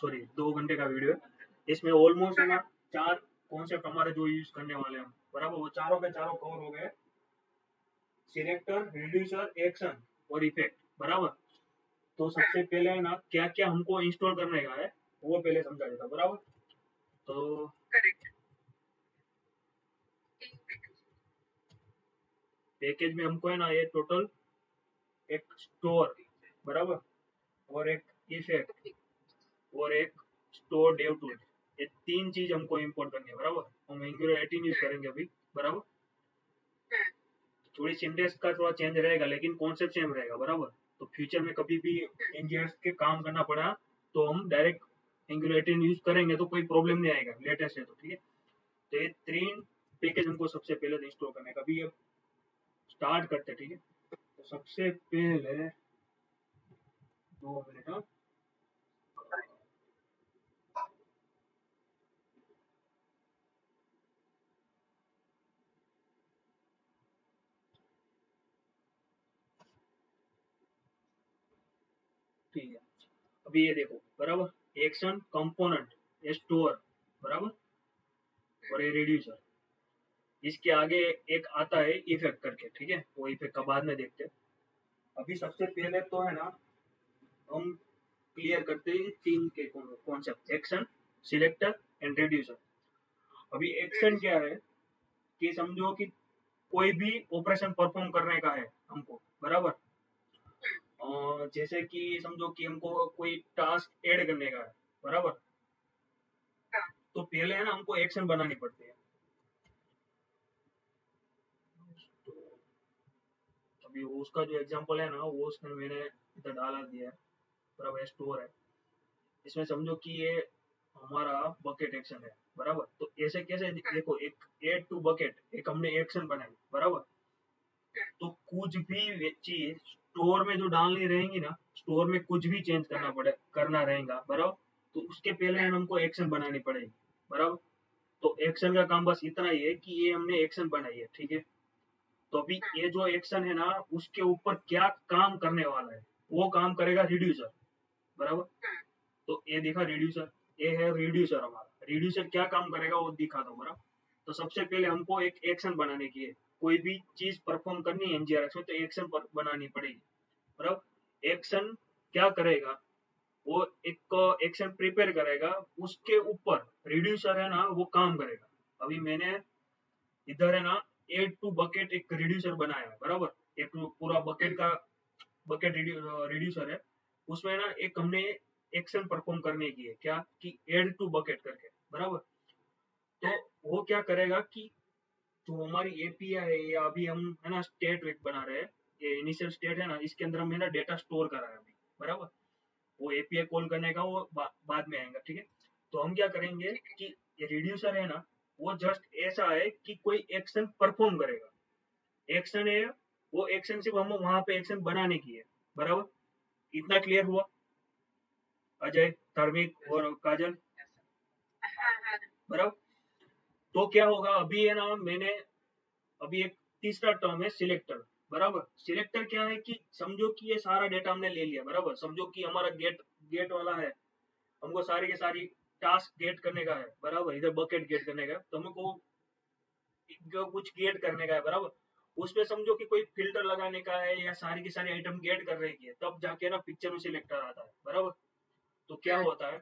Sorry 2 घंटे का video है। इसमें ऑलमोस्ट है ना 4 कॉन्सेप्ट हमारे जो यूज करने वाले हैं हम, बराबर, वो चारों के चारों कवर हो गए। सिलेक्टर, रिड्यूसर, एक्शन और इफेक्ट, बराबर। तो सबसे पहले है ना क्या क्या हमको इंस्टॉल करने का है वो पहले समझा देता, बराबर। तो पैकेज में हमको है ना ये टोटल एक स्टोर, बराबर, और एक इफेक्ट और एक स्टोर डेव टूल, ये 3 चीज हमको इंपोर्ट करनी है, बराबर। हम एंगुलर 18 यूज करेंगे अभी, बराबर। थोड़ी सिंटेक्स का थोड़ा चेंज रहेगा लेकिन कॉन्सेप्ट सेम रहेगा, बराबर। तो फ्यूचर में कभी भी एनजीआर के काम करना पड़ा तो हम डायरेक्ट एंगुलर 18 यूज करेंगे तो कोई प्रॉब्लम नहीं आएगा, लेटेस्ट है तो, ठीक है। तो ये 3 पैकेज हमको सबसे पहले इंस्टॉल करने का, अभी ये स्टार्ट करते, ठीक है। तो सबसे पहले 2 मिनट, हाँ। ठीक है, अभी ये देखो, बराबर, एक्शन कंपोनेंट, ये स्टोर, बराबर, और ये रिड्यूसर। इसके आगे एक आता है इफेक्ट करके, ठीक है, वो इफेक्ट का बाद में देखते हैं। अभी सबसे पहले तो है ना हम क्लियर करते हैं 3 के concept, action, selector and reducer. अभी एक्शन क्या है कि समझो कि कोई भी ऑपरेशन परफॉर्म करने का है हमको, बराबर। और जैसे कि समझो कि हमको कोई टास्क ऐड करने का है, बराबर। तो पहले है ना हमको एक्शन बनानी पड़ती है। तो अभी उसका जो एग्जांपल है ना वो उसने मैंने इधर डाला दिया है, बराबर, स्टोर है। इसमें समझो कि ये हमारा बकेट एक्शन है, बराबर। तो ऐसे कैसे देखो, एक एड टू बकेट, एक हमने एक्शन बनाई, बराबर। तो कुछ भी चीज स्टोर में जो डालनी रहेंगी ना, स्टोर में कुछ भी चेंज करना रहेगा, बराबर। तो उसके पहले हमको एक्शन बनानी पड़ेगी, बराबर। तो एक्शन का काम बस इतना ही है कि ये हमने एक्शन बनाई है, ठीक है। तो अभी ये जो एक्शन है ना उसके ऊपर क्या काम करने वाला है, वो काम करेगा रिड्यूसर, बराबर। तो ये देखा रिड्यूसर, ये है रिड्यूसर हमारा। रिड्यूसर क्या काम करेगा वो दिखा दो, बराबर। तो सबसे पहले हमको एक एक्शन बनाने की है, कोई भी चीज परफॉर्म करनी है एनजीआरएक्स में तो एक्शन बनानी पड़ेगी, बराबर। एक्शन क्या करेगा, वो एक एक्शन प्रिपेयर करेगा, उसके ऊपर रिड्यूसर है ना वो काम करेगा। अभी मैंने इधर है ना एड टू बकेट एक रिड्यूसर बनाया है, बराबर। एक पूरा बकेट का बकेट रिड्यूसर है। उसमें ना एक हमने एक्शन परफॉर्म करने की है, क्या कि एड टू बकेट करके, बराबर। तो वो क्या करेगा कि जो हमारी एपीआई है या अभी हम है ना स्टेट वेट बना रहे हैं, ये इनिशियल स्टेट है ना, इसके अंदर हमने ना डेटा स्टोर करा है अभी, बराबर। वो एपीआई कॉल करने का वो बाद में आएगा, ठीक है। तो हम क्या करेंगे कि ये रिड्यूसर है ना वो जस्ट ऐसा है कि कोई एक्शन परफॉर्म करेगा, एक्शन है, वो एक्शन सिर्फ हम वहां पे एक्शन बनाने की है, बराबर। इतना क्लियर हुआ अजय, धार्मिक और काजल, बराबर। तो क्या होगा अभी है ना मैंने अभी एक तीसरा टर्म है सिलेक्टर, बराबर। सिलेक्टर क्या है कि समझो कि ये सारा डेटा हमने ले लिया, बराबर। समझो कि हमारा गेट गेट वाला है, हमको सारी की सारी टास्क गेट करने का है, बराबर। इधर बकेट गेट करने का है, तो हमको कुछ गेट करने का है, बराबर। उसमें समझो कि कोई फिल्टर लगाने का है या सारी की सारी आइटम गेट कर रही है, तब जाके ना पिक्चर में सिलेक्टर आता है, बराबर। तो क्या होता है,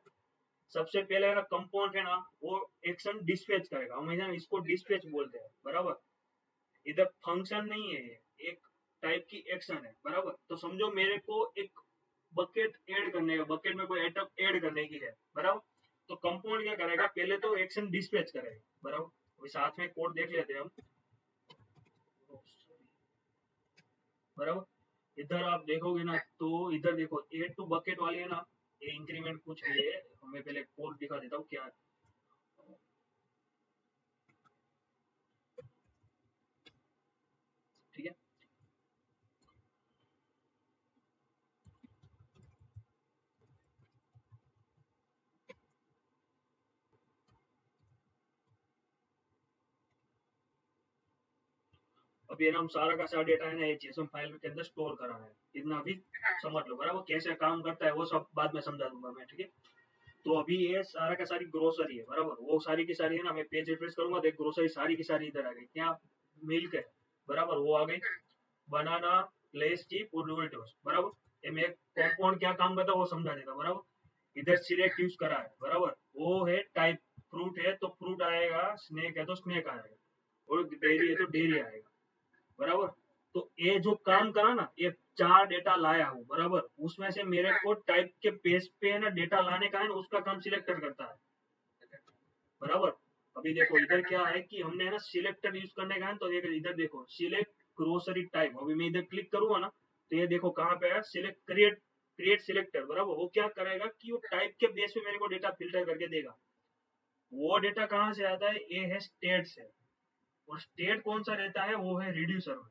सबसे पहले ना कंपाउंड है ना वो एक्शन डिस्पैच करेगा, हम ना इसको डिस्पैच बोलते हैं, बराबर। इधर फंक्शन नहीं है, ये एक टाइप की एक्शन है, बराबर। तो समझो मेरे को एक बकेट ऐड करने का, बकेट में कोई आइटम ऐड करने की है, बराबर। तो कंपाउंड क्या करेगा, पहले तो एक्शन डिस्पैच करेगा, बराबर। अभी साथ में कोड देख लेते हैं हम, बराबर। इधर आप देखोगे ना तो इधर देखो एड टू बकेट वाली है ना, ये इंक्रीमेंट कुछ भी है, हमें पहले कोड दिखा देता हूँ क्या है, ठीक है। अभी है ना हम सारा का सारा डेटा है ना जेसोन फाइल के अंदर स्टोर करा है, इतना भी समझ लो, बराबर। कैसे काम करता है वो सब बाद में समझा दूंगा मैं, ठीक है। तो अभी ये सारा का सारी ग्रोसरी है बराबर, वो सारी की सारी है ना, मैं पेज रिफ्रेश करूंगा तो एक ग्रोसरी सारी की सारी इधर आ गई, क्या मिल्क है बराबर, वो आ गई, बनाना, लेस चीप और डोरिटोस बराबर। ये मैं कंपाउंड क्या काम करता है वो समझा देता बराबर। इधर सिलेक्ट यूज करा है बराबर, वो है टाइप, फ्रूट है तो फ्रूट आएगा, स्नेक है तो स्नेक आएगा, और डेयरी है तो डेयरी आएगा बराबर। तो ये जो काम करा ना, ये 4 डेटा लाया हूँ बराबर, उसमें से मेरे को टाइप के पेज पे है ना डेटा लाने का है ना, उसका काम सिलेक्टर करता है बराबर। अभी देखो इधर क्या है कि हमने है ना सिलेक्टर यूज करने का है, तो इधर देखो सिलेक्ट ग्रोसरी टाइप, अभी मैं इधर क्लिक करूंगा ना, तो ये देखो कहाँ पे है, सिलेक्ट क्रिएट, क्रिएट सिलेक्टर बराबर। वो क्या करेगा कि वो टाइप के बेस पे मेरे को डेटा फिल्टर करके देगा। वो डेटा कहाँ से आता है, ये है स्टेट से, और स्टेट कौन सा रहता है, वो है रिड्यूसर में,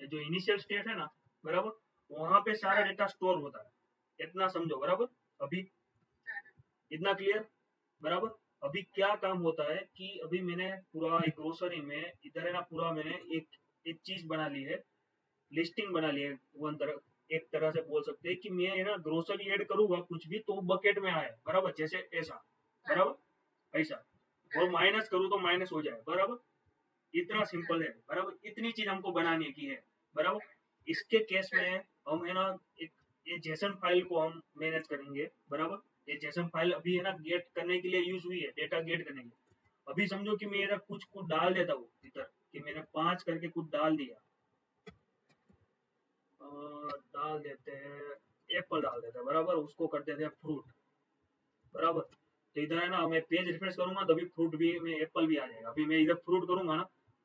ये जो इनिशियल स्टेट है ना बराबर, वहां पे सारा डेटा स्टोर होता है, इतना समझो बराबर। अभी इतना क्लियर बराबर। अभी क्या काम होता है कि अभी मैंने पूरा एक ग्रोसरी में इधर है ना, पूरा मैंने एक एक चीज बना ली है, लिस्टिंग बना ली है, वन तरह एक तरह से बोल सकते हैं कि मैं है ना ग्रोसरी ऐड करूंगा कुछ भी तो बकेट में आए बराबर, जैसे ऐसा बराबर, ऐसा, और माइनस करूँ तो माइनस हो जाए बराबर। इतना सिंपल है बराबर, इतनी चीज हमको बनाने की है बराबर। इसके केस में हम है ना एक ये जेसन फाइल को हम मैनेज करेंगे बराबर। ये जेसन फाइल अभी है ना गेट करने के लिए यूज हुई है, डेटा गेट करने के लिए। अभी समझो कि मेरा कुछ कुछ डाल देता हूँ इधर, कि मैंने 5 करके कुछ डाल दिया, डाल देते हैं, एप्पल डाल देते हैं बराबर, उसको कर देते हैं फ्रूट बराबर। तो इधर है ना मैं पेज रिफ्रेश करूंगा तभी फ्रूट भी में एप्पल भी आ जाएगा। अभी मैं इधर फ्रूट करूंगा ना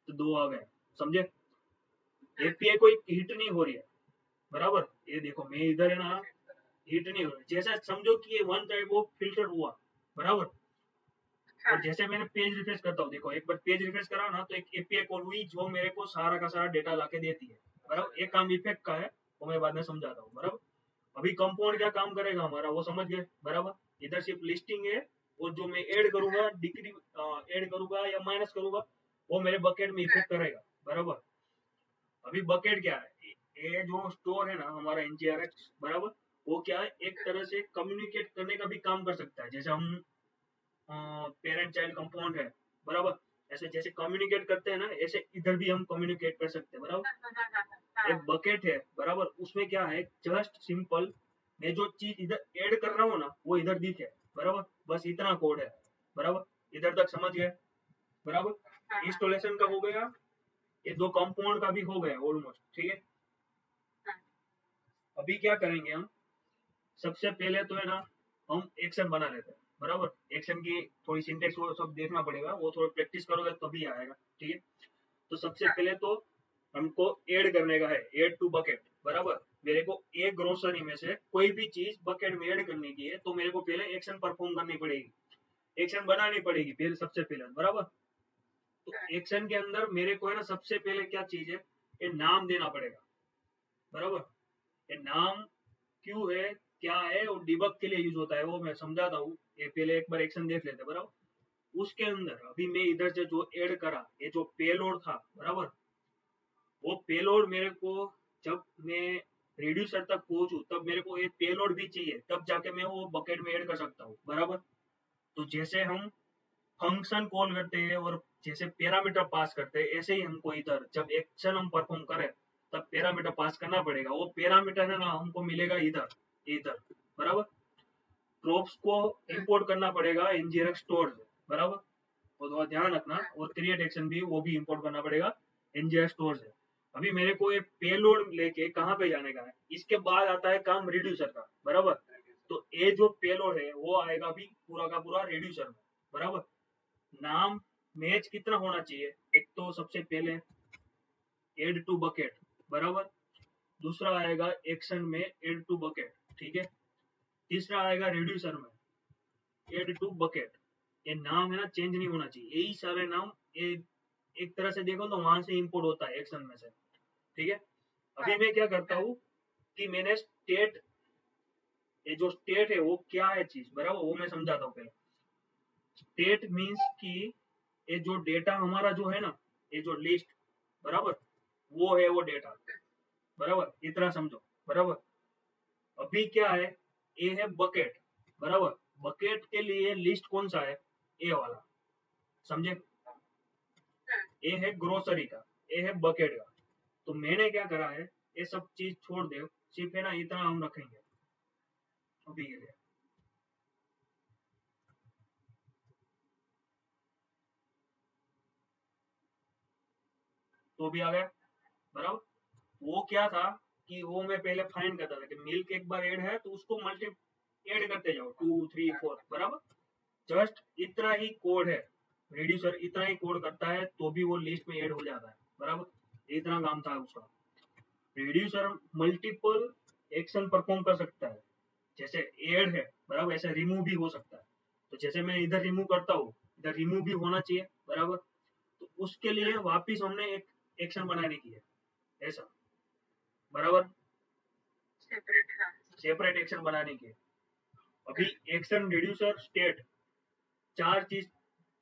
तो 2 आ गए, समझे। एपीआई कोई हिट नहीं हो रही है बराबर। ये देखो मैं इधर है ना हिट नहीं हो रही, जैसा समझो कि ये वन टाइप ऑफ फिल्टर हुआ बराबर। और जैसे मैंने पेज रिफ्रेश करता हूँ, देखो एक बार पेज रिफ्रेश करा ना तो एक एपीआई कॉल हुई जो मेरे को सारा का सारा डेटा लाके देती है बराबर। एक काम इफेक्ट का है, वो मैं बाद में समझाता हूँ बराबर। अभी कंपाउंड क्या काम करेगा हमारा वो समझ गए बराबर। इधर सिर्फ लिस्टिंग है, और जो मैं ऐड करूंगा डिक्री ऐड करूंगा या माइनस करूंगा वो मेरे बकेट में इफेक्ट करेगा बराबर। अभी बकेट क्या है, ये जो स्टोर है ना हमारा एनजीआरएक्स बराबर, वो क्या है एक तरह से कम्युनिकेट करने का भी काम कर सकता है। जैसे हम पेरेंट चाइल्ड कंपाउंड है बराबर, ऐसे जैसे कम्युनिकेट करते हैं ना, ऐसे इधर भी हम कम्युनिकेट कर सकते हैं बराबर। एक बकेट है बराबर, उसमें क्या है जस्ट सिंपल, मैं जो चीज इधर ऐड कर रहा हूँ ना वो इधर दिखे बराबर, बस इतना कोड है बराबर। इधर तक समझ गए बराबर। इंस्टॉलेशन का हो गया, ये 2 कंपाउंड का भी हो गया ऑलमोस्ट, ठीक है। अभी क्या करेंगे हम, सबसे पहले तो है ना हम एक्शन बना लेते हैं बराबर। एक्शन की थोड़ी सिंटेक्स वो सब देखना पड़ेगा, वो थोड़ी प्रैक्टिस करोगे तभी आएगा, ठीक है। तो सबसे पहले तो हमको ऐड करने का है, ऐड टू बकेट बराबर। मेरे को एक ग्रोसरी में से कोई भी चीज बकेट में ऐड करने की है तो मेरे को पहले एक्शन परफॉर्म करनी पड़ेगी, एक्शन बनानी पड़ेगी पहले सबसे पहले बराबर। तो एक्शन के अंदर मेरे को है ना सबसे पहले क्या चीज है, ये नाम देना पड़ेगा बराबर। ये नाम क्यों है क्या है, और डिबग के लिए यूज होता है, वो मैं समझाता हूँ। ये पहले एक बार एक्शन देख लेते बराबर। उसके अंदर अभी मैं इधर से जो ऐड करा, ये जो पेलोड था बराबर, वो पेलोड मेरे को जब मैं रिड्यूसर तक पहुंचू तब मेरे को ये पेलोड भी चाहिए, तब जाके मैं वो बकेट में ऐड कर सकता हूँ बराबर। तो जैसे हम फंक्शन कॉल करते हैं और जैसे पैरामीटर पास करते हैं, ऐसे ही हमको इधर जब एक्शन हम परफॉर्म करें तब पैरामीटर पास करना पड़ेगा। वो पैरामीटर है ना हमको मिलेगा इधर, इधर बराबर। प्रोप्स को इंपोर्ट करना पड़ेगा एनजीआरएक्स स्टोर से बराबर, वो थोड़ा ध्यान रखना। और क्रिएट एक्शन भी वो भी इंपोर्ट करना पड़ेगा एनजीआरएक्स स्टोर से। अभी मेरे को ये पेलोड लेके कहाँ पे जाने का है, इसके बाद आता है काम रिड्यूसर का बराबर। तो ये जो पेलोड है वो आएगा अभी पूरा का पूरा रिड्यूसर में बराबर। नाम मैच कितना होना चाहिए, एक तो सबसे पहले एड टू बकेट बराबर, दूसरा आएगा एक्शन में एड टू बकेट, ठीक है। तीसरा आएगा रिड्यूसर में एड टू बकेट। ये नाम है ना चेंज नहीं होना चाहिए, यही सारे नाम ये एक तरह से देखो तो वहां से इंपोर्ट होता है एक्शन में से, ठीक है। अभी मैं क्या करता हूँ कि मैंने स्टेट, ये जो स्टेट है वो क्या है चीज बराबर, वो मैं समझाता हूँ पहले। स्टेट मीन्स कि ये जो डेटा हमारा जो है ना, ये जो लिस्ट बराबर, वो है वो डेटा बराबर, इतना समझो बराबर। अभी क्या है, ये है बकेट बराबर, बकेट के लिए लिस्ट कौन सा है? ए वाला, समझे? ए है ग्रोसरी का, ए है बकेट का। तो मैंने क्या करा है, ये सब चीज छोड़ दे, सिर्फ है ना इतना हम रखेंगे अभी के लिए। तो भी आ गया बराबर। वो क्या था कि वो मैं पहले फाइंड करता था कि मिल्क एक बार ऐड है तो उसको मल्टी ऐड करते जाओ, 2 3 4 बराबर। जस्ट इतना ही कोड है, रिड्यूसर इतना ही कोड करता है तो भी वो लिस्ट में ऐड हो जाता है बराबर। इतना काम था उसका। रिड्यूसर मल्टीपल एक्शन परफॉर्म कर सकता है, जैसे ऐड है बराबर, ऐसे रिमूव भी हो सकता है। तो जैसे मैं इधर रिमूव करता हूँ, इधर रिमूव भी होना चाहिए बराबर। तो उसके लिए वापिस हमने एक एक्शन बनाने की है, ऐसा बराबर, सेपरेट एक्शन बनाने की है। अभी एक्शन, रिड्यूसर, स्टेट, 4 चीज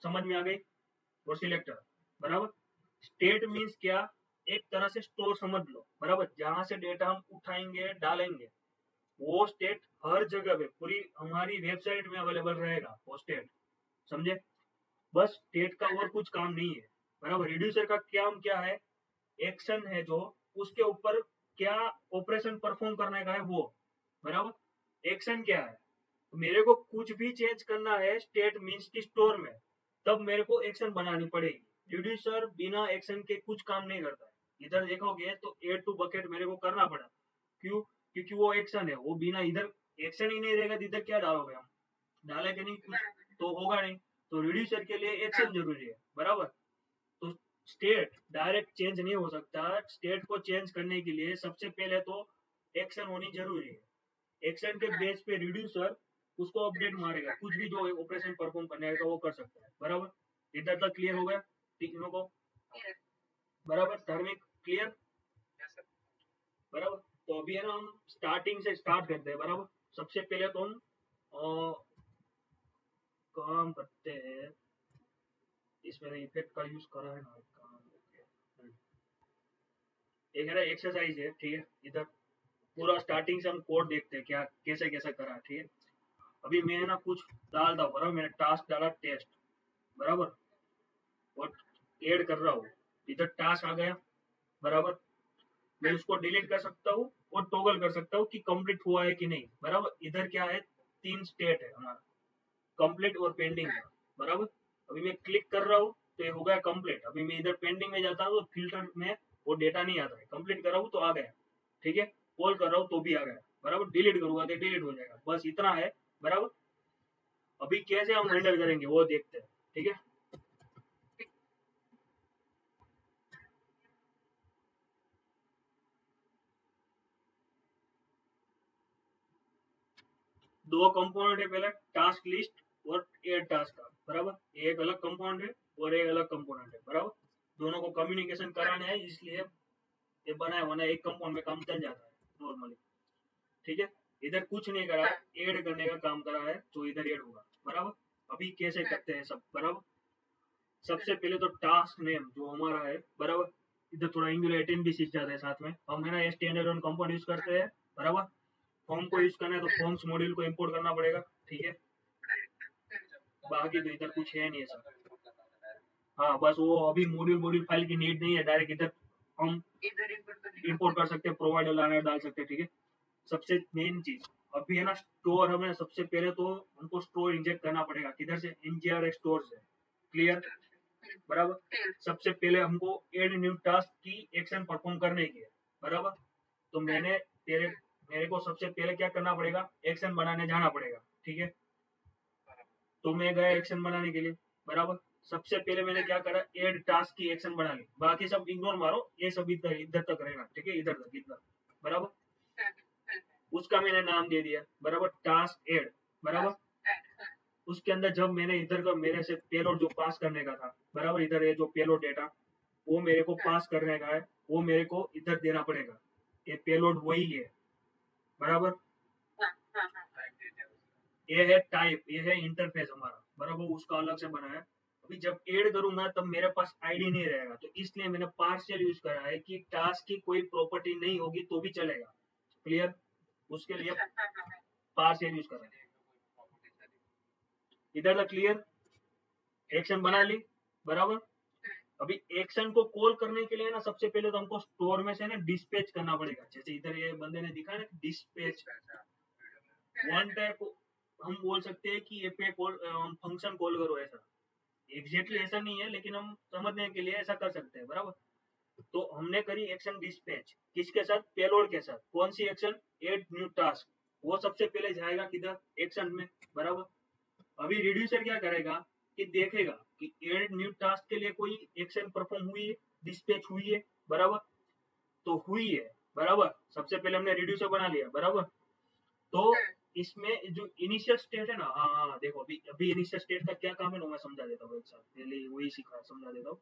समझ में आ गई। और सिलेक्टर बराबर। स्टेट मीन्स क्या, एक तरह से स्टोर समझ लो बराबर, जहां से डेटा हम उठाएंगे डालेंगे, वो स्टेट हर जगह पे पूरी हमारी वेबसाइट में अवेलेबल रहेगा वो स्टेट, समझे? बस स्टेट का और कुछ काम नहीं है बराबर। रिड्यूसर का काम क्या है, एक्शन है जो उसके ऊपर क्या ऑपरेशन परफॉर्म करने का है वो बराबर। एक्शन क्या है, तो मेरे को कुछ भी चेंज करना है स्टेट मीन्स की स्टोर में, तब मेरे को एक्शन बनानी पड़ेगी। रिड्यूसर बिना एक्शन के कुछ काम नहीं करता है। इधर देखोगे तो एड टू बकेट मेरे को करना पड़ा, क्यों? क्योंकि वो एक्शन है, वो बिना इधर एक्शन ही नहीं रहेगा तो इधर क्या डालोगे हम, डालेंगे नहीं कुछ तो होगा नहीं। तो रिड्यूसर के लिए एक्शन जरूरी है बराबर। तो स्टेट डायरेक्ट चेंज नहीं हो सकता, स्टेट को चेंज करने के लिए सबसे पहले तो एक्शन होनी जरूरी है। एक्शन के बेस पे रिड्यूसर उसको अपडेट मारेगा, कुछ भी जो ऑपरेशन परफॉर्म करने का वो कर सकता है बराबर। इधर तक क्लियर हो गया तीनों को बराबर? धार्मिक क्लियर बराबर। तो अभी है ना हम स्टार्टिंग से स्टार्ट करते हैं बराबर। सबसे पहले तो हम काम करते हैं, इसमें इफेक्ट का यूज करा है ना काम। एक है ना एक्सरसाइज है, ठीक है? इधर पूरा स्टार्टिंग से हम कोड देखते हैं क्या कैसे कैसे करा, ठीक है? अभी मैं ना कुछ डालता हूँ बराबर, मैंने टास्क डाला टेस्ट बराबर, और ऐड कर रहा हूँ। इधर टास्क आ गया बराबर। मैं उसको डिलीट कर सकता हूँ और टॉगल कर सकता हूँ कि कंप्लीट हुआ है कि नहीं बराबर। इधर क्या है, 3 स्टेट है हमारा, कंप्लीट और पेंडिंग का बराबर। अभी मैं क्लिक कर रहा हूँ तो ये हो गया कंप्लीट। अभी मैं इधर पेंडिंग में जाता हूँ तो फिल्टर में वो डेटा नहीं आता है, कंप्लीट कर रहा हूँ तो आ गया, ठीक है? कॉल कर रहा हूँ तो भी आ गया बराबर, डिलीट करूंगा तो डिलीट हो जाएगा, बस इतना है बराबर। अभी कैसे हम हैंडल करेंगे वो देखते हैं, ठीक है? दो कंपोनेंट है, पहले टास्क लिस्ट और एड टास्क का बराबर। एक अलग कंपोनेंट है और एक अलग कंपोनेंट है बराबर। दोनों को कम्युनिकेशन कराना है, इसलिए ये बनाया, वरना एक कंपाउंड में काम चल जाता है नॉर्मली, ठीक है? इधर कुछ नहीं करा, ऐड करने का काम करा है तो इधर ऐड होगा बराबर। अभी कैसे करते हैं सब बराबर। सबसे पहले तो टास्क नेम जो हमारा है बराबर, इधर थोड़ा एंगुलर 18 भी सीख जाते हैं साथ में हम, है ना? ये स्टैंडर्ड ऑन कंपाउंड यूज करते हैं बराबर। फॉर्म को यूज करना है तो फॉर्म्स मॉड्यूल को इंपोर्ट करना पड़ेगा, ठीक है? बाकी तो इधर कुछ है नहीं ऐसा। हाँ बस वो अभी मॉड्यूल मॉड्यूल फाइल की नीड नहीं है, डायरेक्ट इधर हम इंपोर्ट कर सकते हैं, प्रोवाइडर लाना डाल सकते हैं, ठीक है? सबसे मेन चीज अभी है ना स्टोर, हमें सबसे पहले तो हमको स्टोर इंजेक्ट करना पड़ेगा, किधर से? NGRX स्टोर से, क्लियर बराबर। सबसे पहले हमको एड न्यू टास्क की एक्शन परफॉर्म करने की है बराबर। तो मैंने तेरे मेरे को सबसे पहले क्या करना पड़ेगा, एक्शन बनाने जाना पड़ेगा, ठीक है? तो मैं गया एक्शन बनाने के लिए बराबर। सबसे पहले मैंने क्या करा, एड टास्क की एक्शन बना ली, बाकी सब इग्नोर मारो, ये सब इधर इधर तक रहेगा, ठीक है? इधर तक इधर बराबर। उसका मैंने नाम दे दिया बराबर, टास्क एड बराबर। उसके अंदर जब मैंने इधर का मेरे से पेलोड जो पास करने का था बराबर, इधर ये जो पेलोड डेटा वो मेरे को पास करने का है, वो मेरे को इधर देना पड़ेगा। ये पेलोड वही है बराबर। ये है टाइप, ये है इंटरफेस हमारा बराबर, उसका अलग से बना है। अभी जब ऐड करूंगा तब मेरे पास आईडी नहीं रहेगा, तो इसलिए मैंने पार्शियल यूज करा है कि टास्क की कोई प्रॉपर्टी नहीं होगी तो भी चलेगा, क्लियर? उसके लिए पार्शियल यूज करा है। इधर तक क्लियर? एक्शन बना ली, बराबर। अभी एक्शन को कॉल करने के लिए ना सबसे पहले तो हमको स्टोर में से ना डिस्पैच करना पड़ेगा। जैसे इधर ये बंदे ने दिखा ना डिस्पैच, वन टाइप हम बोल सकते हैं कि एपीआई कॉल फंक्शन कॉल करो, ऐसा एग्जैक्टली ऐसा नहीं है लेकिन हम समझने के लिए ऐसा कर सकते हैं, बराबर। तो हमने करी एक्शन डिस्पैच किसके साथ? पेलोड के साथ। कौन सी एक्शन? Add new task. वो सबसे पहले जाएगा किधर? एक्शन में, बराबर। अभी रिड्यूसर क्या करेगा कि देखेगा कि एड न्यू टास्क के लिए कोई एक्शन परफॉर्म हुई है, डिस्पैच हुई है, बराबर। तो हुई है, बराबर। सबसे पहले हमने रिड्यूसर बना लिया, बराबर। तो इसमें जो इनिशियल स्टेट है ना, हाँ देखो अभी अभी इनिशियल स्टेट का क्या काम है ना, मैं समझा देता हूँ एक साथ, पहले वही सीखा, समझा देता हूँ।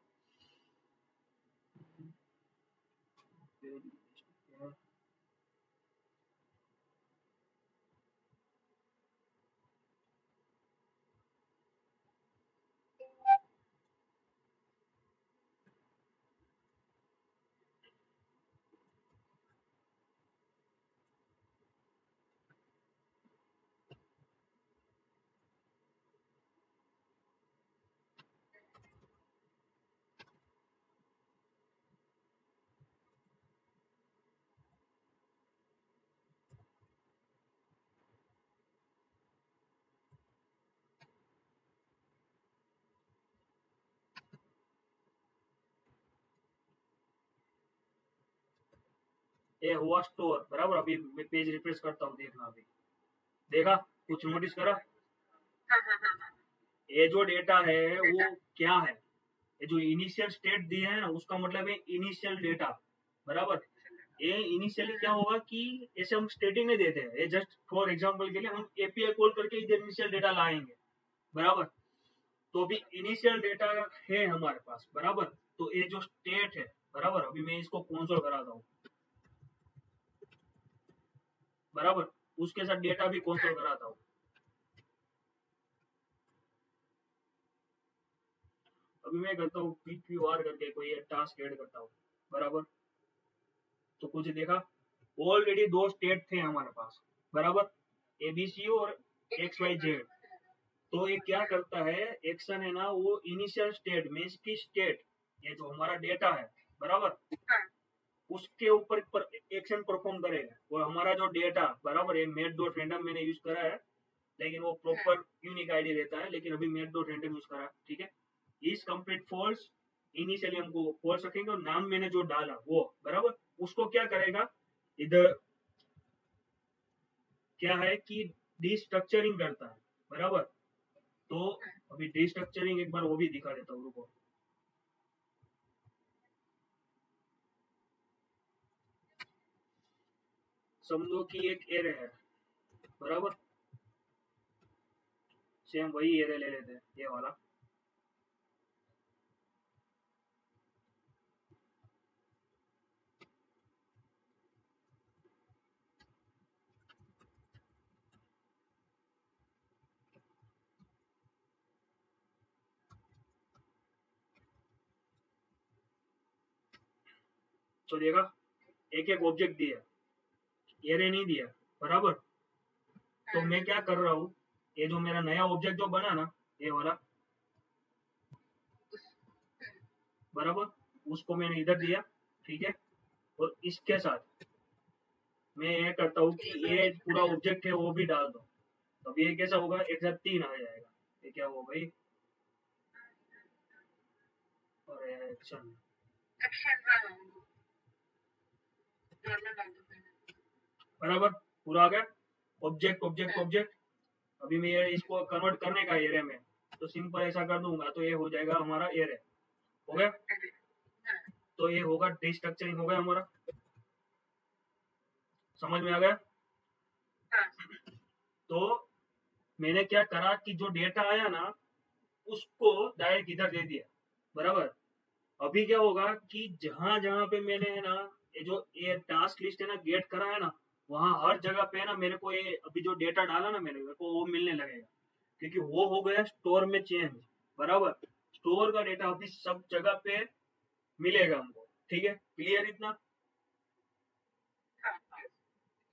ये हुआ स्टोर, बराबर। अभी मैं पेज रिफ्रेश करता हूँ, देखना अभी। देखा? कुछ नोटिस करा? ये जो डेटा है वो क्या है? ये जो इनिशियल स्टेट दिए है ना, उसका मतलब है इनिशियल डेटा, बराबर। ये इनिशियली क्या होगा कि ऐसे हम स्टेटिंग नहीं देते हैं, ये जस्ट फॉर एग्जांपल के लिए हम एपीआई कॉल करके इधर इनिशियल डेटा लाएंगे, बराबर। तो अभी इनिशियल डेटा है हमारे पास, बराबर। तो ये जो स्टेट है, बराबर, अभी मैं इसको कंसोल कराता हूँ, बराबर। उसके साथ डेटा भी कंसोल कराता हूँ। अभी मैं करता हूँ पीक्यूआर करके कोई टास्क ऐड करता हूँ, बराबर। तो कुछ देखा? ऑलरेडी दो स्टेट थे हमारे पास, बराबर, एबीसी और एक्स वाई जेड। तो ये क्या करता है, एक्शन है ना, वो इनिशियल स्टेट में इसकी स्टेट, ये जो हमारा डेटा है, बराबर, उसके ऊपर एक्शन परफॉर्म करेगा। और हमारा जो डेटा, बराबर, ये मेड डॉट रैंडम मैंने यूज करा है, लेकिन वो प्रॉपर यूनिक आईडी रहता है, लेकिन अभी मेड डॉट रैंडम यूज करा है, ठीक है। इज कंप्लीट फॉल्स, इनिशियली हमको फॉल्स रखेंगे, और नाम मैंने जो डाला वो, बराबर, उसको क्या करेगा, इधर क्या है कि डिस्ट्रक्चरिंग करता है, बराबर। तो अभी डिस्ट्रक्चरिंग एक बार वो भी दिखा देता हूँ, रुको। समझो कि एक एरे है, बराबर। सेम वही एरे ले लेते हैं, ये वाला। तो देखा, एक एक ऑब्जेक्ट दिया, एरे नहीं दिया, बराबर। तो मैं क्या कर रहा हूँ, ये जो मेरा नया ऑब्जेक्ट जो बना ना, ये वाला, बराबर, उसको मैंने इधर दिया, ठीक है। और इसके साथ मैं ये करता हूँ कि ये पूरा ऑब्जेक्ट है वो भी डाल दो। तो अब ये कैसा होगा, एक साथ तीन आ जाएगा। ये क्या हो भाई, और एक्शन, बराबर, पूरा आ गया। Object object object. अभी मैं ये इसको कन्वर्ट करने का एरे में, तो सिंपल ऐसा कर दूंगा, तो ये हो जाएगा हमारा एरे, हो गया। तो ये होगा डिस्ट्रक्चरिंग, हो गया हमारा, समझ में आ गया। तो मैंने क्या करा कि जो डेटा आया ना, उसको डायरेक्ट इधर दे दिया, बराबर। अभी क्या होगा कि जहां जहां पे मैंने है ना, ये टास्क लिस्ट है ना गेट करा है ना, वहां हर जगह पे है ना मेरे को ये अभी जो डेटा डाला ना मैंने, मेरे को वो मिलने लगेगा, क्योंकि वो हो गया स्टोर में चेंज, बराबर। स्टोर का डेटा अभी सब जगह पे मिलेगा हमको, ठीक है, क्लियर इतना,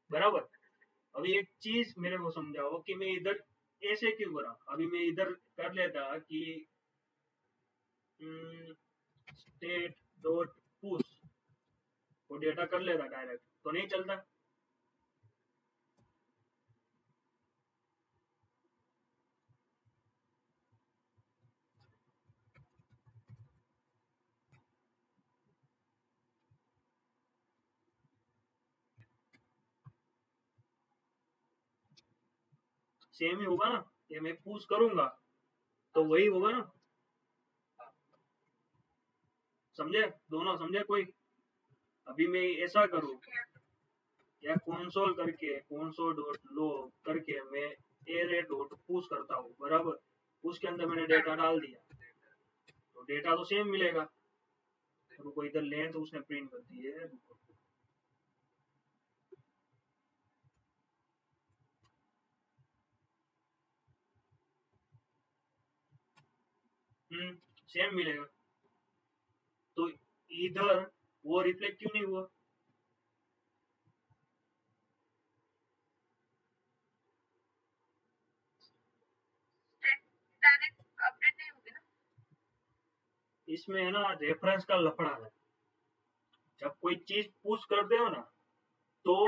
बराबर। अभी एक चीज मेरे को समझाओ कि मैं इधर ऐसे क्यों करा? अभी मैं इधर कर लेता कि स्टेट डॉट पुश, वो डेटा कर लेता डायरेक्ट, तो नहीं चलता। सेम ही होगा ना, ये मैं पुश करूंगा तो वही होगा ना, समझे? दोनों समझे कोई? अभी मैं ऐसा करूँ या कंसोल करके कंसोल डॉट लो करके मैं एरे डॉट पुश करता हूँ, बराबर? उसके अंदर मैंने डेटा डाल दिया तो डेटा तो सेम मिलेगा। रुको, इधर लेंथ उसने प्रिंट कर दी है, रुको। सेम मिलेगा, तो इधर वो रिफ्लेक्ट क्यों नहीं हुआ? इसमें है ना रेफरेंस का लफड़ा है। जब कोई चीज पुश करते हो ना, तो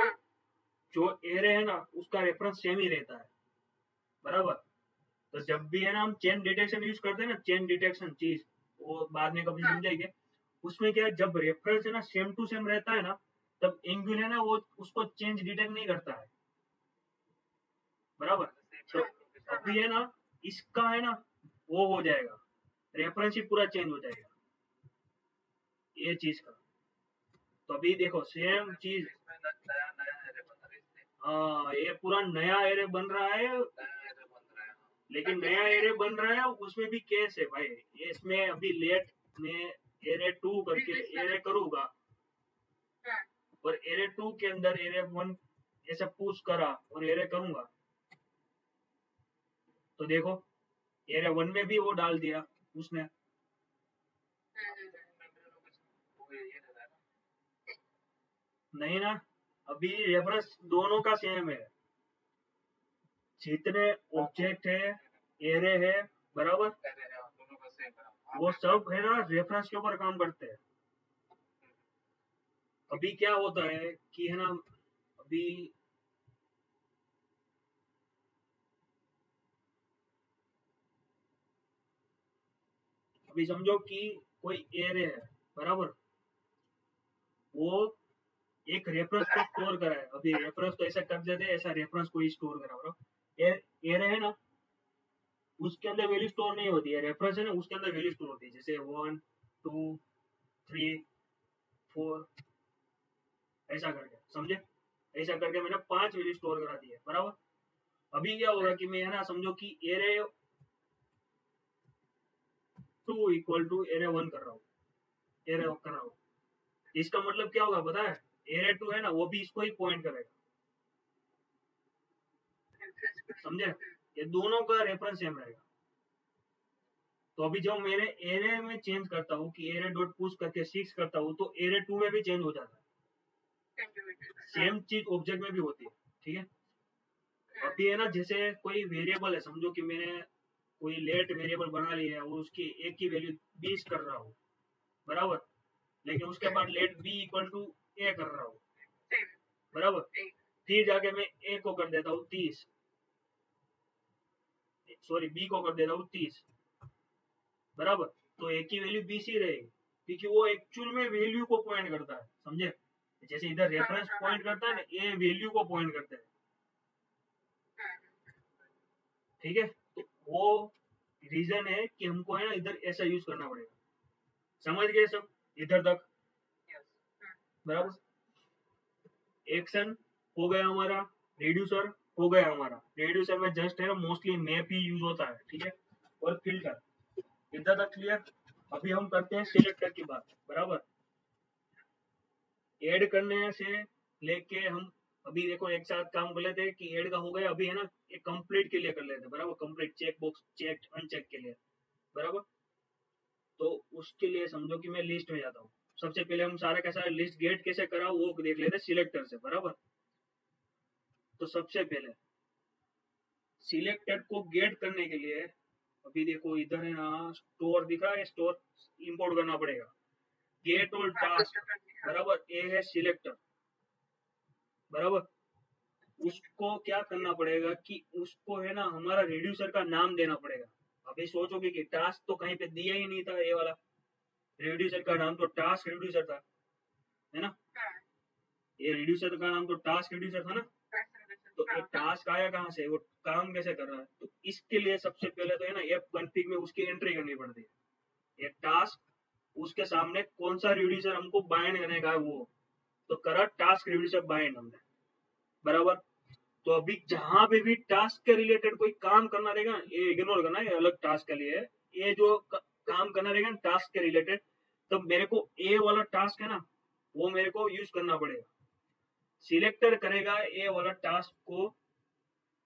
जो एरे है ना उसका रेफरेंस सेम ही रहता है, बराबर? तो जब भी है ना हम चेन डिटेक्शन यूज करते हैं ना, चेन डिटेक्शन चीज, वो बाद में कभी समझेंगे। उसमें क्या है, जब रेफरेंस है ना सेम टू सेम रहता है ना, तब एंगल है ना वो उसको चेंज डिटेक्ट नहीं करता है, बराबर? तो अभी है ना इसका है ना वो हो जाएगा, रेफरेंस ही पूरा चेंज हो जाएगा ये चीज का। तो अभी देखो सेम चीज, हाँ ये पूरा नया एरे बन रहा है, लेकिन नया एरे बन रहा है उसमें भी केस है भाई। ये इसमें अभी लेट में एरे टू करके एरे करूंगा, और एरे टू के अंदर एरे वन ऐसे पुश करा और एरे करूंगा, तो देखो एरे वन में भी वो डाल दिया उसने। नहीं ना, अभी रेफरेंस दोनों का सेम है, जितने ऑब्जेक्ट है एरे है, बराबर? वो सब है ना रेफरेंस के ऊपर काम करते हैं। अभी क्या होता है कि है ना, अभी अभी समझो कि कोई एरे है, बराबर? वो एक रेफरेंस को स्टोर करा है, अभी रेफरेंस तो ऐसा कर देते हैं, ऐसा रेफरेंस को ही स्टोर करा, बराबर? एरे है ना, उसके अंदर वैल्यू स्टोर नहीं होती है, रेफरेंस है ना उसके अंदर वैल्यू स्टोर होती है, जैसे 1 2 3 4, ऐसा करके, समझे? ऐसा करके मैंने 5 वैल्यू स्टोर करा दी है, बराबर? अभी क्या होगा कि मैं है ना समझो कि array two equal to array one कर रहा हूँ, एरे कर रहा हूँ। इसका मतलब क्या होगा पता है? एरे टू है ना वो भी इसको ही पॉइंट करेगा, समझे? ये दोनों का रेफरेंस सेम रहेगा। तो अभी जब मेरे एरे में चेंज करता हूँ कि एरे डॉट पुश करके 6 करता हूँ, तो एरे टू में भी चेंज हो जाता है, सेम चीज ऑब्जेक्ट में भी होती है, ठीक है? अभी है ना जैसे कोई वेरिएबल है, समझो कि मैंने कोई लेट वेरिएबल बना लिया है और उसकी एक की वैल्यू 20 कर रहा हूँ, बराबर? लेकिन उसके बाद लेट बी इक्वल टू ए कर रहा हूँ, बराबर? फिर जाके मैं ए को कर देता हूँ 30, सॉरी बी को कर देता हूँ 30, बराबर? तो ए की वैल्यू 20 ही रहेगी, क्योंकि वो एक्चुअल में वैल्यू को पॉइंट करता है, समझे? जैसे इधर रेफरेंस पॉइंट करता है ना, ए वैल्यू को पॉइंट करता है, ठीक है? तो वो रीजन है कि हमको है ना इधर ऐसा यूज करना पड़ेगा, समझ गए सब इधर तक? बराबर? एक्शन हो गया हमारा, रिड्यूसर हो गया हमारा। रिड्यूसर में जस्ट है ना मोस्टली मैप ही यूज होता है, ठीक है? और फिल्टर, इधर तक क्लियर? अभी हम करते हैं सिलेक्टर की बात, बराबर? ऐड करने से लेके हम अभी देखो एक साथ काम कर लेते हैं कि ऐड का हो गया, अभी है ना एक कंप्लीट के लिए कर लेते हैं, बराबर? Complete check box check uncheck के लिए, बराबर? तो उसके लिए समझो कि मैं लिस्ट में जाता हूँ। सबसे पहले हम सारा का सारा लिस्ट गेट कैसे करा वो देख लेते हैं सिलेक्टर से, बराबर? तो सबसे पहले सिलेक्टेड को गेट करने के लिए अभी देखो इधर है ना, स्टोर दिख रहा है, स्टोर इंपोर्ट करना पड़ेगा। गेट और टास्क बराबर, ए है सिलेक्टर बराबर, उसको क्या करना पड़ेगा कि उसको है ना हमारा रिड्यूसर का नाम देना पड़ेगा। अभी सोचोगे कि टास्क तो कहीं पे दिया ही नहीं था, ये वाला रिड्यूसर का नाम तो टास्क रिड्यूसर था, है ना, ये रिड्यूसर का नाम तो टास्क रिड्यूसर था ना, तो ये टास्क आया कहाँ से, वो काम कैसे कर रहा है, तो इसके लिए सबसे पहले तो है ना एप कॉन्फ़िग में उसकी एंट्री करनी पड़ती है। ये टास्क उसके सामने कौन सा रिड्यूसर हमको बाइंड करने का है, वो तो करा टास्क रिड्यूसर बाइंड हमने बराबर। तो अभी जहां पे भी टास्क के रिलेटेड कोई काम करना रहेगा ना, ये इग्नोर करना है, अलग टास्क के लिए है। ये जो काम करना रहेगा ना टास्क के रिलेटेड, तो मेरे को ए वाला टास्क है ना वो मेरे को यूज करना पड़ेगा। सिलेक्टर करेगा ए वाला टास्क को,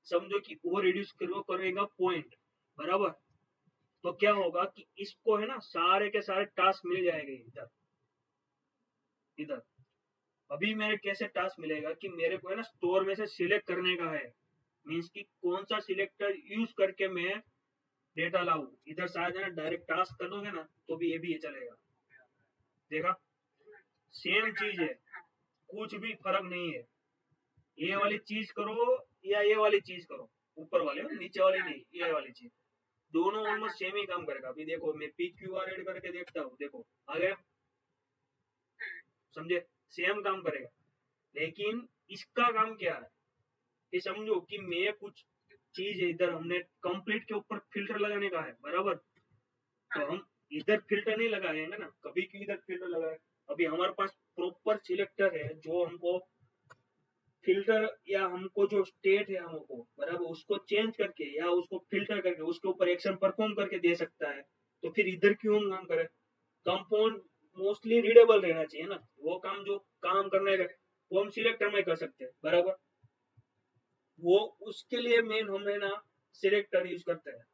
समझो कि वो रिड्यूस करेगा पॉइंट बराबर। तो क्या होगा कि इसको है ना सारे के सारे टास्क मिल जाएंगे इधर इधर। अभी मेरे कैसे टास्क मिलेगा कि मेरे को है ना स्टोर में से सिलेक्ट करने का है, मीन्स कि कौन सा सिलेक्टर यूज करके मैं डेटा लाऊं। इधर शायद है ना डायरेक्ट टास्क कर दोगे ना तो भी ये भी ये चलेगा, देखा, सेम चीज है, कुछ भी फर्क नहीं है। ये वाली चीज करो या ये वाली चीज करो, ऊपर वाले नीचे वाली नहीं, ये वाली चीज, दोनों ऑलमोस्ट सेम ही काम करेगा। अभी देखो मैं पी क्यू आर एड करके देखता हूँ, देखो आ गया, समझे, सेम काम करेगा। लेकिन इसका काम क्या है, ये समझो कि मैं कुछ चीज है, इधर हमने कंप्लीट के ऊपर फिल्टर लगाने का है बराबर, तो हम इधर फिल्टर नहीं लगाएंगे ना, कभी की इधर फिल्टर लगाए। अभी हमारे पास प्रॉपर सिलेक्टर है जो हमको फिल्टर या हमको जो स्टेट है हमको बराबर उसको चेंज करके या उसको फिल्टर करके उसके ऊपर एक्शन परफॉर्म करके दे सकता है। तो फिर इधर क्यों हम काम करें। कंपाउंड मोस्टली रीडेबल रहना चाहिए ना, वो काम जो काम करने का वो हम सिलेक्टर में कर सकते हैं बराबर। वो उसके लिए मेन हमें ना सिलेक्टर यूज करते हैं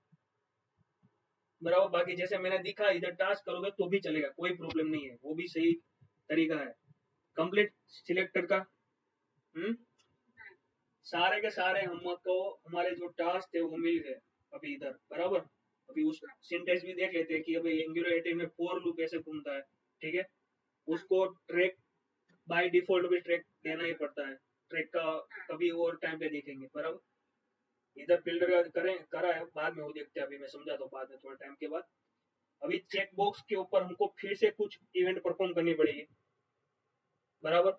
बराबर। बाकी जैसे मैंने दिखा इधर टास्क करोगे तो भी चलेगा, कोई प्रॉब्लम नहीं है, वो भी सही तरीका है कंप्लीट सिलेक्टर का। सारे के सारे हमको हमारे जो टास्क थे वो मिल गए अभी इधर बराबर। अभी उस सिंटेक्स भी देख लेते हैं कि अभी एंगुलर 18 में फॉर लूप ऐसे घूमता है, ठीक है, उसको ट्रैक बाय डिफॉल्ट भी ट्रैक देना ही पड़ता है, ट्रैक का कभी और टाइम पे देखेंगे बराबर। इधर फिल्टर का करें करा है, बाद में वो देखते हैं, अभी मैं समझाता हूँ बाद में थोड़ा टाइम के बाद। अभी चेक बॉक्स के ऊपर हमको फिर से कुछ इवेंट परफॉर्म करनी पड़ेगी बराबर,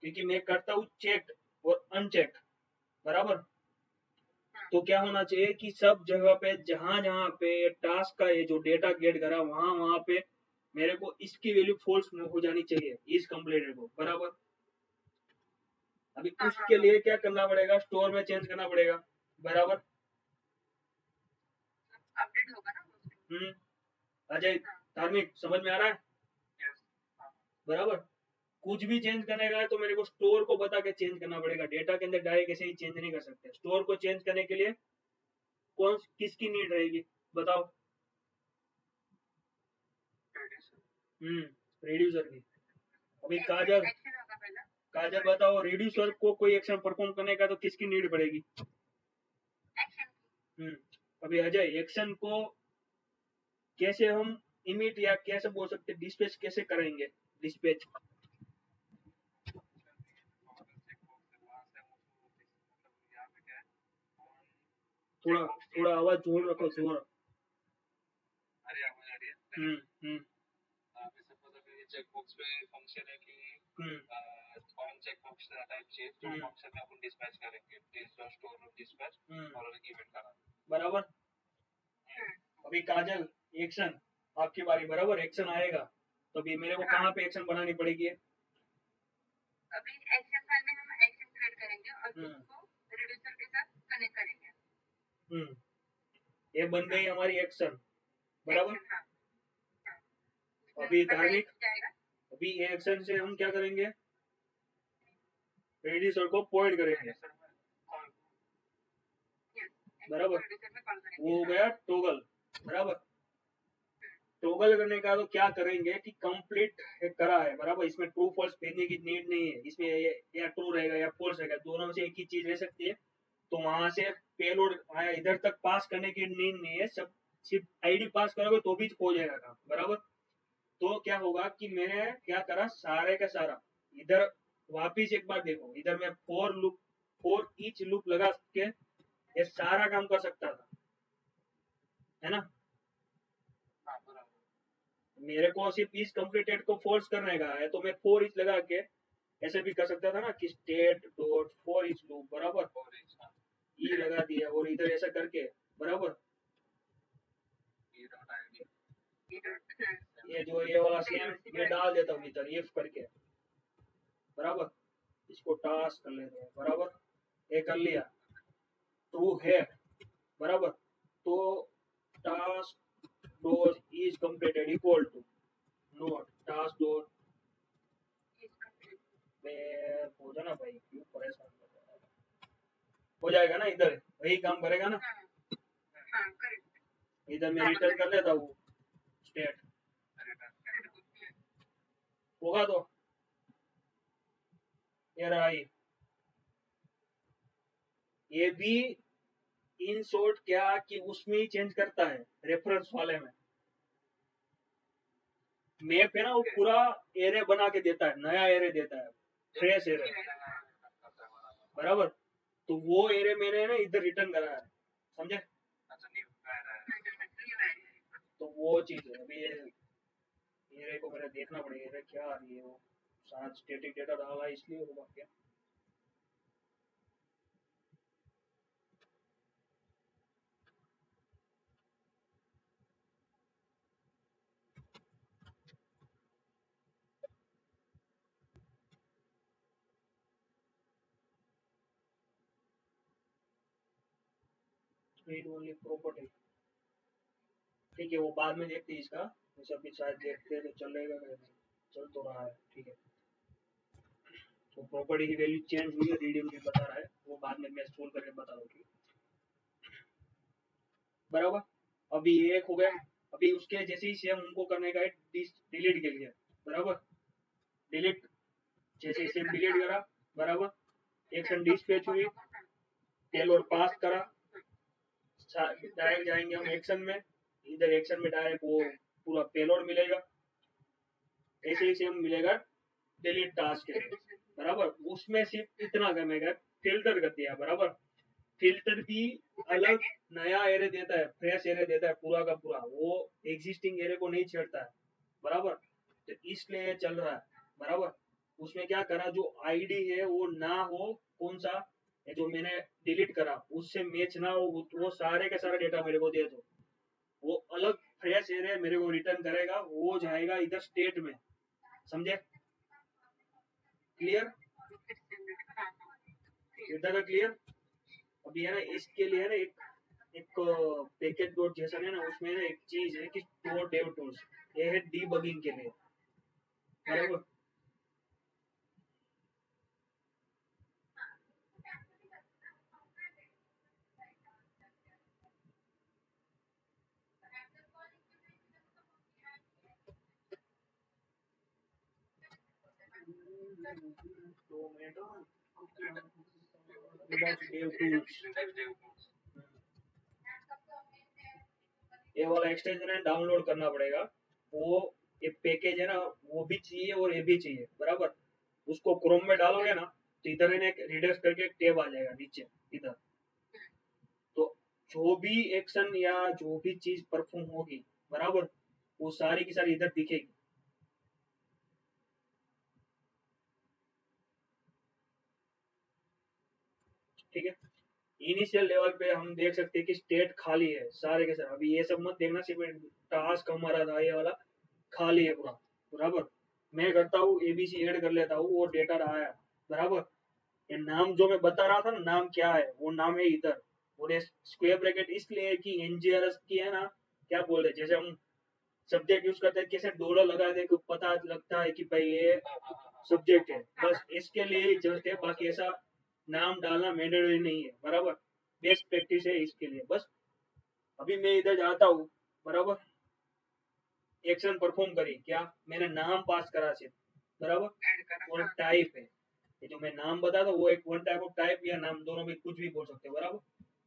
क्योंकि मैं करता हूँ चेक और अनचेक बराबर। तो क्या होना चाहिए कि सब जगह पे जहां जहां पे टास्क का ये जो डेटा गेट करा वहां वहां पे मेरे को इसकी वैल्यू फॉल्स हो जानी चाहिए इस कंप्लेंट को बराबर। अभी उसके लिए क्या करना पड़ेगा, स्टोर में चेंज करना पड़ेगा बराबर। अपडेट होगा ना। अजय धार्मिक समझ में आ रहा है बराबर। कुछ भी चेंज करने का है तो मेरे को स्टोर को बता के चेंज करना पड़ेगा, डेटा के अंदर डायरेक्ट ऐसे ही चेंज नहीं कर सकते। स्टोर को चेंज करने के लिए कौन किसकी नीड रहेगी बताओ। रिड्यूसर की। अभी काजल काजल बताओ, रिड्यूसर को कोई एक्शन परफॉर्म करने का तो किसकी नीड पड़ेगी। अभी अजय एक्शन को कैसे हम इमिट या कैसे बोल सकते डिस्पैच कैसे करेंगे, डिस्पैच थोड़ा थोड़ा आवाज जोर रखो जोर। हम्म हम्म चेकबॉक्स पे फंक्शन है कि ऑन चेकबॉक्स टाइप चाहिए तो फंक्शन में अपन डिस्पैच करेंगे प्लीज स्टोर डिस्पैच और इवेंट करना बराबर। अभी काजल एक्शन आपकी बारी बराबर, एक्शन आएगा तो अभी मेरे को कहाँ पे एक्शन बनानी पड़ेगी। अभी एक्शन फाइल में हम एक्शन क्रिएट करेंगे और उसको रिड्यूसर के साथ कनेक्ट करेंगे। ये बन गई हमारी एक्शन बराबर। अभी धार्मिक अभी एक्शन से हम क्या करेंगे, रिड्यूसर को पॉइंट करेंगे बराबर। वो हो गया टोगल बराबर। टोगल करने का तो क्या करेंगे कि कंप्लीट करा है बराबर, इसमें ट्रू फॉल्स भेजने की नीड नहीं है, इसमें या ट्रू रहेगा या फॉल्स रहेगा, दोनों में से एक ही चीज रह सकती है। तो वहां से पेलोड इधर तक पास करने की नीड नहीं है, सब सिर्फ आईडी पास करोगे तो भी हो जाएगा काम, बराबर। तो क्या होगा कि मैंने क्या करा, सारे का सारा इधर वापिस एक बार देखो, इधर मैं फोर ईच लूप लगा के ये सारा काम कर सकता था, है ना। मेरे को सिर्फ इस कंप्लीटेड को फोर्स करने का है, तो मैं फोर ईच लगा के ऐसे भी कर सकता था ना कि state dot for each loop बराबर, ई लगा दिया और इधर ऐसा करके बराबर, ये जो ये वाला सेम मैं डाल देता हूँ इधर इफ करके बराबर। इसको टास्क कर लेते हैं बराबर, ये कर लिया, ट्रू है बराबर। तो task dot is completed equal to not task dot हो जाना भाई, क्यों परेशान कर रहा है? हो जाएगा ना, इधर वही काम करेगा ना। इधर मैं रिटर्न कर लेता हूँ स्टेट, होगा तो ये रहा ये भी इन शॉर्ट क्या कि उसमें ही चेंज करता है, रेफरेंस वाले में मैप है ना, वो पूरा एरे बना के देता है, नया एरे देता है, फ्रेश एरे बराबर। तो वो एरे मैंने ना इधर रिटर्न करा है, समझे। तो वो चीज है, अभी ये एरे को मेरे देखना पड़ेगा, एरे क्या आ रही है, वो साथ स्टैटिक डेटा डाला है इसलिए होगा क्या। रीड ओनली प्रॉपर्टी, ठीक है वो बाद में देखते हैं इसका, वैसे अभी शायद देखते हैं तो चलेगा, चल तो रहा है, ठीक है। तो प्रॉपर्टी की वैल्यू चेंज हुई है, रीडिंग में बता रहा है, वो बाद में मैं सोल्व करके बता दूंगी बराबर। अभी ये एक हो गया, अभी उसके जैसे ही सेम उनको करने का है डिलीट के लिए बराबर, डिलीट जैसे सेम डिलीट करा बराबर, एक्शन डिस्पैच हुई, पेलोड पास करा, डायरेक्ट जाएंगे हम एक्शन में, इधर एक्शन में डायरेक्ट वो पूरा पेलोड मिलेगा, ऐसे ही सेम मिलेगा डिलीट टास्क के लिए बराबर। उसमें सिर्फ इतना करेगा, फिल्टर कर दिया बराबर, फिल्टर भी अलग नया एरे देता है, फ्रेश एरे देता है पूरा का पूरा, वो एग्जिस्टिंग एरे को नहीं छेड़ता है बराबर। तो इसलिए चल रहा है बराबर। उसमें क्या करा, जो आईडी है वो ना हो, कौन सा जो मैंने डिलीट करा उससे मैच ना हो, वो सारे का सारा डेटा मेरे को दे दो, वो अलग फ्रेश एरे मेरे को रिटर्न करेगा, वो जाएगा इधर स्टेट में, समझे। क्लियर, इधर का क्लियर। अभी है ना इसके लिए है ना एक एक पैकेज डॉट जेसन है ना, उसमें ना एक चीज है कि स्टोर डेव टूल्स, ये है डीबगिंग के लिए बराबर। तो मैं डेव टूल्स, ये वाला एक्सटेंशन है, डाउनलोड करना पड़ेगा। वो एक पैकेज है ना, वो भी चाहिए और ये भी चाहिए बराबर। उसको क्रोम में डालोगे ना, तो इधर है एक रिडक्स करके एक टैब आ जाएगा नीचे इधर। तो जो भी एक्शन या जो भी चीज परफॉर्म होगी बराबर, वो सारी की सारी इधर दिखेगी, ठीक है। इनिशियल लेवल पे हम देख सकते हैं कि स्टेट खाली है सारे के सारे, अभी ये सब मत देखना, सिर्फ टास्क हमारा था ये वाला खाली है पूरा बराबर। मैं करता हूँ एबीसी ऐड कर लेता हूँ, वो डेटा आया बराबर। ये नाम जो मैं बता रहा था ना, नाम क्या है, वो नाम है इधर। और ये स्क्वायर ब्रैकेट इसलिए है कि एनजीआरएस की है ना, क्या बोल रहे, जैसे हम सब्जेक्ट यूज करते हैं, कैसे डॉलर लगा दे तो पता लगता है कि भाई ये सब्जेक्ट है, बस इसके लिए जस्ट है, बाकी ऐसा नाम डालना मैंडेटरी नहीं है बराबर। बेस्ट प्रैक्टिस है इसके लिए बस। अभी मैं इधर जाता हूँ बराबर, एक्शन परफॉर्म करी, क्या मैंने नाम पास करा सिर्फ बराबर, और टाइप है, ये जो मैं नाम बता था वो एक वन टाइप ऑफ टाइप या नाम दोनों में कुछ भी बोल सकते हो, बराबर।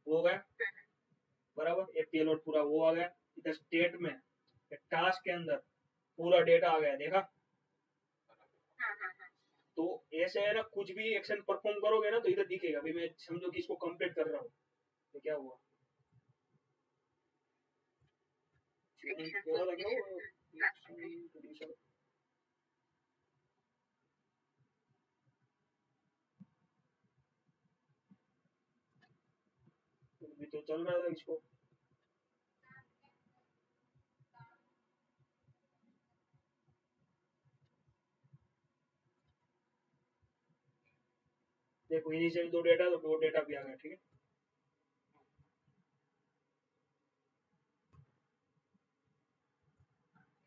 वो हो गया, बराबर। एक पेलोड पूरा वो आ गया। इधर स्टेट में टास्क के अंदर पूरा डेटा आ गया, देखा। तो ऐसे है ना, कुछ भी एक्शन परफॉर्म करोगे ना तो इधर दिखेगा। अभी मैं समझो कि इसको कंप्लीट कर रहा हूँ, तो क्या हुआ, क्या था, क्या हुआ, भी तो चल रहा था इसको। देखो इनिशियल दो डेटा, तो दो डेटा भी आ गया, ठीक है।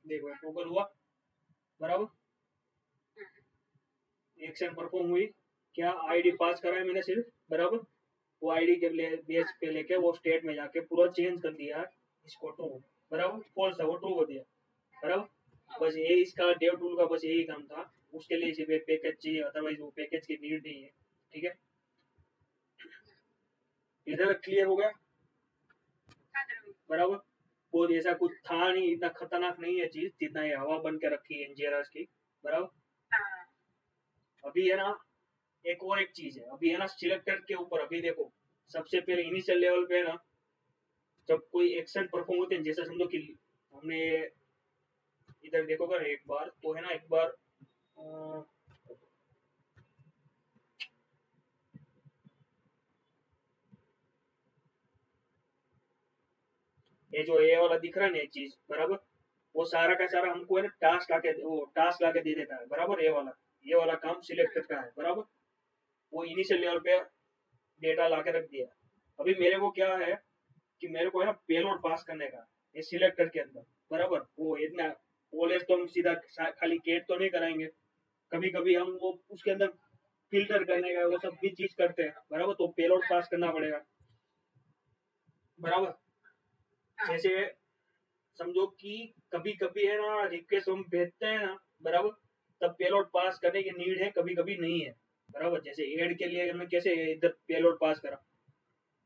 देखो टोकन हुआ, बराबर। एक्शन परफॉर्म हुई, क्या आईडी पास करा है मैंने सिर्फ, बराबर। वो आईडी के बेस पे लेके वो स्टेट में जाके पूरा चेंज कर दिया इसको ट्रू, बराबर। फॉल्स था वो ट्रू हो दिया, बराबर। बस ये इसका डेव टूल का बस यही काम था। उसके लिए सिर्फ एक पैकेज चाहिए, अदरवाइज वो पैकेज की नीड नहीं है, ठीक है। इधर क्लियर हो गया, बराबर। और ऐसा कुछ था नहीं, इतना खतरनाक नहीं है चीज जितना ये हवा बन के रखी है एनजीआरएस की, बराबर। अभी है ना, एक और एक चीज है अभी है ना, सिलेक्टर के ऊपर। अभी देखो, सबसे पहले इनिशियल लेवल पे है ना, जब कोई एक्शन परफॉर्म होते हैं, जैसे समझो कि हमने इधर देखोगे एक बार तो है ना, एक बार ये जो ए वाला दिख रहा है ना, एक चीज, बराबर। वो सारा का सारा हमको है ना टास्क आके, वो टास्क लाके दे देता है, बराबर। ये वाला काम सिलेक्टर का है, बराबर। वो इनिशियल लेवल पे डेटा लाके रख दिया। अभी मेरे को क्या है कि मेरे को है ना पेलोड पास करने का, ये सिलेक्टर के अंदर, बराबर। वो इतना ओलेस तो हम सीधा खाली गेट तो नहीं कराएंगे, कभी कभी हम वो उसके अंदर फिल्टर करने का वो सब भी चीज करते हैं, बराबर। तो पेलोड पास करना पड़ेगा, बराबर। जैसे समझो कि कभी कभी है ना रिक्वेस्ट हम भेजते हैं ना, बराबर। तब पेलोड पास करने की नीड है, कभी कभी नहीं है, बराबर। जैसे एड के लिए हमने कैसे इधर पेलोड पास करा,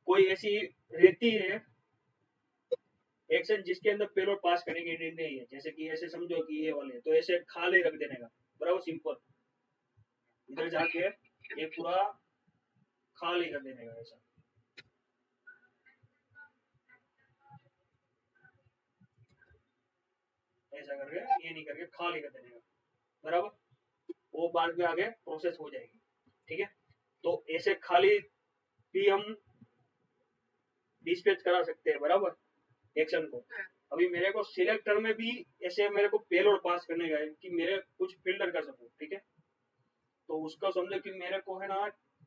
कोई ऐसी रहती है एक्शन जिसके अंदर पेलोड पास करने की नीड नहीं है, जैसे कि ऐसे समझो कि ये वाले तो ऐसे खाली रख देने का, बराबर, सिंपल। इधर जाके ये पूरा खाली कर देने का, ऐसा ऐसा करके, ये नहीं करके खाली कर देने का, बराबर। वो बाद में आगे प्रोसेस हो जाएगी, ठीक है। तो ऐसे खाली भी हम डिस्पैच करा सकते हैं, बराबर, एक्शन को। अभी मेरे को सिलेक्टर में भी ऐसे मेरे को पेलोड पास करने का है कि मेरे कुछ फिल्टर कर सकूं, ठीक है। तो उसका समझो कि मेरे को है ना,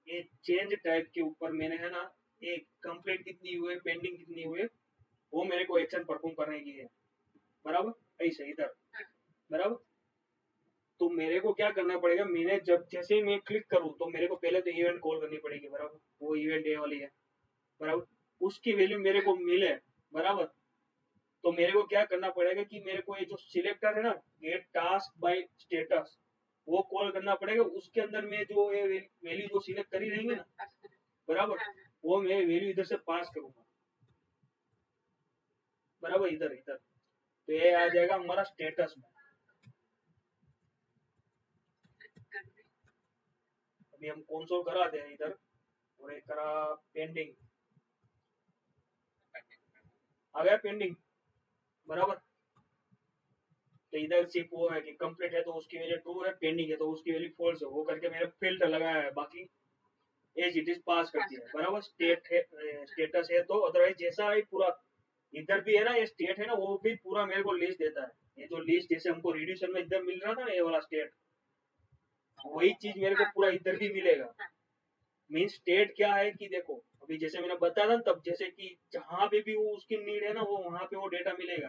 ये चेंज टाइप के ऊपर मैंने है ना, एक कंप्लेंट कितनी हुए, पेंडिंग कितनी हुए, वो मेरे को एक्शन परफॉर्म करने की है, बराबर। ऐसे इधर, बराबर। तो मेरे को क्या करना पड़ेगा, मैंने जब जैसे ही मैं क्लिक करूँ तो मेरे को पहले तो इवेंट कॉल करनी पड़ेगी, बराबर। वो इवेंट ए वाली है, बराबर। उसकी वैल्यू मेरे को मिले, बराबर। तो मेरे को क्या करना पड़ेगा कि मेरे को ये जो सिलेक्टर है ना, गेट टास्क बाय स्टेटस, वो कॉल करना पड़ेगा। उसके अंदर में जो ये वैल्यू जो सिलेक्ट करी रहेंगे ना, बराबर, वो मैं वैल्यू इधर से पास करूंगा, बराबर। इधर इधर तो ये आ जाएगा हमारा स्टेटस में। अभी हम कंसोल करा दे इधर, और एक करा पेंडिंग, आ गया पेंडिंग, बराबर। तो इधर सिर्फ वो है कि कंप्लीट है तो उसकी वैल्यू ट्रू है, पेंडिंग है तो उसकी वैल्यू फॉल्स है, वो करके मैंने फिल्टर लगाया है। बाकी एज इट इज पास कर दिया है, बराबर। स्टेट है, स्टेटस है तो अदरवाइज जैसा है पूरा। इधर भी है ना, ये स्टेट है ना, वो भी पूरा मेरे को लिस्ट देता है। ये जो लिस्ट जैसे हमको रिड्यूसर में इधर मिल रहा था ना, ये वाला स्टेट, वही चीज मेरे को पूरा इधर भी मिलेगा। मीन स्टेट क्या है कि देखो, अभी जैसे मैंने बताया था तब, जैसे कि जहां पे भी वो उसकी नीड है ना, वो वहां पे वो डेटा मिलेगा।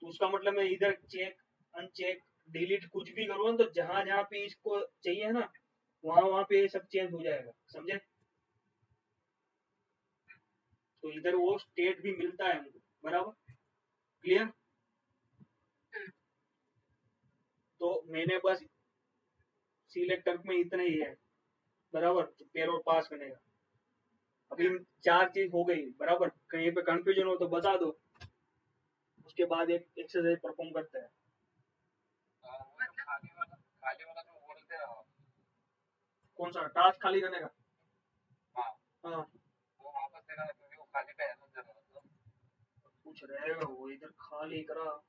तो उसका मतलब मैं इधर चेक, अनचेक, डिलीट कुछ भी करूँ तो जहां जहां पे इसको चाहिए ना, वहां वहां पे ये सब चेंज हो जाएगा, समझे। तो इधर वो स्टेट भी मिलता है हमको, बराबर, क्लियर। तो मैंने बस सिलेक्टर में इतना ही है, बराबर, तो पेलोड पास करने का। अभी 4 चीज हो गई बराबर, कहीं पे कंफ्यूजन हो तो बता दो, उसके बाद एक एक्सरसाइज परफॉर्म करते हैं। कौन सा टास्क खाली करने का? हाँ, कुछ रहेगा वो इधर खाली करा।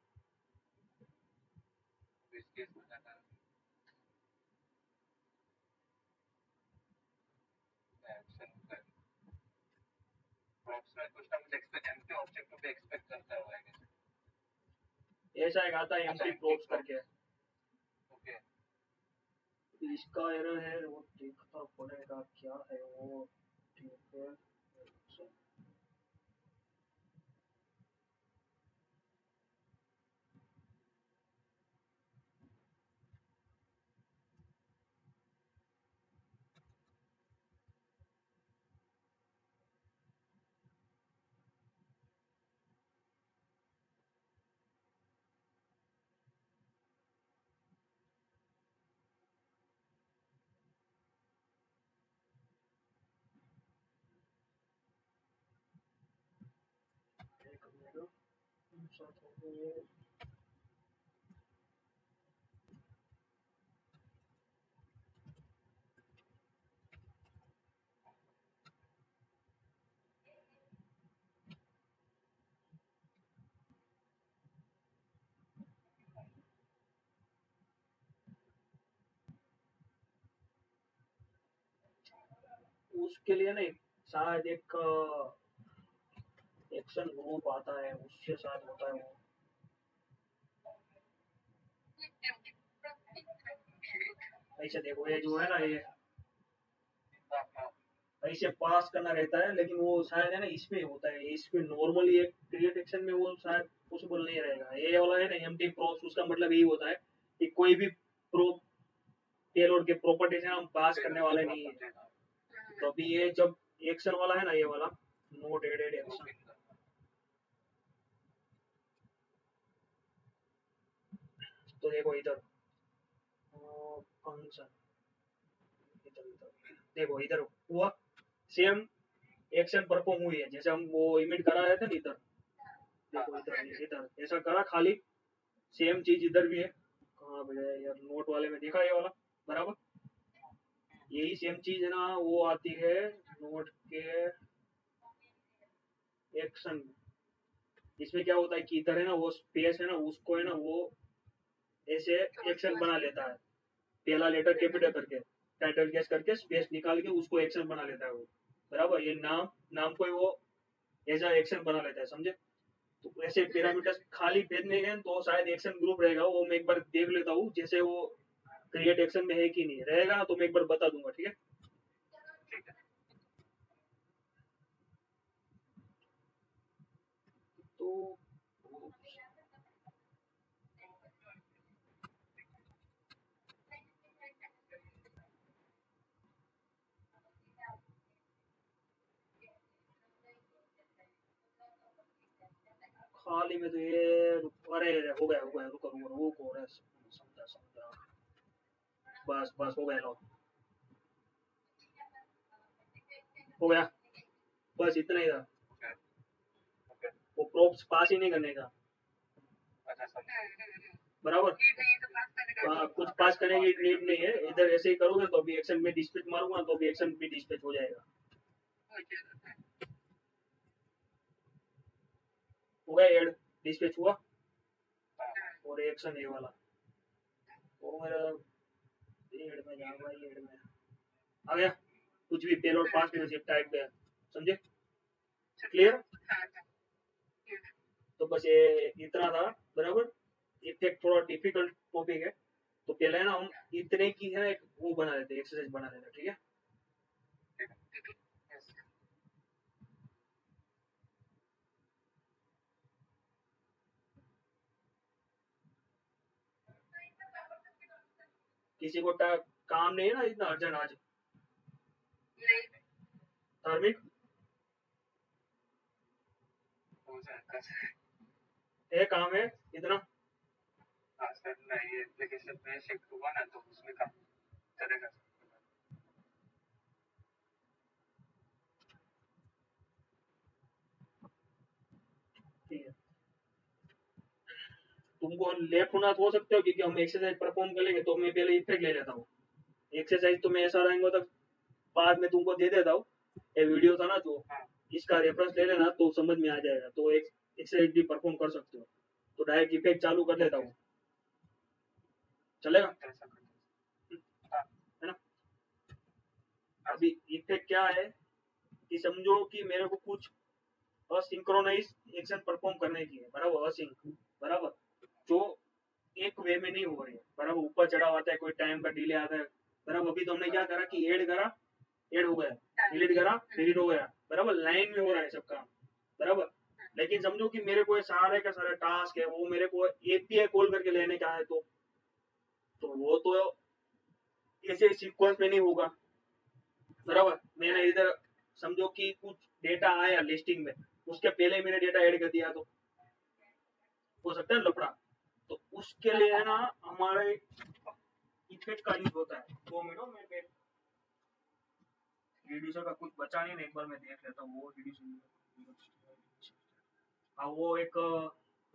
ऐसा एक आता है एम्प्टी प्रोप्स करके, इसका एरर है वो देखना पड़ेगा क्या है वो। ठीक है, एक मिनट, साथ हो गए। उसके लिए नहीं, शायद एक एक्शन ग्रुप आता है, उसके साथ होता है वो। ऐसे देखो, ये जो है ना, ये ऐसे पास करना रहता है, लेकिन वो शायद है ना इसमें होता है, इसमें नॉर्मली एक क्रिएट एक्शन में वो शायद पॉसिबल नहीं रहेगा। ये वाला है ना एम्प्टी प्रोप्स, उसका मतलब यही होता है कि कोई भी प्रो पेलोड के प्रॉपर्टीज हम पास करने वाले नहीं है। तो अभी ये जब एक्शन वाला है ना, ये वाला नोट एडेड एक्शन, तो देखो इधर फंक्शन, इधर इधर देखो, इधर हुआ सेम एक्शन परफॉर्म हुई है, जैसे हम वो इमिट करा रहे थे ना इधर। देखो इधर इधर ऐसा करा खाली, सेम चीज इधर भी है। कहाँ पे है यार, नोट वाले में देखा ये वाला बराबर, यही सेम चीज है ना, वो आती है नोट के एक्शन में। इसमें क्या होता है कि इधर है ना वो स्पेस है ना, उसको है ना वो ऐसे एक्शन बना लेता है, पहला लेटर कैपिटल करके, टाइटल केस करके स्पेस निकाल के उसको एक्शन बना लेता है वो। बराबर, ये नाम नाम को ही वो ऐसा एक्शन बना लेता है, समझे? तो ऐसे पैरामीटर्स खाली भेजने गए तो शायद एक्शन ग्रुप रहेगा, वो मैं एक बार देख लेता हूँ, जैसे वो क्रिएट एक्शन में है कि नहीं रहेगा ना, तो मैं एक बार बता दूंगा, ठीक है? तो खाली में तो ये अरे हो गया हो गया, रुको रुको रुको, हो रहा है, समझा समझा, बस बस हो गया, लो हो गया, बस इतना ही था। वो प्रोप्स पास ही नहीं करने का, बराबर। कुछ पास करने की नीड नहीं है, इधर ऐसे ही करोगे तो अभी एक्शन में डिस्पैच मारूंगा तो अभी एक्शन भी डिस्पैच हो जाएगा। हो गया एड, डिस्पैच हुआ, और एक्शन ये वाला वो मेरा एड में जाऊंगा, एड में आ गया, कुछ भी पेलोड पास में सिर्फ टाइप गया, समझे? क्लियर? तो बस ये इतना था, बराबर। इफेक्ट थोड़ा डिफिकल्ट टॉपिक है, तो पहले ना हम इतने की है एक वो बना लेते हैं, एक्सरसाइज बना लेते हैं, ठीक है? किसी को काम नहीं है ना इतना अर्जेंट आज? धार्मिक है, काम है इतना? ठीक है, तुमको लेफ्ट होना हो सकते हो क्योंकि हम एक्सरसाइज परफॉर्म करेंगे, तो मैं पहले इफेक्ट ले लेता हूँ। एक्सरसाइज तो मैं ऐसा रहेंगे तो बाद में तुमको दे देता हूँ। ये वीडियो था ना, तो इसका रेफरेंस ले लेना तो समझ में आ जाएगा, तो एक एक्सरसाइज भी परफॉर्म कर सकते हो। तो डायरेक्ट इफेक्ट चालू कर लेता हूँ, चलेगा? है ना? अभी इफेक्ट क्या है कि समझो कि मेरे को कुछ असिंक्रोनाइज एक्शन परफॉर्म करने की है, बराबर, असिंक, बराबर, जो एक वे में नहीं हो रही है, बराबर, ऊपर चढ़ाव आता है, कोई टाइम का डिले आता है, बराबर। अभी तो हमने क्या करा कि ऐड करा, ऐड हो गया, डिलीट करा, डिलीट हो गया, बराबर, लाइन में हो रहा है सब काम, बराबर। लेकिन समझो कि मेरे को सारे का सारा टास्क है वो मेरे को एपीआई कॉल करके लेने का है, तो वो तो ऐसे सीक्वेंस में नहीं होगा, बराबर। मैंने इधर समझो कि कुछ डेटा आया लिस्टिंग में, उसके पहले मैंने डेटा ऐड कर दिया, तो हो सकता है लफड़ा। तो उसके लिए है ना हमारे इफेक्ट का यूज होता है। 2 मिनट में रिड्यूसर का कुछ बचा नहीं ना, एक बार मैं देख लेता हूँ वो रिड्यूसर। हाँ, वो एक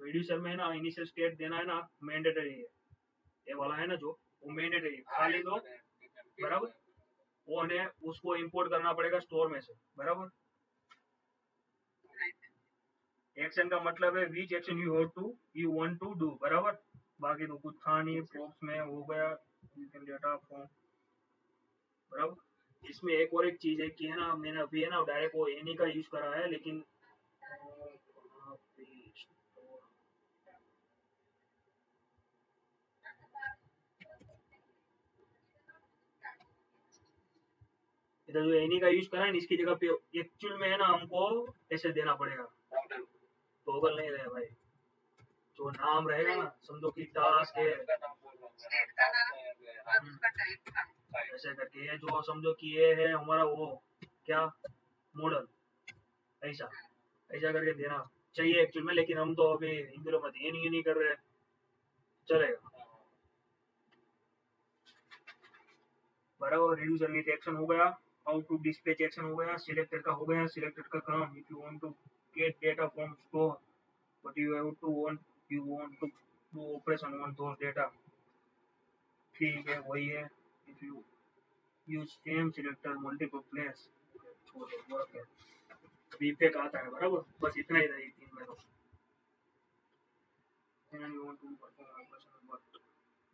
रिड्यूसर में है ना इनिशियल स्टेट देना है ना, मैंडेटरी है, ये वाला है ना जो, वो मैंडेटरी है, खाली दो, बराबर। वो ने उसको इंपोर्ट करना पड़ेगा स्टोर में से, बराबर। एक्शन का मतलब है which action you want to do, बराबर। बाकी तो कुछ था नहीं, प्रॉप्स में हो गया, डेटा फॉर्म, बराबर। इसमें एक और एक चीज है कि है ना, मैंने अभी है ना डायरेक्ट वो एनी का यूज करा है, लेकिन इधर जो एनी का यूज करा है, इसकी जगह पे एक्चुअल में है ना हमको ऐसे देना पड़ेगा, टॉगल नहीं रहे भाई, जो नाम रहेगा ना, समझो कि टास्क है, ऐसे करके ये जो समझो कि ये है हमारा वो क्या मॉडल, ऐसा ऐसा करके देना चाहिए एक्चुअल में, लेकिन हम तो अभी इन दिनों में ये नहीं कर रहे, चलेगा, बराबर। रिड्यूसर नीट एक्शन हो गया, हाउ टू डिस्पैच एक्शन हो गया, सिलेक्टेड का हो गया, सिलेक्टेड का काम, if you want to get data from store but you want to do operation on those data, ठीक है, वही है। If you use same selector multiple place, छोड़ दो, वर्क है, अभी इफेक्ट आता है, बराबर। बस इतना ही था ये 3 में,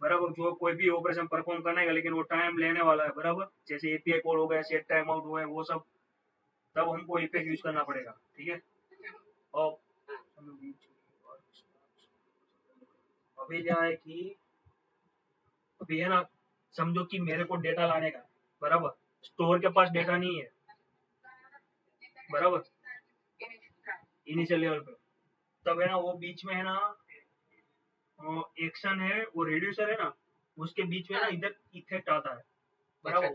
बराबर। जो कोई भी ऑपरेशन परफॉर्म करने का, लेकिन वो टाइम लेने वाला है, बराबर। जैसे एपीआई कॉल हो गया, सेट टाइम आउट हुआ है, वो सब तब हमको इफेक्ट यूज करना पड़ेगा, ठीक है। और अभी क्या है कि अभी है ना, समझो कि मेरे को डेटा लाने का, बराबर, स्टोर के पास डेटा नहीं है, बराबर, इनिशियल लेवल पे, तब है ना वो बीच में है ना एक्शन है, वो रिड्यूसर है ना, उसके बीच में ना इधर इफेक्ट आता है, बराबर।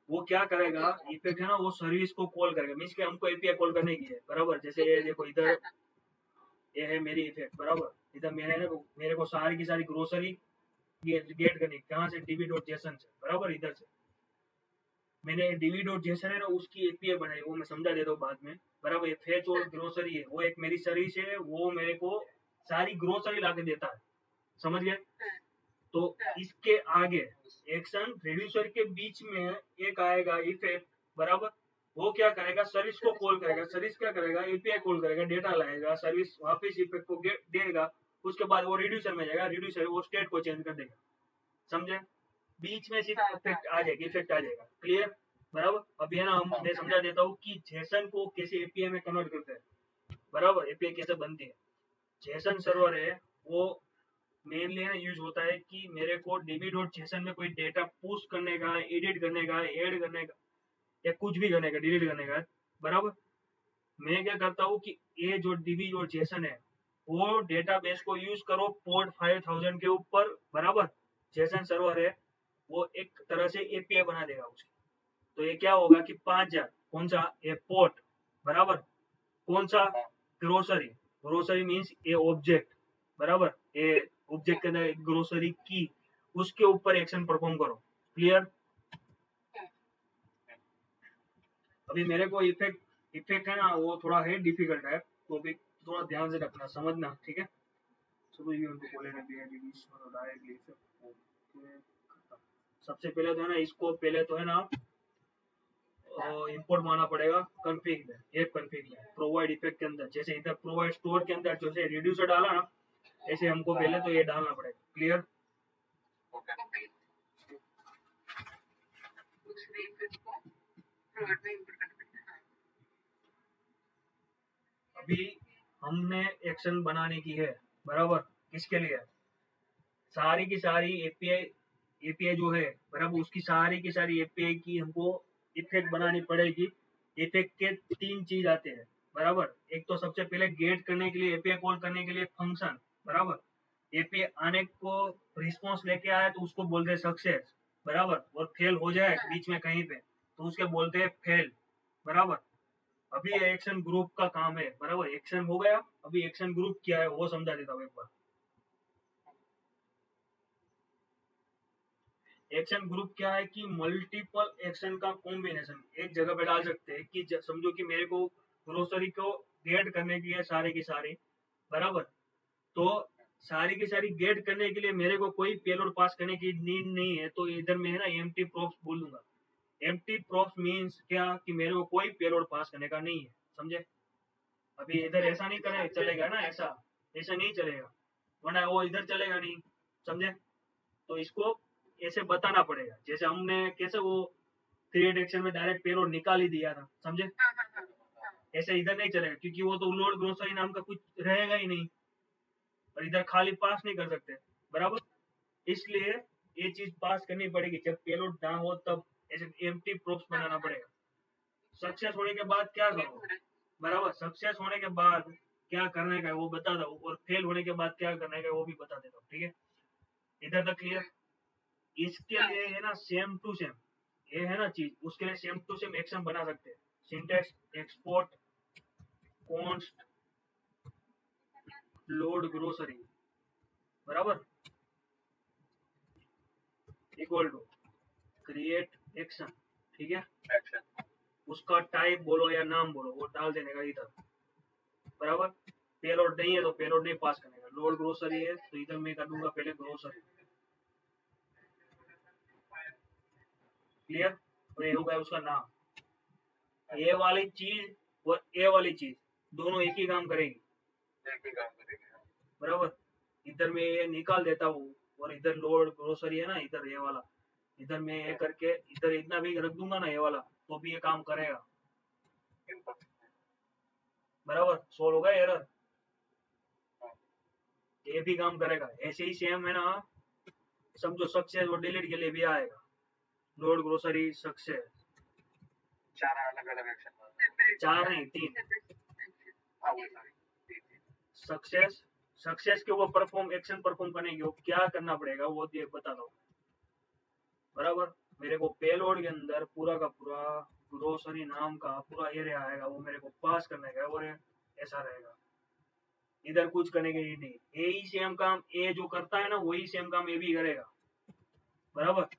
वो क्या करेगा, इफेक्ट है ना वो सर्विस को कॉल करेगा, मीन्स कि हमको एपीआई कॉल करने की है, बराबर। जैसे ये देखो इधर, ये है मेरी इफेक्ट, बराबर। इधर मेरे को सारी की सारी ग्रोसरी गेट करनी, कहाँ से, डीबी डॉट जेसन से, बराबर, इधर से मैंने डीबी डॉट जेसन है ना उसकी एपीआई बनाई, वो मैं समझा देता हूँ बाद में, बराबर। ये फेच और ग्रोसरी है, वो एक मेरी सर्विस है, वो मेरे को सारी ग्रोसरी ला के देता है, समझ गए। तो इसके आगे एक्शन रिड्यूसर के बीच में एक आएगा इफेक्ट, बराबर। वो क्या करेगा, सर्विस को कॉल करेगा, सर्विस क्या करेगा, एपीआई कॉल करेगा, डेटा लाएगा, सर्विस वापस इफेक्ट को देगा, उसके बाद वो रिड्यूसर में जाएगा, रिड्यूसर वो स्टेट को चेंज कर देगा, समझे। बीच में सिर्फ इफेक्ट आ जाएगा, इफेक्ट आ जाएगा, क्लियर, बराबर। अभी है ना मैं समझा देता हूँ कि जेसन को कैसे एपीआई में कन्वर्ट करते हैं, बराबर, एपीआई कैसे बनती है। जेसन सर्वर है वो मेनली ना यूज होता है कि मेरे को डीबी डॉट जेसन में कोई डेटा पुश करने का, एडिट करने का, ऐड करने का, या कुछ भी करने का, डिलीट करने का, बराबर। मैं क्या करता हूँ कि ये जो डीबी डॉट जेसन है, वो डेटाबेस को यूज करो पोर्ट 5000 के ऊपर, बराबर। जेसन सर्वर है वो एक तरह से एपीआई बना देगा उसकी, तो ये क्या होगा कि 5000 कौन सा, ये पोर्ट, बराबर, कौन सा, ग्रोसरी, ग्रोसरी मीन्स ए ऑब्जेक्ट, बराबर, ए ऑब्जेक्ट के अंदर ग्रोसरी की, उसके ऊपर एक्शन परफॉर्म करो, क्लियर। अभी मेरे को इफेक्ट इफेक्ट है ना वो थोड़ा है डिफिकल्ट है, तो अभी थोड़ा ध्यान से रखना, समझना, ठीक है। So you want to call it a BIDD और डायरेक्टली सबसे पहले तो है ना, इसको पहले तो है ना इंपोर्ट मारना पड़ेगा कॉन्फ़िग में, एक कॉन्फ़िग में प्रोवाइड इफेक्ट के अंदर, जैसे इधर प्रोवाइड स्टोर के अंदर जैसे रिड्यूसर डाला ना, ऐसे हमको पहले तो ये डालना पड़ेगा। क्लियर? अभी हमने एक्शन बनाने की है, बराबर, किसके लिए? सारी की सारी एपीआई जो है, बराबर, उसकी सारी की सारी एपीआई की हमको इफेक्ट बनानी पड़ेगी। इफेक्ट के 3 चीज आते हैं, बराबर। एक तो सबसे पहले गेट करने के लिए, एपीआई कॉल करने के लिए फंक्शन, बराबर। एपीआई आने को रिस्पॉन्स लेके आए तो उसको बोलते हैं सक्सेस, बराबर। और फेल हो जाए बीच में कहीं पे तो उसके बोलते हैं फेल, बराबर। अभी एक्शन ग्रुप का काम है, बराबर। एक्शन हो गया, अभी एक्शन ग्रुप क्या है वो समझा देता हूँ एक बार। एक्शन ग्रुप क्या है कि मल्टीपल एक्शन का कॉम्बिनेशन एक जगह पे डाल सकते हैं। कि समझो कि मेरे को ग्रोसरी को गेट करने की है सारे की सारी, बराबर। तो सारी की सारी गेट करने के लिए मेरे को कोई पेलोड पास करने की नीड नहीं है, तो इधर में है ना एम्प्टी प्रॉप्स बोल दूंगा। एम्प्टी प्रॉप्स मीन्स क्या कि मेरे को कोई पेलोड पास करने का नहीं है, समझे। अभी इधर ऐसा नहीं करे चलेगा ना, ऐसा नहीं चलेगा, वरना वो इधर चलेगा नहीं, समझे। तो इसको ऐसे बताना पड़ेगा, जैसे हमने कैसे वो क्रिएट एक्शन में डायरेक्ट पेलोड निकाल ही दिया था, समझे। ऐसे इधर नहीं चलेगा, क्योंकि वो तो लोड ग्रोसरी नाम का कुछ रहेगा ही नहीं, और इधर खाली पास नहीं कर सकते, बराबर। इसलिए ये चीज पास करनी पड़ेगी, जब पेलोड ना हो तब ऐसे एम्प्टी प्रोप्स बनाना पड़ेगा। सक्सेस होने के बाद क्या करो, बराबर। सक्सेस होने के बाद क्या करने का है वो बता दो, और फेल होने के बाद क्या करने का है वो भी बता देता हूँ, ठीक है। इधर तक क्लियर? इसके लिए है ना सेम टू सेम, ये है ना चीज, उसके लिए सेम टू सेम एक्शन बना सकते हैं। Syntax export const load grocery, बराबर, इक्वल टू क्रिएट एक्शन, ठीक है। उसका टाइप बोलो या नाम बोलो, वो डाल देने का इधर, बराबर। पेलोड नहीं है तो पेलोड नहीं पास करने का। लोड ग्रोसरी है तो इधर मैं कर दूंगा पहले ग्रोसरी, क्लियर। और ये हो गया उसका नाम। ए वाली चीज और ए वाली चीज दोनों एक ही काम करेगी, बराबर। इधर मैं ये निकाल देता हूँ, और इधर लोड ग्रोसरी है ना, इधर ये वाला, इधर मैं ये करके इधर इतना भी रख दूंगा ना ये वाला, तो भी ये काम करेगा, बराबर। सोल्व हो गया एरर, ये भी काम करेगा। ऐसे ही सेम है ना, समझो सक्सेस और डिलीट के लिए भी आएगा। लोड ग्रोसरी सक्सेस, चार नहीं 3। सक्सेस, सक्सेस के वो परफॉर्म एक्शन परफॉर्म करने की वो क्या करना पड़ेगा वो बता दो, बराबर। मेरे को पेलोड के अंदर पूरा का पूरा ग्रोसरी नाम का पूरा एरिया आएगा, वो मेरे को पास करने का, और ऐसा रहेगा। इधर कुछ करने की नहीं, ए ही सेम काम ए जो करता है ना वही सेम काम ए भी करेगा, बराबर।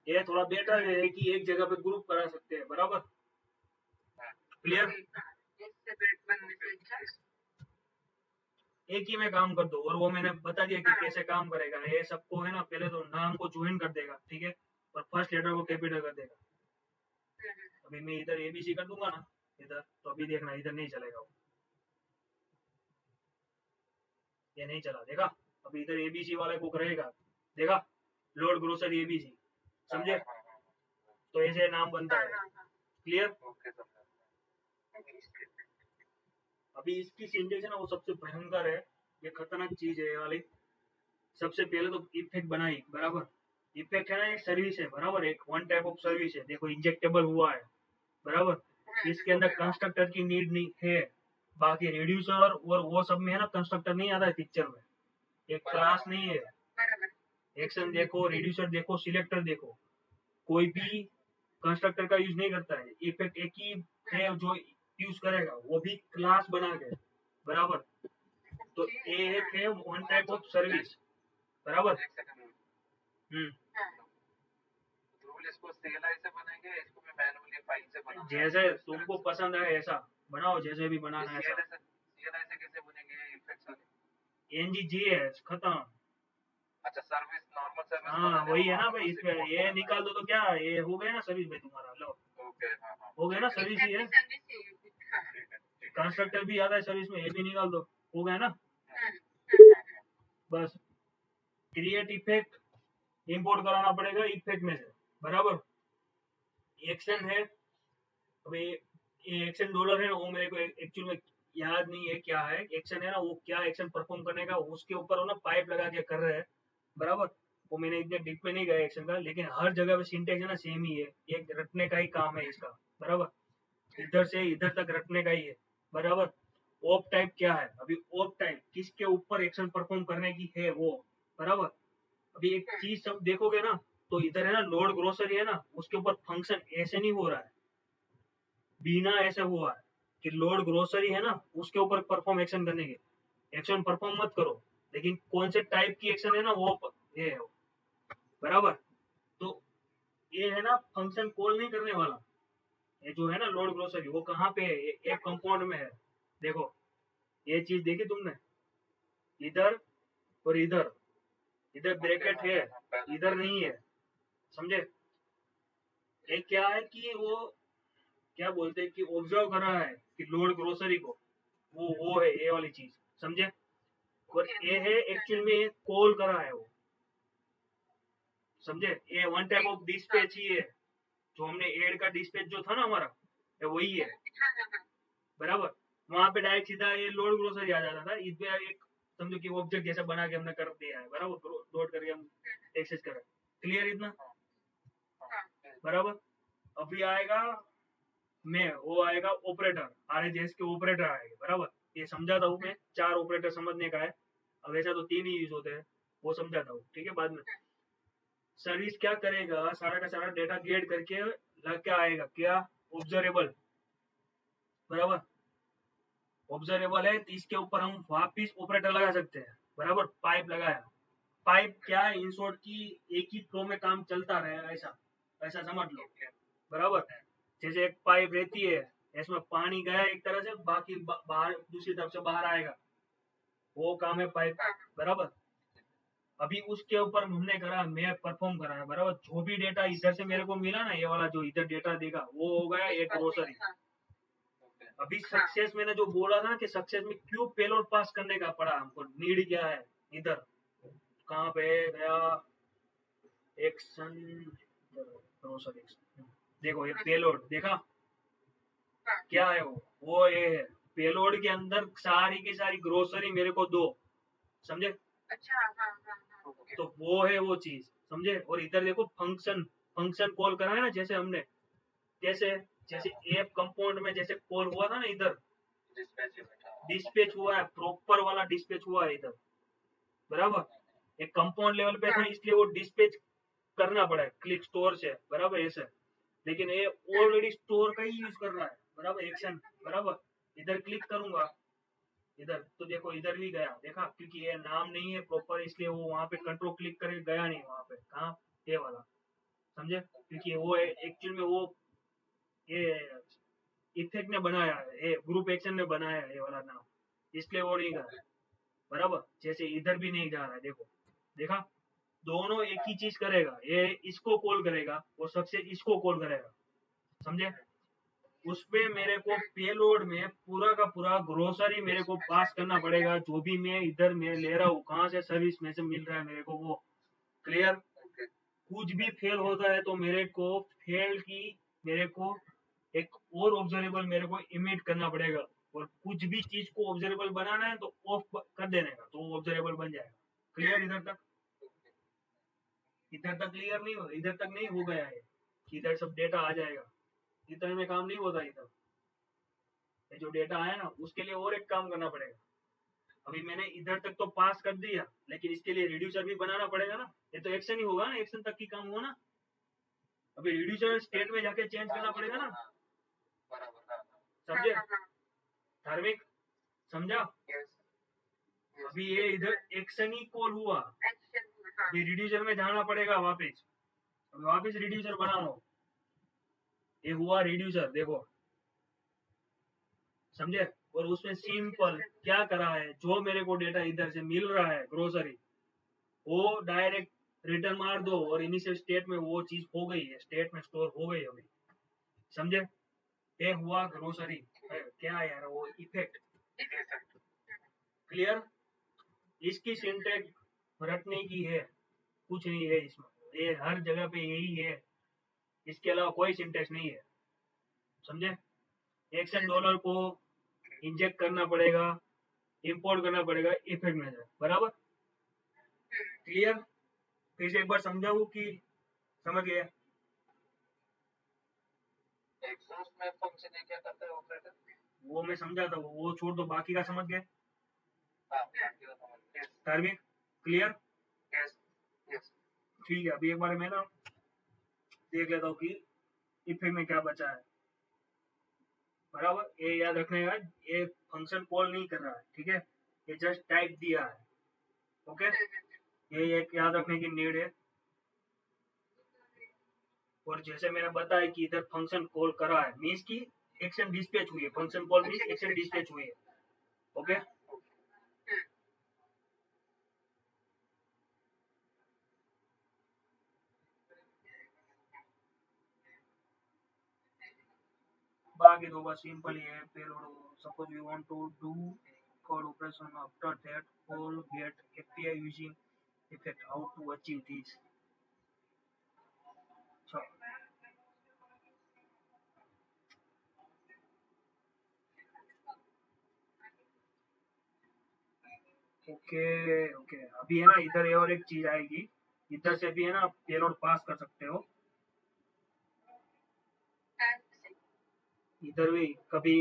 ये थोड़ा बेटर है कि एक जगह पे ग्रुप करा सकते हैं, बराबर। क्लियर? एक ही में काम कर दो, और वो मैंने बता दिया कि कैसे काम करेगा। ये सबको है ना, पहले तो नाम को ज्वाइन कर देगा, ठीक है, और फर्स्ट लेटर को कैपिटल कर देगा। अभी मैं इधर एबीसी कर दूंगा ना इधर, तो अभी देखना इधर नहीं चलेगा वो, ये नहीं चला, देखा। अभी इधर एबीसी वाले को रहेगा, देखा, लोड ग्रोसरी एबीसी, समझे। तो ऐसे नाम बनता है, क्लियर। अभी इसकी सिंटेक्स है ना वो सबसे भयंकर है, ये खतरनाक चीज है ये वाली। सबसे पहले तो इफेक्ट बनाई, बराबर। इफेक्ट है ना एक सर्विस है, बराबर, एक वन टाइप ऑफ सर्विस है। देखो इंजेक्टेबल हुआ है, बराबर। इसके अंदर कंस्ट्रक्टर की नीड नहीं है, बाकी रिड्यूसर और वो सब में है ना कंस्ट्रक्टर नहीं आता है पिक्चर में, एक क्लास नहीं है। एक्शन देखो, रिड्यूसर देखो, सिलेक्टर देखो, कोई भी कंस्ट्रक्टर का यूज नहीं करता है। इफेक्ट एक ही है जो यूज करेगा, वो भी क्लास बना के, बराबर। तो एक है वन टाइप ऑफ सर्विस, बराबर। जैसे तुमको पसंद है ऐसा बनाओ, जैसे भी बनाना है ऐसा। एनजीजी है खत्म। अच्छा, सर्विस नॉर्मल सर्विस हाँ बनाने वही वो है वहां ना पे भाई, बस इसमें इंपोर्ट ये करना निकाल है। दो तो क्या ये हो गया ना सर्विस भाई तुम्हारा, लो ओके, हाँ हाँ, हो गया ना, ठीक है, सर्विस ही है। ठीक है, ठीक है, ठीक है। कंस्ट्रक्टर भी आता है सर्विस में, ये भी निकाल दो, हो गया ना। बस क्रिएट इफेक्ट इंपोर्ट कराना पड़ेगा इफेक्ट में से, बराबर। एक्शन है, अभी ये एक्शन डॉलर है ना, वो मेरे को एक्चुअल में याद नहीं है क्या है एक्शन है ना, वो क्या एक्शन परफॉर्म करने का उसके ऊपर वो ना पाइप लगा के कर रहे हैं, बराबर। वो मैंने इतने डीप में नहीं गया एक्शन का, लेकिन हर जगह पे सिंटेक्स है ना सेम ही है, ये रटने का ही काम है इसका, बराबर। इधर से इधर तक रटने का ही है, बराबर। ओप टाइप क्या है, अभी ओप टाइप किसके ऊपर एक्शन परफॉर्म करने की है वो, बराबर। अभी एक चीज सब देखोगे ना, तो इधर है ना लोड ग्रोसरी है ना, उसके ऊपर फंक्शन ऐसे नहीं हो रहा है, बिना ऐसा हुआ है कि लोड ग्रोसरी है ना, उसके ऊपर परफॉर्म एक्शन करने के, एक्शन परफॉर्म मत करो, लेकिन कौन से टाइप की एक्शन है ना वो ये है, बराबर। तो ये है ना फंक्शन कॉल नहीं करने वाला, ये जो है ना लोड ग्रोसरी वो कहाँ पे है, एक कंपाउंड में है, देखो ये चीज देखी तुमने, इधर और इधर, इधर ओके, ब्रैकेट हाँ है, हाँ हाँ, पहले इधर देख नहीं लिया। है, समझे। ये क्या है कि वो क्या बोलते हैं कि ऑब्जर्व कर रहा है कि लोड ग्रोसरी को, वो है ये वाली चीज, समझे। और ये है एक्चुअल में कॉल करा है वो, समझे। ये वन टाइप ऑफ डिस्पैच ही है, जो हमने एड का डिस्पैच जो था ना हमारा, ये वही है, बराबर। वहां पे डायरेक्ट सीधा ये लोड ग्रोसरी आ जाता था, इस पे एक समझो कि ऑब्जेक्ट जैसा बना के हमने कर दिया है, बराबर, लोड करके हम एक्सेस कर रहे हैं, क्लियर इतना, हाँ हाँ, बराबर। अभी आएगा मैं वो आएगा ऑपरेटर, आरएचएस के ऑपरेटर आएगा, बराबर। ये समझाता हूँ मैं, चार ऑपरेटर समझने का है, अब ऐसा तो तीन ही यूज होते हैं, वो समझाता हूँ, ठीक है, बाद में। सर्विस क्या करेगा, सारा का सारा डेटा गेट करके लग के आएगा क्या, ऑब्जर्वेबल, बराबर। ऑब्जर्वेबल है तो इसके ऊपर हम वापिस ऑपरेटर लगा सकते हैं, बराबर। पाइप लगाया, पाइप क्या है, इन शॉर्ट की एक ही फ्लो में काम चलता रहे, ऐसा ऐसा समझ लो, ओके, बराबर। जैसे एक पाइप रहती है, इसमें पानी गया एक तरह से, बाकी बाहर दूसरी तरफ से बाहर आएगा, वो काम है पाइप का, बराबर। अभी उसके ऊपर हमने करा, मैं परफॉर्म करा है, बराबर। जो भी डेटा इधर से मेरे को मिला ना, ये वाला जो इधर डेटा देगा वो हो गया एक ग्रोसरी। ओके, अभी सक्सेस मैंने जो बोला था ना कि सक्सेस में क्यों पेलोड पास करने का पड़ा हमको, नीड क्या है, इधर कहाँ पे गया एक्शन, ग्रोसरी, देखो ये पेलोड देखा, क्या है वो ये है, पेलोड के अंदर सारी की सारी ग्रोसरी मेरे को दो, समझे। ओके, तो वो है वो चीज, समझे। और इधर देखो फंक्शन, फंक्शन कॉल करा है ना, जैसे हमने, कैसे, जैसे एप कंपाउंड में जैसे कॉल हुआ था ना इधर, डिस्पैच यूनिट, हाँ, डिस्पैच हुआ है, प्रॉपर वाला डिस्पैच हुआ है इधर, बराबर। एक कंपाउंड लेवल पे था इसलिए वो डिस्पैच करना पड़ा है क्लिक स्टोर से, बराबर ऐसे। लेकिन ये ऑलरेडी स्टोर का ही यूज कर रहा है, बराबर, एक्शन, बराबर। इधर क्लिक करूंगा, इधर तो देखो इधर भी गया, देखा, क्योंकि ये नाम नहीं है प्रॉपर, इसलिए वो वहां पे कंट्रोल क्लिक करके गया नहीं वहां पे, कहा, ये वाला, समझे। क्योंकि वो एक्चुअल में वो ये इफेक्ट ने बनाया है, ये ग्रुप एक्शन ने बनाया है ये वाला नाम, इसलिए वो नहीं गया, बराबर। जैसे इधर भी नहीं जा रहा है, देखो, देखा, दोनों एक ही चीज करेगा, ये इसको कॉल करेगा और सबसे इसको कॉल करेगा, समझे। उसपे मेरे को पेलोड में पूरा का पूरा ग्रोसरी मेरे को पास करना पड़ेगा, जो भी मैं इधर मैं ले रहा हूँ, कहाँ से सर्विस में से मिल रहा है मेरे को वो, क्लियर। ओके, कुछ भी फेल होता है तो मेरे को फेल की, मेरे को एक और ऑब्जर्वेबल मेरे को इमिट करना पड़ेगा, और कुछ भी चीज को ऑब्जर्वेबल बनाना है तो ऑफ कर देने का, तो वो ऑब्जर्वेबल बन जाएगा, क्लियर इधर तक। इधर तक क्लियर नहीं हो, इधर तक नहीं हो गया है कि इधर सब डेटा आ जाएगा, इतने में काम नहीं होता इधर, ये जो डेटा आया ना उसके लिए और एक काम करना पड़ेगा। अभी मैंने इधर तक तो पास कर दिया, लेकिन इसके लिए रिड्यूसर भी बनाना पड़ेगा ना, ये तो एक्शन ही होगा ना, एक्शन तक की काम हुआ ना। अभी रिड्यूसर स्टेट में जाके चेंज हाँ, करना वो पड़ेगा तो ना, हाँ, बराबर, हाँ हाँ, समझे, धार्मिक, समझा। यस, यस, अभी ये इधर एक्शन ही कॉल हुआ, अभी रिड्यूसर में जाना पड़ेगा वापस, अभी वापस रिड्यूसर बनाओ, ये हुआ रिड्यूसर, देखो, समझे। और उसमें सिंपल क्या करा है, जो मेरे को डेटा इधर से मिल रहा है ग्रोसरी, वो डायरेक्ट रिटर्न मार दो और इनिशियल स्टेट में वो चीज हो गई है, स्टेट में स्टोर हो गई अभी, समझे? ये हुआ ग्रोसरी। क्या यार वो इफेक्ट, क्लियर? इसकी सिंटेक्स रटने की है, कुछ नहीं है इसमें, ये हर जगह पे यही है, इसके अलावा कोई सिंटेक्स नहीं है, समझे? एक्शन डॉलर को इंजेक्ट करना पड़ेगा, इंपोर्ट करना पड़ेगा इफेक्ट में, बराबर? क्लियर? फिर से एक बार समझाऊं कि समझ गया? एग्जॉस्ट में फंक्शन है, क्या करता है ऑपरेटर? वो मैं समझा था, वो छोड़ दो, बाकी का समझ गए? हाँ, बाकी का समझ गया। धार्मिक, क्लियर? Yes yes. ठीक है, अभी एक बार मैं ना देख लेता हूँ कि इफेक्ट में क्या बचा है, बराबर? ये याद रखने का, ये फंक्शन कॉल नहीं कर रहा है, ठीक है? ये जस्ट टाइप दिया है, ओके? ये एक याद रखने की नीड है। और जैसे मैंने बताया कि इधर फंक्शन कॉल करा है, मीन्स की एक्शन डिस्पैच हुई है, function call means action dispatch हुई है, ओके? बाकी तो बस सिंपल ही है, payload suppose we want to do code operation after that call get API using effect, how to achieve this? So okay okay, अभी है ना इधर और एक चीज आएगी, इधर से भी है ना पेलोड पास कर सकते हो, इधर भी कभी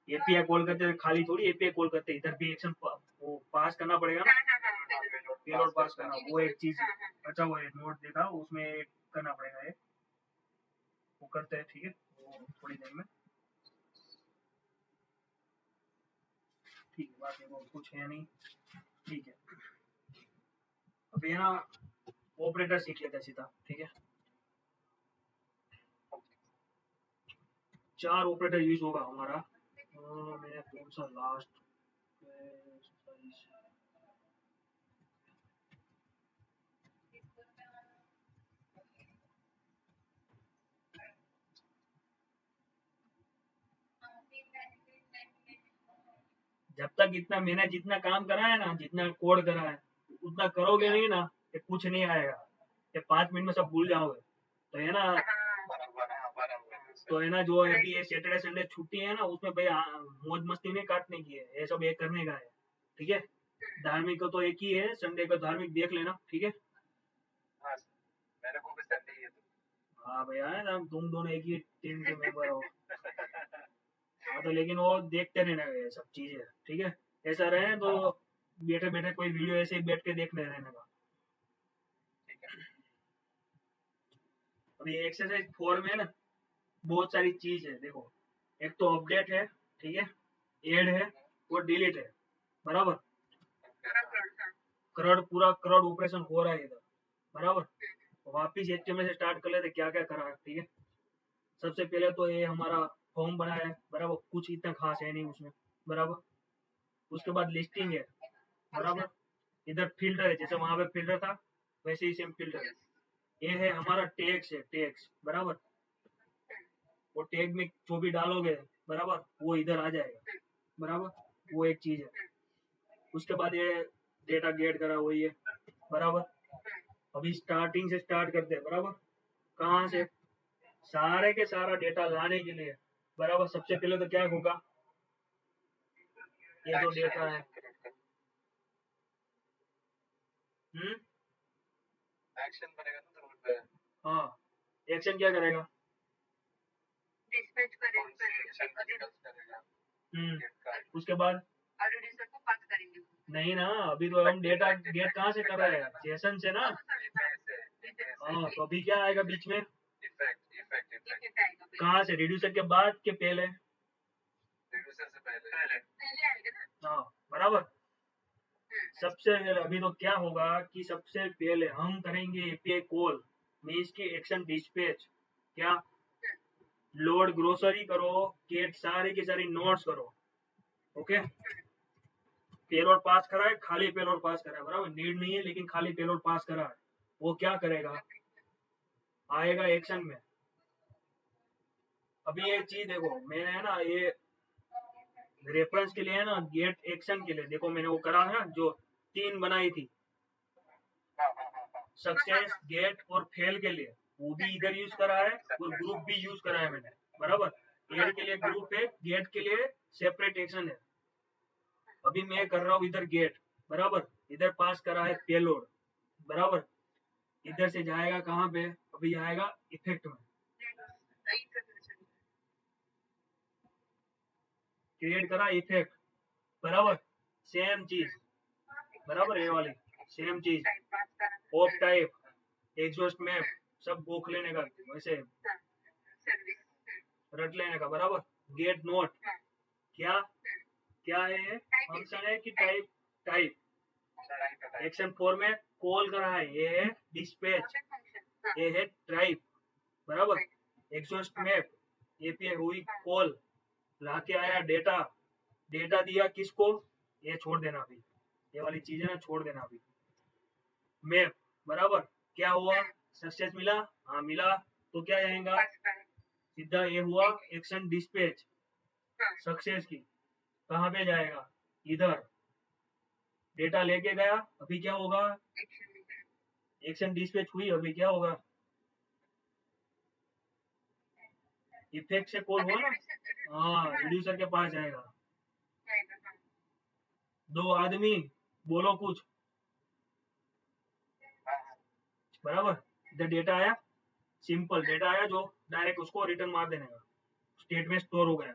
एपीआई कॉल करते खाली थोड़ी एपीआई कॉल करते, इधर भी एक्शन वो पास करना पड़ेगा ना, पेलोड पास करना, वो एक चीज अच्छा वो एक नोट देखा उसमें करना पड़ेगा, ये वो करते हैं, ठीक है? वो थोड़ी देर में, ठीक है? बाकी वो कुछ है नहीं, ठीक है? अभी है ना ऑपरेटर सीख लेते हैं सीधा, ठीक है? 4 ऑपरेटर यूज होगा हमारा, मैंने कौन सा लास्ट जब तक इतना मैंने जितना काम करा है ना, जितना कोड करा है, उतना करोगे नहीं ना, ये कुछ नहीं आएगा, ये 5 मिनट में सब भूल जाओगे, तो है ना? तो है ना, जो अभी ये सैटरडे संडे छुट्टी है ना, उसमें भाई मौज मस्ती नहीं काटने की है, ये सब ये करने का है, ठीक है? धार्मिक को तो एक ही है, संडे को धार्मिक देख लेना, ठीक है? मेरे को भी संडे ही है। हाँ भैया, है ना, तुम दोनों एक ही टीम के मेंबर हो। हाँ तो लेकिन वो देखते रहना है ये सब चीजें, ठीक है? ऐसा रहे तो बैठे बैठे कोई वीडियो ऐसे ही बैठ के देखने रहने का। अभी एक्सरसाइज 4 में ना बहुत सारी चीज है, देखो, एक तो अपडेट है, ठीक है? ऐड है और डिलीट है, बराबर? करोड़ पूरा करोड़ ऑपरेशन हो रहा है इधर, बराबर? वापिस एचटीएमएल से स्टार्ट कर लेते क्या क्या करा है, ठीक है? सबसे पहले तो ये हमारा फॉर्म बना है, बराबर? कुछ इतना खास है नहीं उसमें, बराबर? उसके बाद लिस्टिंग है, बराबर? इधर फिल्टर है, जैसे वहां पे फिल्टर था वैसे ही सेम फिल्टर है। ये है हमारा टैग्स है, टैग्स, बराबर? वो टैग में जो भी डालोगे, बराबर, वो इधर आ जाएगा, बराबर? वो एक चीज है। उसके बाद ये डेटा गेट करा वही है, बराबर? अभी स्टार्टिंग से स्टार्ट करते हैं, बराबर? कहाँ से? सारे के सारा डेटा लाने के लिए, बराबर? सबसे पहले तो क्या होगा, ये जो डेटा है, एक्शन बनेगा ना रोड पे। हाँ, एक्शन क्या करेगा? डिस्पैच करेगा। उसके बाद को पास करेंगे। नहीं ना, अभी तो हम डेटा गेट कहाँ से कर रहे हैं, जेसन से ना। हाँ, तो अभी क्या आएगा बीच में? इफेक्ट कहाँ से? रिड्यूसर के बाद के पहले? रिड्यूसर से पहले आएगा ना। हाँ, बराबर? सबसे पहले अभी तो क्या होगा कि सबसे पहले हम करेंगे एपीआई कॉल, मीन्स की एक्शन डिस्पैच, क्या? लोड ग्रोसरी करो, गेट सारी की सारी नोट्स करो, ओके, पेलोड पास करा है, खाली पेलोड पास करा है, बराबर, नीड नहीं है लेकिन खाली पेलोड पास करा है, वो क्या करेगा, आएगा एक्शन में। अभी ये चीज देखो, मैंने है ना ये रेफरेंस के लिए है ना, गेट एक्शन के लिए देखो मैंने वो करा है ना, जो 3 बनाई थी, सक्सेस, गेट और फेल के लिए, वो भी इधर यूज करा है और ग्रुप भी यूज करा है मैंने, बराबर। एड के लिए ग्रुप है, गेट के लिए सेपरेट एक्शन है। अभी मैं कर रहा हूँ इधर गेट, बराबर, इधर पास करा है पेलोड, बराबर, इधर से जाएगा कहाँ पे, अभी आएगा इफेक्ट में, क्रिएट करा इफेक्ट, बराबर, सेम चीज, बराबर, ये वाली सेम चीज, ऑफ टाइप, एग्जॉस्ट मैप, सब गोख लेने का, वैसे रट लेने का, बराबर। गेट नोट, क्या क्या है ये, फंक्शन है कि टाइप, टाइप, एक्शन 4 में कॉल करा है, ये है डिस्पैच, ये है टाइप, बराबर। एग्जॉस्ट मैप, एपीआई हुई कॉल, लाके आया डेटा, डेटा दिया किसको, ये छोड़ देना अभी, ये वाली चीजें ना छोड़ देना अभी। मैप, बराबर, क्या हुआ, सक्सेस मिला, हाँ मिला, तो क्या आएगा, सीधा ये हुआ एक्शन डिस्पैच सक्सेस की, कहाँ पे जाएगा, इधर, डेटा लेके गया, अभी क्या होगा, एक्शन डिस्पैच हुई, अभी क्या होगा, इफेक्ट से कॉल हुआ ना, हाँ रिड्यूसर के पास जाएगा। 2 आदमी, बोलो कुछ, बराबर, इधर डेटा आया, सिंपल डेटा आया, जो डायरेक्ट उसको रिटर्न मार देने का, स्टेट में स्टोर हो गया।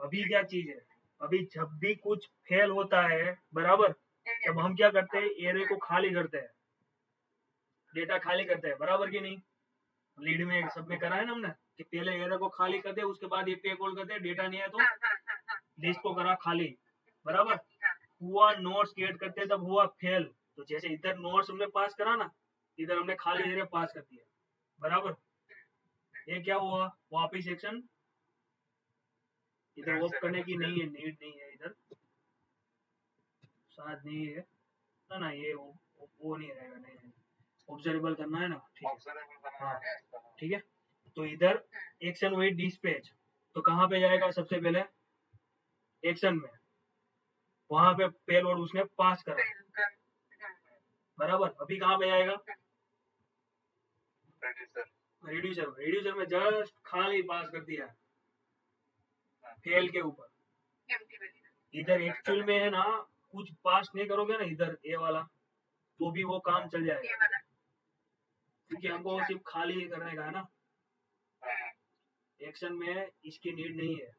अभी क्या चीज है, अभी जब भी कुछ फेल होता है, बराबर, तब हम क्या करते हैं, एरे को खाली करते हैं, डेटा खाली करते हैं, बराबर कि नहीं, लीड में सब में करा है ना हमने, कि पहले एरे को खाली करते हैं, उसके बाद एपीआई कॉल करते हैं, डेटा नहीं है तो लिस्ट को करा खाली, बराबर। हुआ नोट्स क्रिएट करते हैं, तब हुआ फेल, तो जैसे इधर नोट्स हमने पास करा ना, इधर हमने खाली एरे पास कर दिया, बराबर। ये क्या हुआ, वापिस एक्शन, इधर ऑफ करने की नहीं है, नीड नहीं है इधर, शायद नहीं है ना, ना ये वो नहीं रहेगा, नहीं ऑब्जर्वेबल करना है ना, ठीक है, हाँ ठीक है। तो इधर एक्शन हुई डिस्पैच, तो कहाँ पे जाएगा सबसे पहले, एक्शन में, वहां पे पेलोड उसने पास करा, बराबर। अभी कहाँ पे जाएगा, रिड्यूसर, रिड्यूसर में जस्ट खाली पास कर दिया फेल के ऊपर, इधर एक्चुअल में है ना, कुछ पास नहीं करोगे ना इधर ए वाला, तो भी वो काम चल जाएगा, क्योंकि हमको सिर्फ खाली करने का है ना, एक्शन में इसकी नीड नहीं है,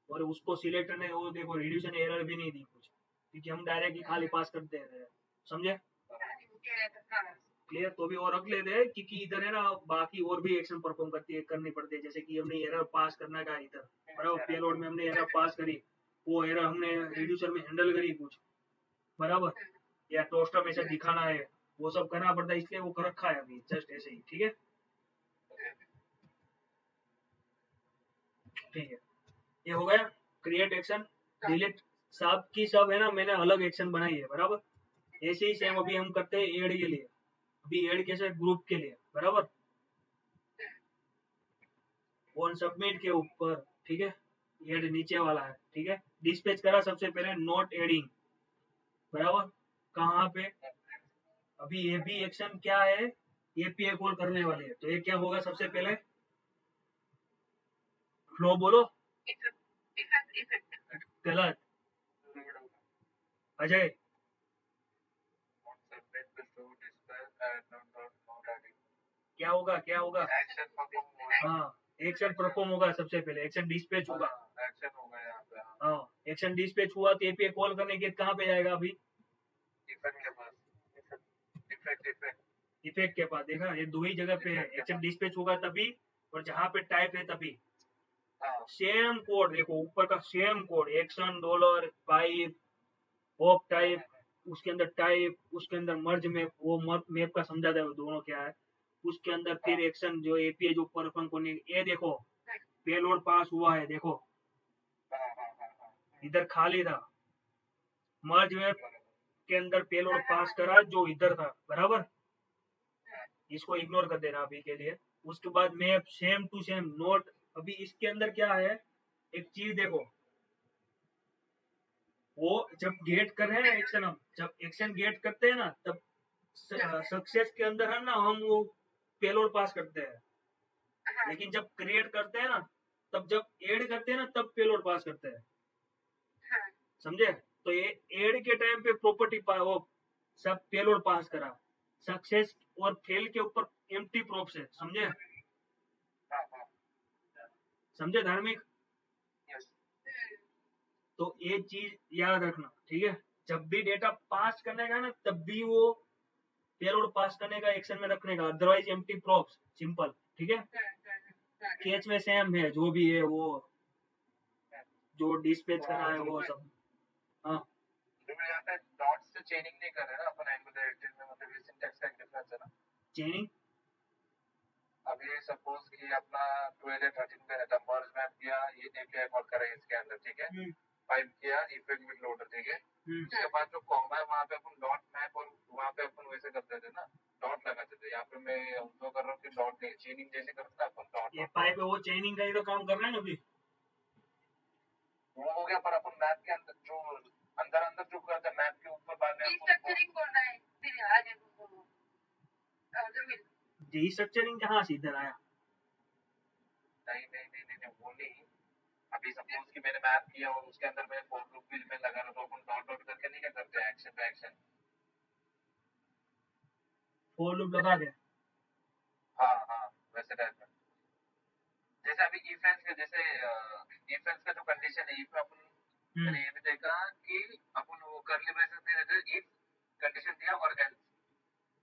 और उसको सिलेक्ट करने, वो देखो रिड्यूशन एरर भी नहीं दी कुछ, क्योंकि हम डायरेक्ट ही खाली पास करते हैं, समझे, क्लियर। तो भी और रख लेते हैं, क्योंकि इधर है ना बाकी और भी एक्शन परफॉर्म करनी पड़ती है, जैसे कि हमने एरर पास करना का इधर, बराबर, पेलोड में हमने एरर पास करी, वो एरर हमने रिड्यूसर में हैंडल करी कुछ, बराबर, या टोस्टर में से दिखाना है, वो सब करना पड़ता है, इसलिए वो कर रखा है अभी जस्ट ऐसे ही, ठीक है, ठीक है। ये हो गया क्रिएट एक्शन, डिलीट, सब की सब है ना, मैंने अलग एक्शन बनाई है, बराबर। ऐसे ही सेम अभी हम करते हैं एड के लिए, अभी एड कैसे, ग्रुप के लिए, बराबर, ऑन सबमिट के ऊपर, ठीक है, एड नीचे वाला है, ठीक है, डिस्पैच करा सबसे पहले नॉट एडिंग, बराबर, कहाँ पे, अभी ये भी एक्शन क्या है, एपीआई कॉल करने वाले है, तो ये क्या होगा सबसे पहले, फ्लो बोलो, गलत, अजय, क्या होगा, क्या होगा, हाँ एक्शन परफॉर्म होगा सबसे पहले, एक्शन डिस्पैच होगा, हाँ एक्शन डिस्पैच हुआ तो एपीआई कॉल करने के कहाँ पे जाएगा अभी, इफेक्ट के पास, देखा ये दो ही जगह पे है, एक्शन डिस्पैच होगा तभी, और जहाँ पे टाइप है तभी, सेम कोड देखो, ऊपर का same code, action dollar pipe of type, उसके अंदर टाइप, उसके अंदर मर्ज मैप, वो मैप का समझा था दोनों क्या है, उसके अंदर फिर एक्शन जो एपीआई जो परफॉर्म करने, ये देखो पेलोड पास हुआ है, देखो इधर खाली था, मर्ज में के अंदर पेलोड पास करा जो इधर था, बराबर। इसको इग्नोर कर देना अभी के लिए। उसके बाद map same to same note. अभी इसके अंदर क्या है, एक चीज देखो, वो जब गेट कर रहे हैं ना एक्शन, हम जब एक्शन गेट करते हैं ना तब सक्सेस के अंदर है ना हम वो पेलोड पास करते हैं, लेकिन जब क्रिएट करते हैं ना तब जब ऐड करते हैं ना तब पेलोड पास करते हैं, समझे। तो ये ऐड के टाइम पे प्रॉपर्टी वो सब पेलोड पास करा, सक्सेस और फेल के ऊपर एम्प्टी प्रोप से, समझे। समझे धार्मिक। तो ये चीज याद रखना, ठीक है। जब भी डेटा पास करने का ना तब भी वो पेलोड पास करने का एक्शन में रखने का, अदरवाइज एम्प्टी प्रोप्स, सिंपल, ठीक है। केच में सेम है, जो भी है वो जो डिस्पैच करा है वो सब। हाँ यहाँ पे डॉट्स से चेनिंग नहीं कर रहे ना अपन एंगुलर 18 में, मतलब ये सिंटैक्स का डिफरेंस है ना। चेनिंग अभी सपोज कि अपना 12 या 13 पे रहता, मर्ज मैप किया, ये एपीआई कॉल करा इसके अंदर, ठीक है। पाइप किया इफेक्ट विद लोडर, ठीक है। उसके बाद जो कॉमा है वहां पे अपन डॉट मैप, और वहां पे अपन वैसे करते थे ना, डॉट लगाते थे। यहाँ पे मैं जो कर रहा हूँ कि डॉट नहीं, चेनिंग जैसे करते अपन डॉट। ये पाइप है वो चेनिंग का ही तो काम कर रहा है ना अभी। वो हो गया, पर अपन मैप के अंदर जो अंदर अंदर जो करते हैं मैप के ऊपर बाद में स्ट्रक्चरिंग बोल रहा है फिर आ जाए रीस्ट्रक्चरिंग कहाँ से इधर आया। नहीं नहीं नहीं नहीं, वो नहीं। अभी सपोज कि मैंने मैप किया और उसके अंदर मैं फॉर लूप भी में लगा रहा, तो अपन डॉट डॉट करके नहीं क्या करते हैं, एक्शन पे एक्शन। फॉर लूप लगा के। हाँ हाँ, वैसे टाइप में। जैसे अभी इफ एल्स के, जैसे इफ एल्स का जो कंडीशन है, इफ अपन मैंने ये भी देखा कि अपन वो करली ब्रेसेस में रहते, इफ कंडीशन दिया और एल्स,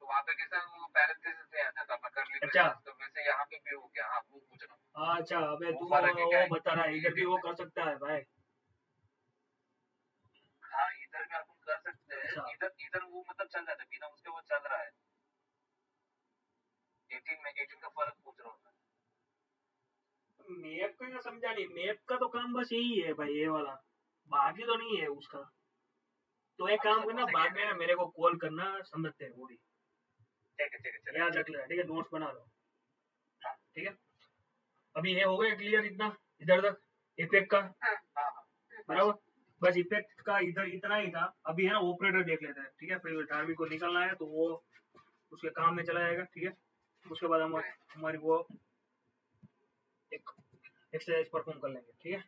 तो वहां पे कैसा वो पैरेंथेसिस में आता था करली ब्रेसेस, तो वैसे यहाँ पे भी हो गया। हाँ, वो पूछ रहा हूँ। अच्छा, अबे तू वो बता रहा है, इधर भी वो कर सकता है भाई। हाँ, इधर भी अपन कर सकते हैं। इधर इधर वो मतलब चल जाता है, बिना उसके वो चल रहा है। 18 में 18 का फर्क पूछ रहा हूँ मैं। मैप का समझा नहीं, मैप का तो काम बस यही है भाई, ये वाला, बाकी तो नहीं है उसका। तो एक काम करना, बाद में मेरे को कॉल करना, समझते हैं वो भी। ठीक है, याद रख लेना, ठीक है, नोट्स बना लो, ठीक है। अभी ये हो गया क्लियर इतना इधर तक इफेक्ट का, बराबर। बस इफेक्ट का इधर इतना ही था। अभी है ना ऑपरेटर देख लेते हैं, ठीक है। फिर धार्मिक को निकलना है तो वो उसके काम में चला जाएगा, ठीक है। उसके बाद हम हमारी वो एक एक्सरसाइज परफॉर्म कर लेंगे, ठीक है।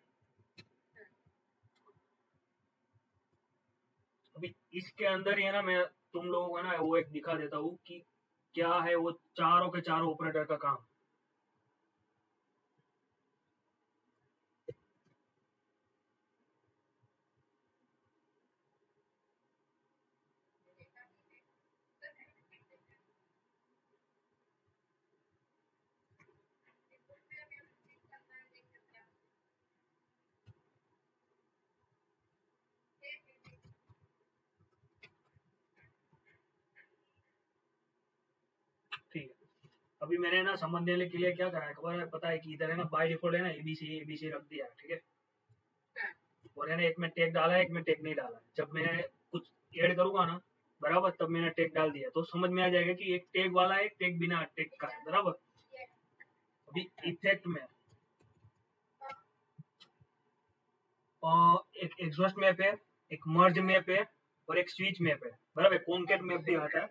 अभी इसके अंदर ही है ना, मैं तुम लोगों को ना वो एक दिखा देता हूँ कि क्या है वो चारों के चारों ऑपरेटर का काम। ठीक है, अभी मैंने ना समझ देने के लिए क्या करा है खबर है, पता है कि इधर है ना बाय डिफॉल्ट है ना एबीसी रख दिया है, ठीक है। और है ना एक में टैग डाला है, एक में टैग नहीं डाला है। जब मैं कुछ ऐड करूंगा ना, बराबर, तब मैंने टैग डाल दिया, तो समझ में आ जाएगा कि एक टैग वाला है, एक टैग बिना टैग का है, बराबर। अभी इफेक्ट में एक एग्जॉस्ट मैप है, एक मर्ज मैप है, और एक स्विच मैप है, बराबर। कॉन्केट मैप भी आता है,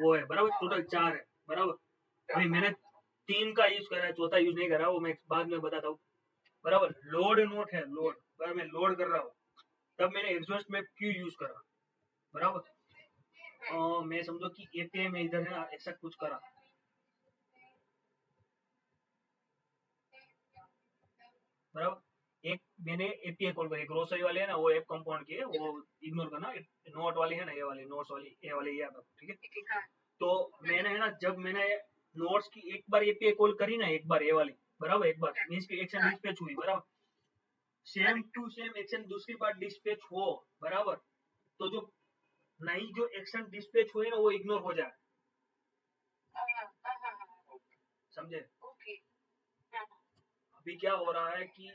वो है, बराबर। टोटल 4 है, बराबर। अभी मैंने 3 का यूज करा है, चौथा यूज नहीं करा, वो मैं बाद में बताता हूँ, बराबर। लोड नोट है, लोड, बराबर। मैं लोड कर रहा हूँ तब मैंने एग्जॉस्ट मैप क्यों यूज करा, बराबर। मैं समझो कि एपीआई में इधर है ऐसा कुछ करा, बराबर। एक मैंने एपीआई कॉल करी, ग्रोसरी वाले है ना वो ऐप कंपाउंड की है, वो इग्नोर करना। नोट वाली है ना, ये वाली नोट्स वाली, ये वाली याद रखो, ठीक है। तो मैंने है ना, जब मैंने नोट्स की एक बार एपीआई कॉल करी ना, एक बार ये वाली, बराबर, एक बार मींस की एक्शन डिस्पैच हुई, बराबर। सेम टू सेम एक्शन दूसरी बार डिस्पैच हो, बराबर, तो जो नई जो एक्शन डिस्पैच हुई ना वो इग्नोर हो जाए, समझे। अभी क्या हो रहा है कि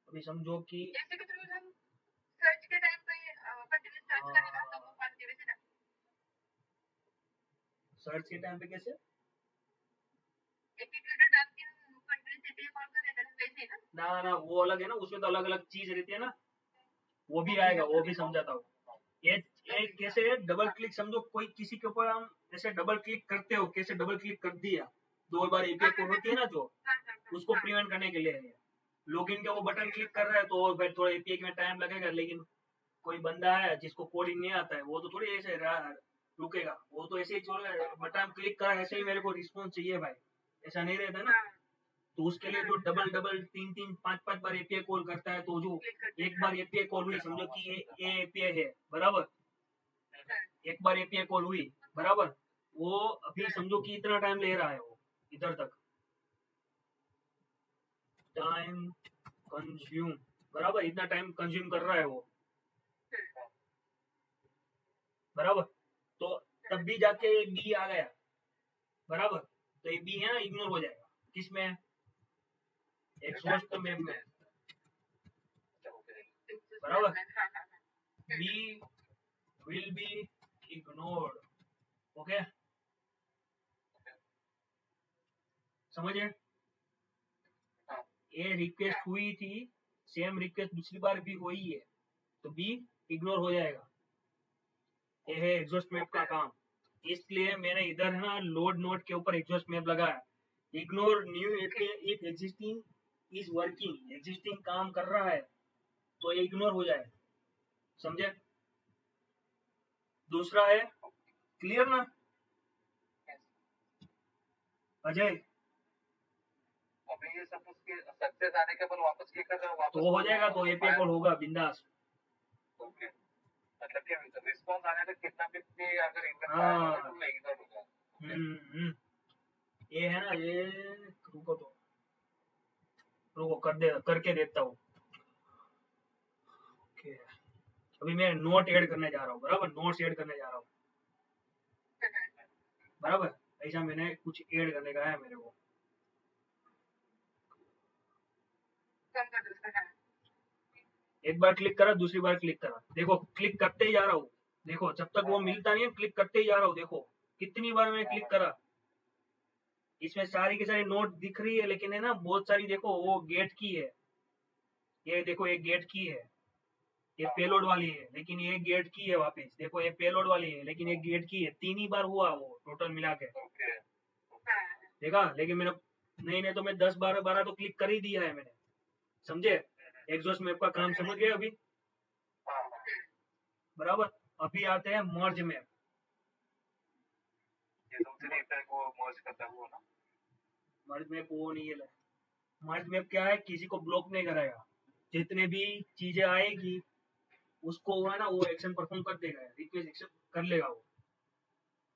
अभी समझो कि इसके थ्रू हम सर्च के टाइम पे कंटिन्यूस सर्च करेगा तो वो पानी वैसे ना सर्च के टाइम पे कैसे एक ही ट्विटर डाल के कंटिन्यूस एपीआई कॉल करेगा वैसे ना ना वो अलग है ना, उसमें तो अलग अलग चीज रहती है ना, वो भी आएगा, वो भी समझाता हूँ। ये कैसे डबल क्लिक, समझो कोई किसी के ऊपर हम जैसे डबल क्लिक करते हो, कैसे डबल क्लिक कर दिया, 2 बार एपीआई कोड होती है ना जो, उसको प्रिवेंट करने के लिए है। लॉगिन का वो बटन क्लिक कर रहा है तो फिर थोड़ा एपीआई में टाइम लगेगा, लेकिन कोई बंदा है जिसको कोडिंग नहीं आता है, वो तो थोड़ी ऐसे रुकेगा, वो तो ऐसे ही चलो बटन क्लिक करा, ऐसे ही मेरे को रिस्पॉन्स चाहिए भाई, ऐसा नहीं रहता ना। तो उसके लिए जो डबल डबल 3-3 5-5 बार एपीआई कॉल करता है, तो जो एक बार एपीआई कॉल हुई, समझो कि ये एपीआई है बराबर, एक बार एपीआई कॉल हुई बराबर, वो अभी समझो कि इतना टाइम ले रहा है वो इधर तक, टाइम कंज्यूम, बराबर इतना टाइम कंज्यूम कर रहा है वो बराबर। तो तब भी जाके बी आ गया बराबर, तो ये बी है ना इग्नोर हो जाएगा, किसमें एग्जॉस्ट में बराबर, B will be ignored, okay समझे। ये रिक्वेस्ट हुई थी, सेम रिक्वेस्ट दूसरी बार भी हुई है, तो बी इग्नोर हो जाएगा। ये है एग्जॉस्ट मैप का काम, इसलिए मैंने इधर है ना लोड नोड के ऊपर एग्जॉस्ट मैप लगाया। Ignore new API if existing is working, existing काम कर रहा है तो ये इग्नोर हो जाए, समझे। दूसरा है क्लियर ना अजय, अभी ये सब उसके सक्सेस आने के बाद वापस क्लिक कर वापस तो हो जाएगा, तो एपीआई कॉल होगा बिंदास। ओके मतलब कि रिस्पॉन्स आने तक कितना भी अगर हाँ तो इग्नोर होगा। ये है ना, ये रुको तो, रुको कर दे, करके देता हूँ। अभी मैं नोट ऐड करने जा रहा हूँ बराबर, नोट्स ऐड करने जा रहा हूँ बराबर, ऐसा मैंने कुछ ऐड करने का है मेरे को। एक बार क्लिक करा, दूसरी बार क्लिक करा, देखो क्लिक करते ही जा रहा हूँ, देखो जब तक वो मिलता नहीं है क्लिक करते ही जा रहा हूँ, देखो कितनी बार मैंने क्लिक करा। इसमें सारी की सारी नोट दिख रही है, लेकिन है ना बहुत सारी, देखो वो गेट की है, ये देखो ये गेट की है, ये पेलोड वाली है, लेकिन ये गेट की है वापस, देखो ये पेलोड वाली है लेकिन ये गेट की है, 3 ही बार हुआ वो टोटल मिला के, देखा। लेकिन मैंने नहीं तो मैं 10-12 तो क्लिक कर ही दिया है मैंने, समझे। एग्जॉस्ट मैप का काम समझ गए अभी बराबर। अभी आते हैं मर्ज मैप, मर्ज मैप वो नहीं है, मर्ज मैप क्या है, किसी को ब्लॉक नहीं कराएगा, जितने भी चीजें आएगी उसको वो है ना वो एक्शन परफॉर्म कर देगा, रिक्वेस्ट एक्शन कर लेगा वो।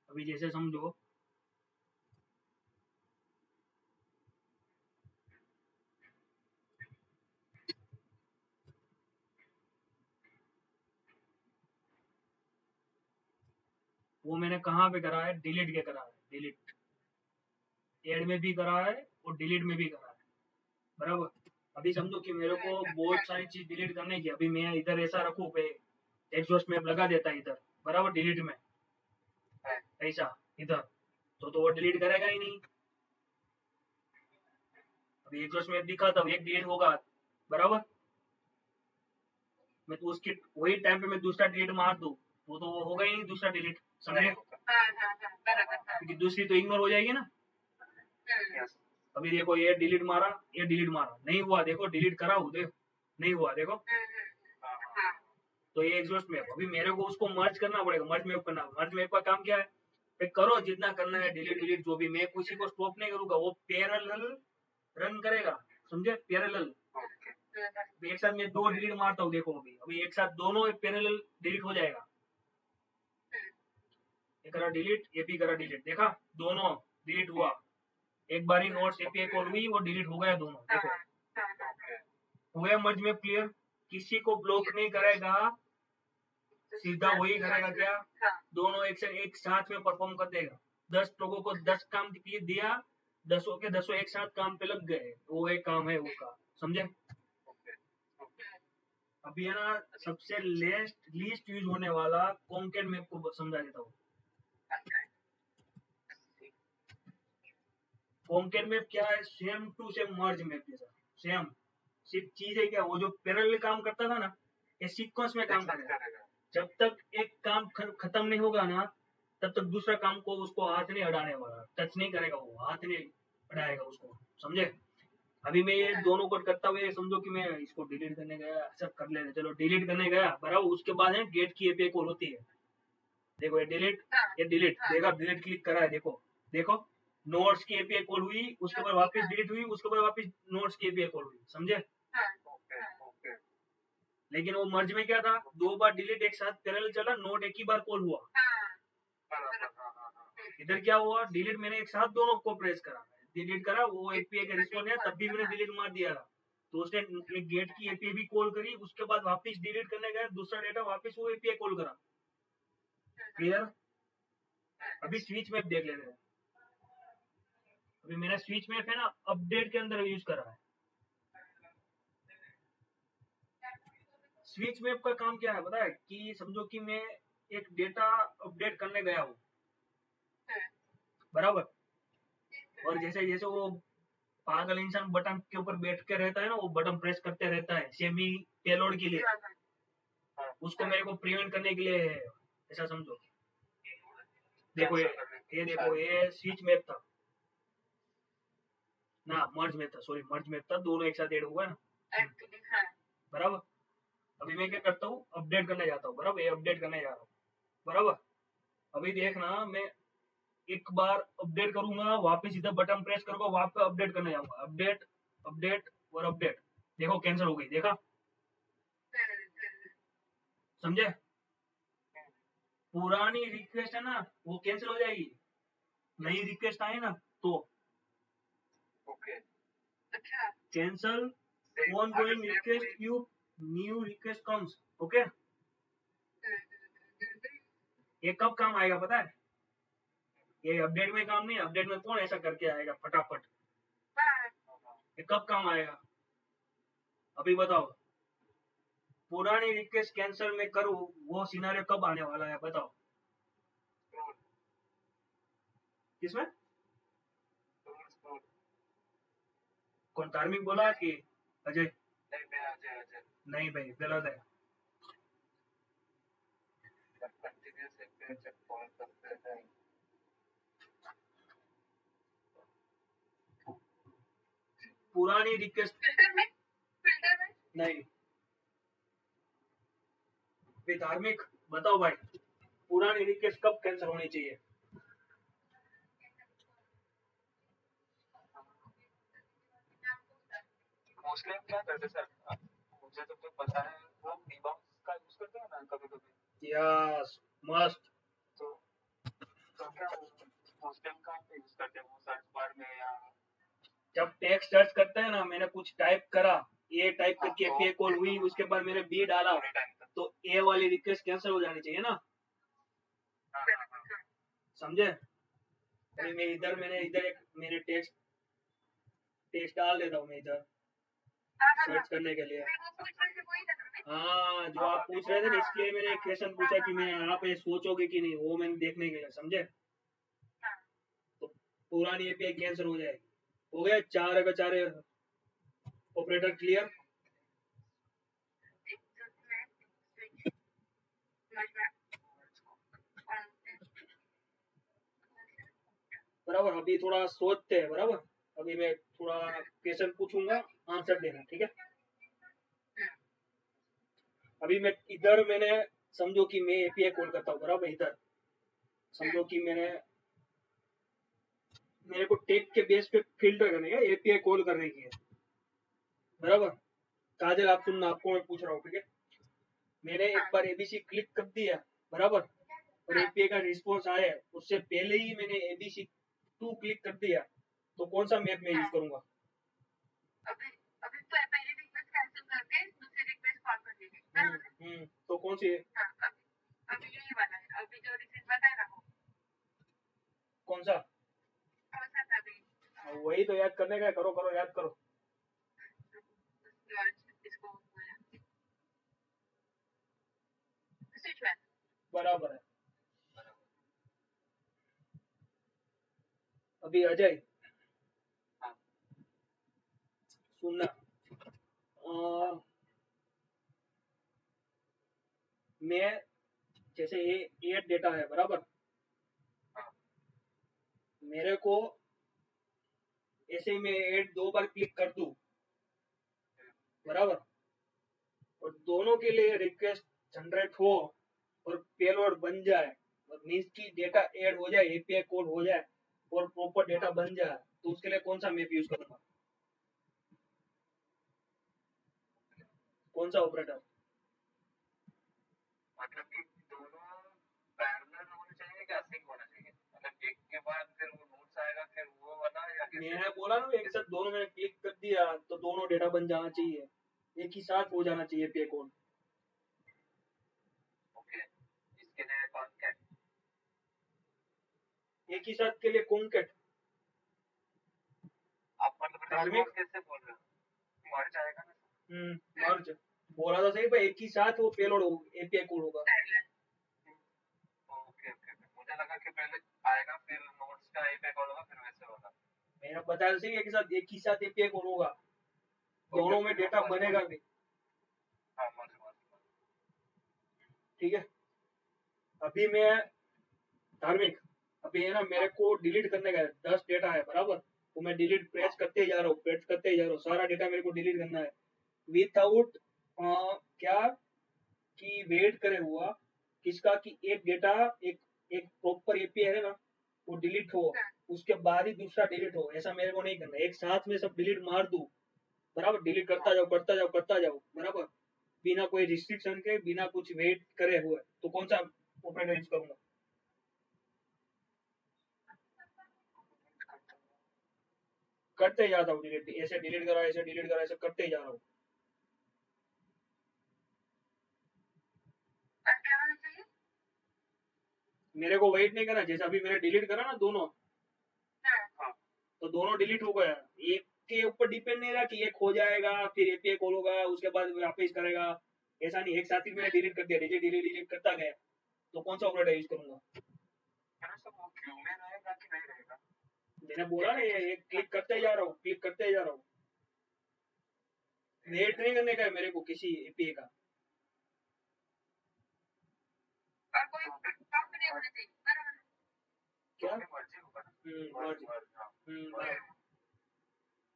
अभी जैसे समझो वो मैंने कहाँ पे करा है, डिलीट के करा है, डिलीट एड में भी करा है और डिलीट में भी करा है बराबर। अभी समझो कि मेरे को बहुत सारी चीज डिलीट करने की, अभी मैं इधर ऐसा रखूँ पे एग्जॉस्ट मैप लगा देता है इधर बराबर, डिलीट में ऐसा इधर, तो वो डिलीट करेगा ही नहीं। अभी एग्जॉस्ट मैप दिखा तब एक डिलीट होगा बराबर, मैं तो उसके वही टाइम पे मैं दूसरा डिलीट मार दूँ तो वो होगा ही नहीं दूसरा डिलीट, समझे। क्योंकि दूसरी तो इग्नोर हो जाएगी ना। अभी देखो ये डिलीट मारा, ये डिलीट मारा, नहीं हुआ, देखो डिलीट करा हूँ, देखो नहीं हुआ, देखो। तो ये एग्जॉस्ट मैप, अभी मेरे को उसको मर्ज करना पड़ेगा, मर्ज मैप करना, मर्ज मैप का काम क्या है, करो जितना करना है, डिलीट डिलीट जो भी, मैं किसी को स्टॉप नहीं करूंगा, वो पैरेलल रन करेगा, समझे, पैरेलल। एक साथ मैं 2 डिलीट मारता हूँ, देखो अभी अभी एक साथ दोनों पैरेलल डिलीट हो जाएगा, ये करा डिलीट, ये भी करा डिलीट, देखा दोनों डिलीट हुआ, एक बार ही नोट्स एपीआई कॉल हुई वो डिलीट हो गया दोनों, देखो हो गया मर्ज में क्लियर। किसी को ब्लॉक नहीं करेगा, सीधा वही करेगा क्या, दोनों एक साथ में परफॉर्म कर देगा। 10 लोगों को 10 काम दिया, 10 के 10 एक साथ काम पे लग गए, वो एक काम है उसका, समझे। अभी है ना सबसे लीस्ट यूज होने वाला कॉन्केट मैप को समझा देता हूँ। कॉन्केट मैप क्या है? Same to same merge map जैसा, सेम। सिर्फ चीज है क्या, वो जो पैरेलल काम करता था ना, ये सीक्वेंस में काम करेगा। जब तक एक काम खत्म नहीं होगा ना, तब तक दूसरा काम को उसको हाथ नहीं अड़ाने वाला, टच नहीं करेगा, वो हाथ नहीं अड़ाएगा उसको, समझे? अभी मैं ये दोनों को करता हुए समझो कि मैं इसको डिलीट करने गया, सब कर लेते, चलो डिलीट करने गया बराबर, उसके बाद है गेट की एपीआई कॉल होती है। देखो ये डिलीट, ये डिलीट देखा, डिलीट क्लिक करा है, देखो देखो नोट्स की एपीआई कॉल हुई, उसके बाद वापस डिलीट हुई, उसके बाद वापस नोट्स की एपीआई कॉल हुई, समझे? लेकिन वो मर्ज में क्या था, 2 बार डिलीट एक साथ पैरेलल चला, नोट एक ही बार कॉल हुआ। इधर क्या हुआ, डिलीट मैंने एक साथ दोनों को प्रेस करा, डिलीट करा, वो एपीआई का रिस्पॉन्स है, तब भी मैंने डिलीट मार दिया था, तो उसने गेट की एपीआई भी कॉल करी, उसके बाद वापस डिलीट करने गया, दूसरा डेटा वापस वो एपीआई कॉल करा। क्लियर? अभी स्विच मैप देख लेते हैं। अभी मेरा स्विच मैप है ना, अपडेट के अंदर यूज करा है। स्विच मैप का काम क्या है पता है? कि समझो कि मैं एक डेटा अपडेट करने गया हूँ, बराबर, और जैसे जैसे वो पागल इंसान बटन के ऊपर बैठ के रहता है ना, वो बटन प्रेस करते रहता है सेमी पेलोड के लिए, उसको मेरे को प्रिवेंट करने के लिए, ऐसा समझो। देखो ये देखो, ये स्विच मैप था ना, मर्ज मैप था, सॉरी मर्ज मैप था, दोनों एक साथ ऐड हुआ ना, बराबर। अभी मैं क्या करता हूँ, अपडेट करने जाता हूँ, बराबर, ये अपडेट करने जा रहा हूँ, बराबर। अभी देखना, मैं एक बार अपडेट करूंगा, वापस इधर बटन प्रेस करूंगा, वापस अपडेट करने जाऊंगा, अपडेट अपडेट और अपडेट, देखो कैंसिल हो गई, देखा? समझे? पुरानी रिक्वेस्ट है ना, वो कैंसिल हो जाएगी, नई रिक्वेस्ट आए ना तो cancel on going request Q, new request comes, okay? ये कब काम आएगा पता है? ये अपडेट में काम नहीं, अपडेट में कौन ऐसा करके आएगा फटाफट, ये कब काम आएगा अभी बताओ? पुरानी रिक्वेस्ट कैंसिल में करूँ, वो सिनारियो कब आने वाला है बताओ? किसमें? कौन, धार्मिक बोला कि अजय? नहीं भाई, गलत है। पुरानी रिक्वेस्ट नहीं, धार्मिक बताओ भाई, पुरानी रिक्वेस्ट कब कैंसिल होनी चाहिए? मोस्टली हम क्या करते सर, मुझे तो पता है, वो डीबाउंस का यूज करते हैं ना कभी कभी। यस, मस्त। तो क्या मोस्टली हम कहाँ पे यूज करते हैं, वो सर्च बार में या जब टेक्स्ट सर्च करते हैं ना, मैंने कुछ टाइप करा, ए टाइप करके एपीआई कॉल हुई, उसके बाद मैंने बी डाला, तो ए वाली रिक्वेस्ट कैंसिल हो जानी चाहिए ना, समझे? अभी मैं इधर, मैंने इधर एक मेरे टेक्स्ट टेक्स्ट डाल देता हूँ मैं इधर सर्च करने के लिए। हाँ, जो आप पूछ रहे थे ना, इसलिए मैंने एक क्वेश्चन पूछा कि मैं यहाँ पे सोचोगे कि नहीं, वो मैंने देखने के लिए, समझे? तो पुरानी एपीआई कैंसिल हो जाएगी। हो गया, चार का चार ऑपरेटर क्लियर? बराबर, अभी थोड़ा सोचते हैं, बराबर। अभी मैं थोड़ा क्वेश्चन पूछूंगा, आंसर देना, ठीक है? अभी मैं इधर, मैंने समझो कि मैं एपीआई कॉल करता हूँ, बराबर, इधर समझो कि मेरे को टेक के बेस पे फिल्टर करने का, एपीआई कॉल करने की है, बराबर। काजल आप सुनना, आपको मैं पूछ रहा हूँ, ठीक है? मैंने एक बार एबीसी क्लिक कर दिया, बराबर, और एपीआई का रिस्पॉन्स आया, उससे पहले ही मैंने एबीसी 2 क्लिक कर दिया, तो कौन सा मैप में यूज करूंगा? तो कौन सी है? कौन सा? वही तो याद करने का, करो करो, याद करो। बराबर है। बराबर। अभी अजय हाँ सुनना, हाँ मैं जैसे ये 8 डेटा है बराबर, हाँ मेरे को ऐसे ही मैं 8 2 बार क्लिक कर दूं बराबर, और दोनों के लिए रिक्वेस्ट जनरेट हो और पेलोड बन जाए, और मीन्स की डेटा ऐड हो जाए, एपीआई कोड हो जाए और प्रॉपर डेटा हाँ। बन जाए, तो उसके लिए कौन सा मैप यूज करूंगा, कौन सा ऑपरेटर? मतलब कि दोनों पैरेलल होने चाहिए कि असिंक होना चाहिए, मतलब एक के बाद फिर वो नोट्स आएगा फिर वो वाला, या कैसे? मैंने बोला ना एक साथ दोनों, मैंने क्लिक कर दिया तो दोनों डेटा बन जाना चाहिए, एक ही साथ हो जाना चाहिए एपीआई कोड। ओके, इसके लिए कौन क्या? एक ही साथ के लिए कॉन्केट, आप मतलब धार्मिक, रिस्पॉन्स कैसे बोल रहे हो, मर जाएगा ना? मर्ज, बोला तो सही भाई, एक ही साथ वो पेलोड हो, एपीआई कोड होगा। ओके ओके ओके, मुझे लगा कि पहले आएगा फिर नोट्स का एपीआई कॉल होगा फिर वैसे होगा। मैंने बताया तो सही, एक ही साथ एपीआई कोड होगा, ओके दोनों ओके, में हाँ डेटा मर्ज बनेगा मर्ज, भी। हाँ मर्ज मर्ज मर्ज। ठीक है, अभी मैं धार्मिक, अभी है ना मेरे हाँ को डिलीट करने का है, 10 डेटा है बराबर, तो मैं डिलीट हाँ प्रेस करते ही जा रहा हूँ, प्रेस करते ही जा रहा हूँ, सारा डेटा मेरे को डिलीट करना है विदाउट क्या कि वेट करे हुआ किसका, कि एक डेटा, एक एक प्रॉपर एपीआई है ना, वो डिलीट हो, उसके बाद ही दूसरा डिलीट हो, ऐसा मेरे को नहीं करना है। एक साथ में सब डिलीट मार दूं बराबर, डिलीट हाँ। करता जाओ करता जाओ करता जाओ बराबर, बिना कोई रिस्ट्रिक्शन के, बिना कुछ वेट करे हुए, तो कौन सा ऑपरेटर यूज करूंगा? करते ही जाता हूँ डिलीट, ऐसे डिलीट करा, ऐसे डिलीट करा, ऐसे करते ही जा रहा हूँ। और क्या होना चाहिए? मेरे को वेट नहीं करना, जैसे अभी मैंने डिलीट करा ना दोनों, हाँ हाँ। तो दोनों डिलीट हो गया, एक के ऊपर डिपेंड नहीं रहा कि एक हो जाएगा फिर एपीआई कॉल होगा उसके बाद वापस करेगा, ऐसा नहीं, एक साथ ही मैंने डिलीट कर दिया, डिलीट डिलीट डिलीट करता गया, तो कौन सा ऑपरेटर यूज करूंगा? मेरा सब वो क्यू में रहेगा कि नहीं रहेगा? मैंने बोला ना, एपीआई को ये क्लिक करते ही जा रहा हूँ, क्लिक करते ही जा रहा हूँ, वेट नहीं करने का है मेरे को किसी एपीआई का। और कोई टॉप नहीं होना चाहिए, बराबर? क्या? जो भी मर्जी होगा ना, मर्ज मर्ज, मर्ज, हाँ मर्ज। बराबर,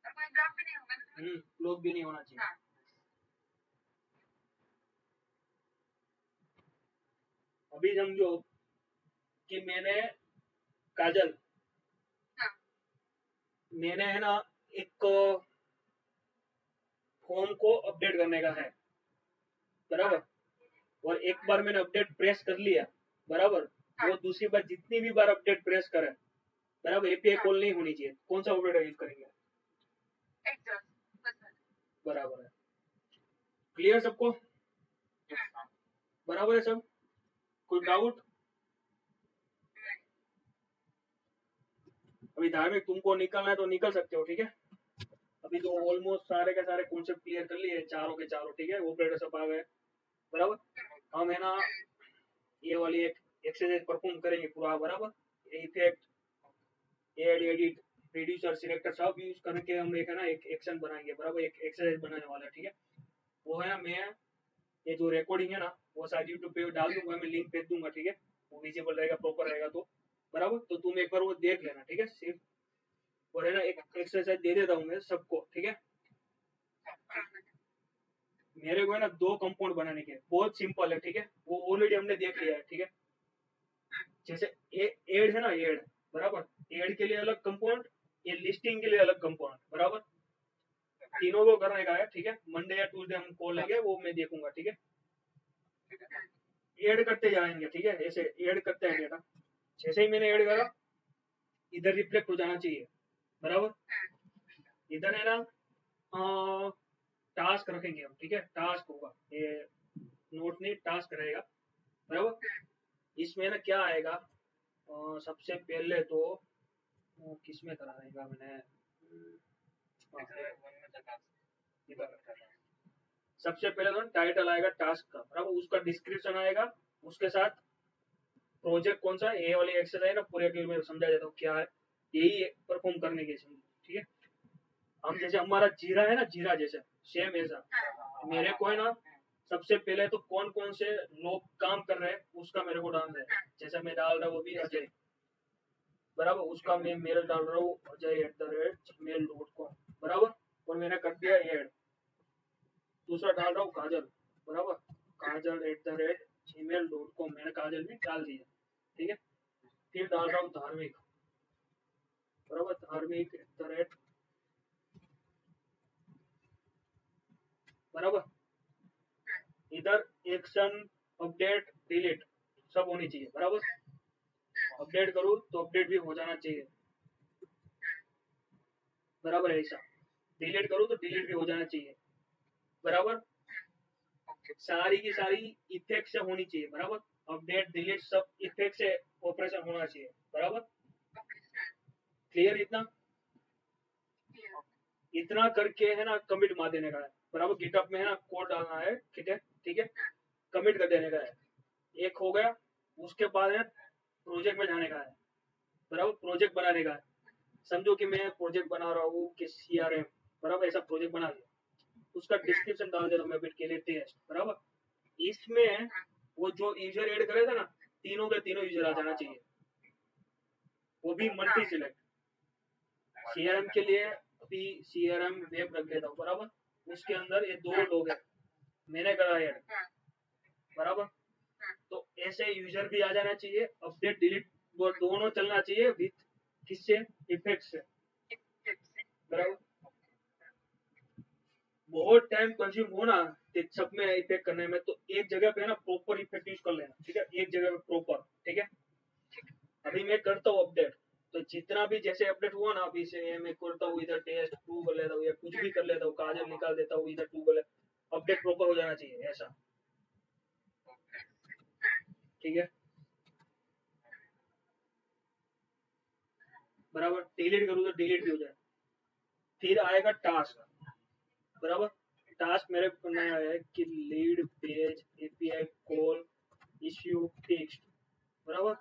और कोई ड्रॉप भी नहीं होगा ना? क्लोज भी नहीं होना चाहिए। हाँ अभी समझो कि मैंने काजल, हाँ मैंने है ना एक फॉर्म को अपडेट करने का है हाँ बराबर, और एक बार मैंने अपडेट प्रेस कर लिया बराबर, हाँ वो दूसरी बार जितनी भी बार अपडेट प्रेस करे बराबर, एपीआई हाँ। कॉल नहीं होनी चाहिए, कौन सा ऑपरेटर यूज करेंगे? एग्जॉस्ट बस बस। बराबर है, क्लियर सबको? यस हाँ। बराबर है सब, कोई डाउट? अभी धार्मिक तुमको निकलना है तो निकल सकते हो, ठीक है, अभी तो ऑलमोस्ट सारे के सारे कॉन्सेप्ट क्लियर कर लिए चारों के चारों, ठीक है, ऑपरेटर सब आ गए बराबर। हम है ना ये वाली एक एक्सरसाइज परफॉर्म करेंगे पूरा बराबर, effect, add, edit, reducer, selector सब यूज करके हम एक है ना एक एक्शन बनाएंगे बराबर, एक एक्सरसाइज बनाने वाला है, ठीक है, वो है मैं, ये जो रिकॉर्डिंग है ना वो शायद यूट्यूब पे डाल दूंगा, मैं लिंक भेज दूंगा, ठीक है, वो विजिबल रहेगा, प्रॉपर रहेगा, तो बराबर, तो तुम एक बार वो देख लेना, ठीक है सिर्फ, और है ना एक एक्सरसाइज दे देता हूँ मैं सबको, ठीक है, मेरे को है ना 2 कंपाउंड बनाने के, बहुत सिंपल है, ठीक है, वो ऑलरेडी हमने देख लिया है, ठीक है, जैसे एड है ना, एड बराबर, एड के लिए अलग कंपाउंड, ये लिस्टिंग के लिए अलग कंपाउंड बराबर, तीनों को करने का है, ठीक है, मंडे या ट्यूसडे हम कॉल लेंगे, वो मैं देखूंगा, ठीक है, ऐड करते जाएंगे, ठीक है, ऐसे ऐड करते हैं डेटा, जैसे ही मैंने ऐड करा इधर रिफ्लेक्ट हो जाना चाहिए बराबर, इधर है ना टास्क रखेंगे हम, ठीक है, टास्क होगा ये, नोट नहीं टास्क रहेगा बराबर, इसमें ना क्या आएगा, सबसे पहले तो किस में करा रहेगा मैंने, इधर, सबसे पहले तो टाइटल आएगा टास्क का बराबर, उसका डिस्क्रिप्शन आएगा, उसके साथ प्रोजेक्ट कौन सा, ये वाली एक्सरसाइज ना पूरे के मैं समझा देता हूँ क्या है, यही परफॉर्म करने के समझो, ठीक है। हम जैसे हमारा जीरा है ना, जीरा जैसे सेम ऐसा मेरे को है ना, सबसे पहले तो कौन कौन से लोग काम कर रहे हैं उसका मेरे को डालना है। जैसे मैं डाल रहा हूँ वो भी अजय, बराबर, उसका मैं मेल डाल रहा हूँ अजय@gmail.com, बराबर, और मैंने कर दिया ऐड। दूसरा डाल रहा हूँ काजल, बराबर, काजल@gmail.com, मैंने काजल में डाल दिया, ठीक है। फिर डाल रहा हूँ धार्मिक, बराबर, धार्मिक@, बराबर। इधर एक्शन, अपडेट, डिलीट सब होनी चाहिए, बराबर। अपडेट करूँ तो अपडेट भी हो जाना चाहिए, बराबर है ऐसा। डिलीट करूँ तो डिलीट भी हो जाना चाहिए, बराबर। सारी की सारी इफेक्ट से होनी चाहिए, बराबर। अपडेट डिलीट सब इफेक्ट से ऑपरेशन होना चाहिए, बराबर। क्लियर इतना? इतना करके है ना कमिट मार देने का है, बराबर। गिटअप में है ना कोड डालना है, ठीक है, ठीक है। कमिट कर देने का है, एक हो गया। उसके बाद है प्रोजेक्ट में जाने का है, बराबर, प्रोजेक्ट बनाने का है। समझो कि मैं प्रोजेक्ट बना रहा हूँ कि CRM, बराबर, ऐसा प्रोजेक्ट बना लिया। उसका डिस्क्रिप्शन डाल देता हूँ मैं बिट के लिए टेस्ट, बराबर। इसमें वो जो यूजर ऐड करे था ना, तीनों के तीनों यूजर आ जाना चाहिए, वो भी मल्टी सिलेक्ट। CRM के लिए अभी CRM वेब रख लेता हूँ, बराबर। उसके अंदर ये 2 लोग हैं, मैंने करा ऐड, बराबर। तो ऐसे यूजर भी आ जाना चाहिए, अपडेट डिलीट वो दोनों चलना चाहिए विथ किससे, इफेक्ट से, बराबर। बहुत टाइम कंज्यूम हो ना सब में इफेक्ट करने में, तो एक जगह पे ना प्रॉपर इफेक्ट यूज कर लेना, ठीक है, एक जगह पे प्रॉपर, ठीक है। अभी मैं करता हूँ अपडेट, तो जितना भी जैसे अपडेट हुआ ना, अभी से मैं करता हूँ इधर टेस्ट 2 कर लेता हूँ या कुछ भी कर लेता हूँ, काजल निकाल देता हूँ, इधर 2 कर लेता, अपडेट प्रॉपर हो जाना चाहिए ऐसा, ठीक है, बराबर। डिलीट करूँ तो डिलीट भी हो जाए। फिर आएगा टास्क, बराबर। टास्क मेरे को नया है कि lead page API call issue text, बराबर।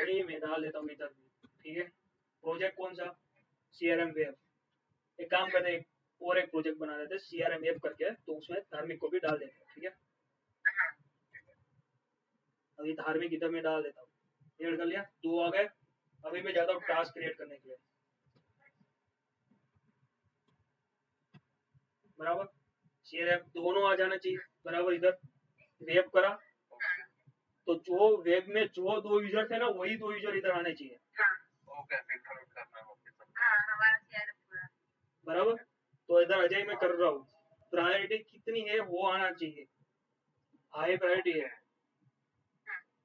ये मैं डाल देता हूँ इधर भी, ठीक है। प्रोजेक्ट कौन सा, CRM वेब। एक काम करते हैं, और एक प्रोजेक्ट बना देते हैं CRM वेब करके, तो उसमें धार्मिक को भी डाल देते हैं, ठीक है। अभी धार्मिक इधर में डाल देता हूँ, ऐड कर लिया, 2 आ गए। अभी मैं जाता हूँ टास्क क्रिएट करने के लिए, बराबर। CRM दोनों आ जाना चाहिए, बराबर। इधर वेब करा, तो जो वेब में जो 2 यूजर थे ना, वही 2 यूजर इधर आने चाहिए, बराबर। तो इधर अजय में कर रहा हूँ, प्रायोरिटी कितनी है वो आना चाहिए, हाई प्रायोरिटी है।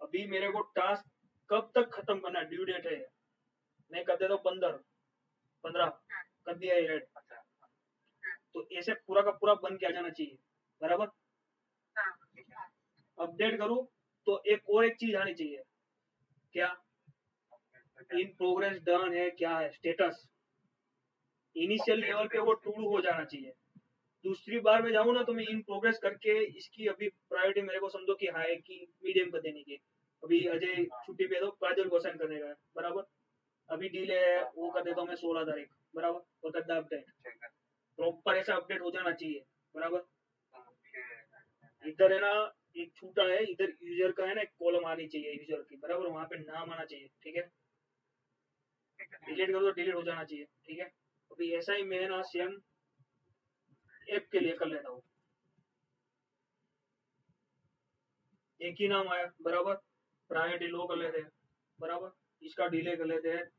अभी मेरे को टास्क कब तक खत्म करना, ड्यू डेट है, मैं कर देता हूँ 15 कर दिया ऐड। तो ऐसे पूरा का पूरा बन के आ जाना चाहिए, बराबर। अपडेट करूँ तो एक चीज आनी चाहिए, क्या, इन प्रोग्रेस डन है, क्या है स्टेटस। इनिशियल लेवल पे वो टू हो जाना चाहिए। दूसरी बार में जाऊँ ना तो मैं इन प्रोग्रेस करके इसकी अभी प्रायोरिटी मेरे को समझो कि हाई की मीडियम पर देने की। अभी अजय छुट्टी पे तो काजल को साइन करने का है, बराबर। अभी डीले है, वो कर देता हूँ मैं 16 तारीख, बराबर। वो करता अपडेट, प्रॉपर ऐसा अपडेट हो जाना चाहिए, बराबर। इधर है ना एक छूटा है, इधर यूजर का है ना एक कॉलम आनी चाहिए यूजर की, बराबर। वहां पे नाम आना चाहिए, ठीक है। डिलीट करो तो डिलीट हो जाना चाहिए, ठीक है। अभी ऐसा ही मैं ना सेम ऐप के लिए कर लेता हूँ, एक ही नाम आया, बराबर। प्रायोरिटी लो कर लेते हैं, बराबर। इसका डिले कर लेते हैं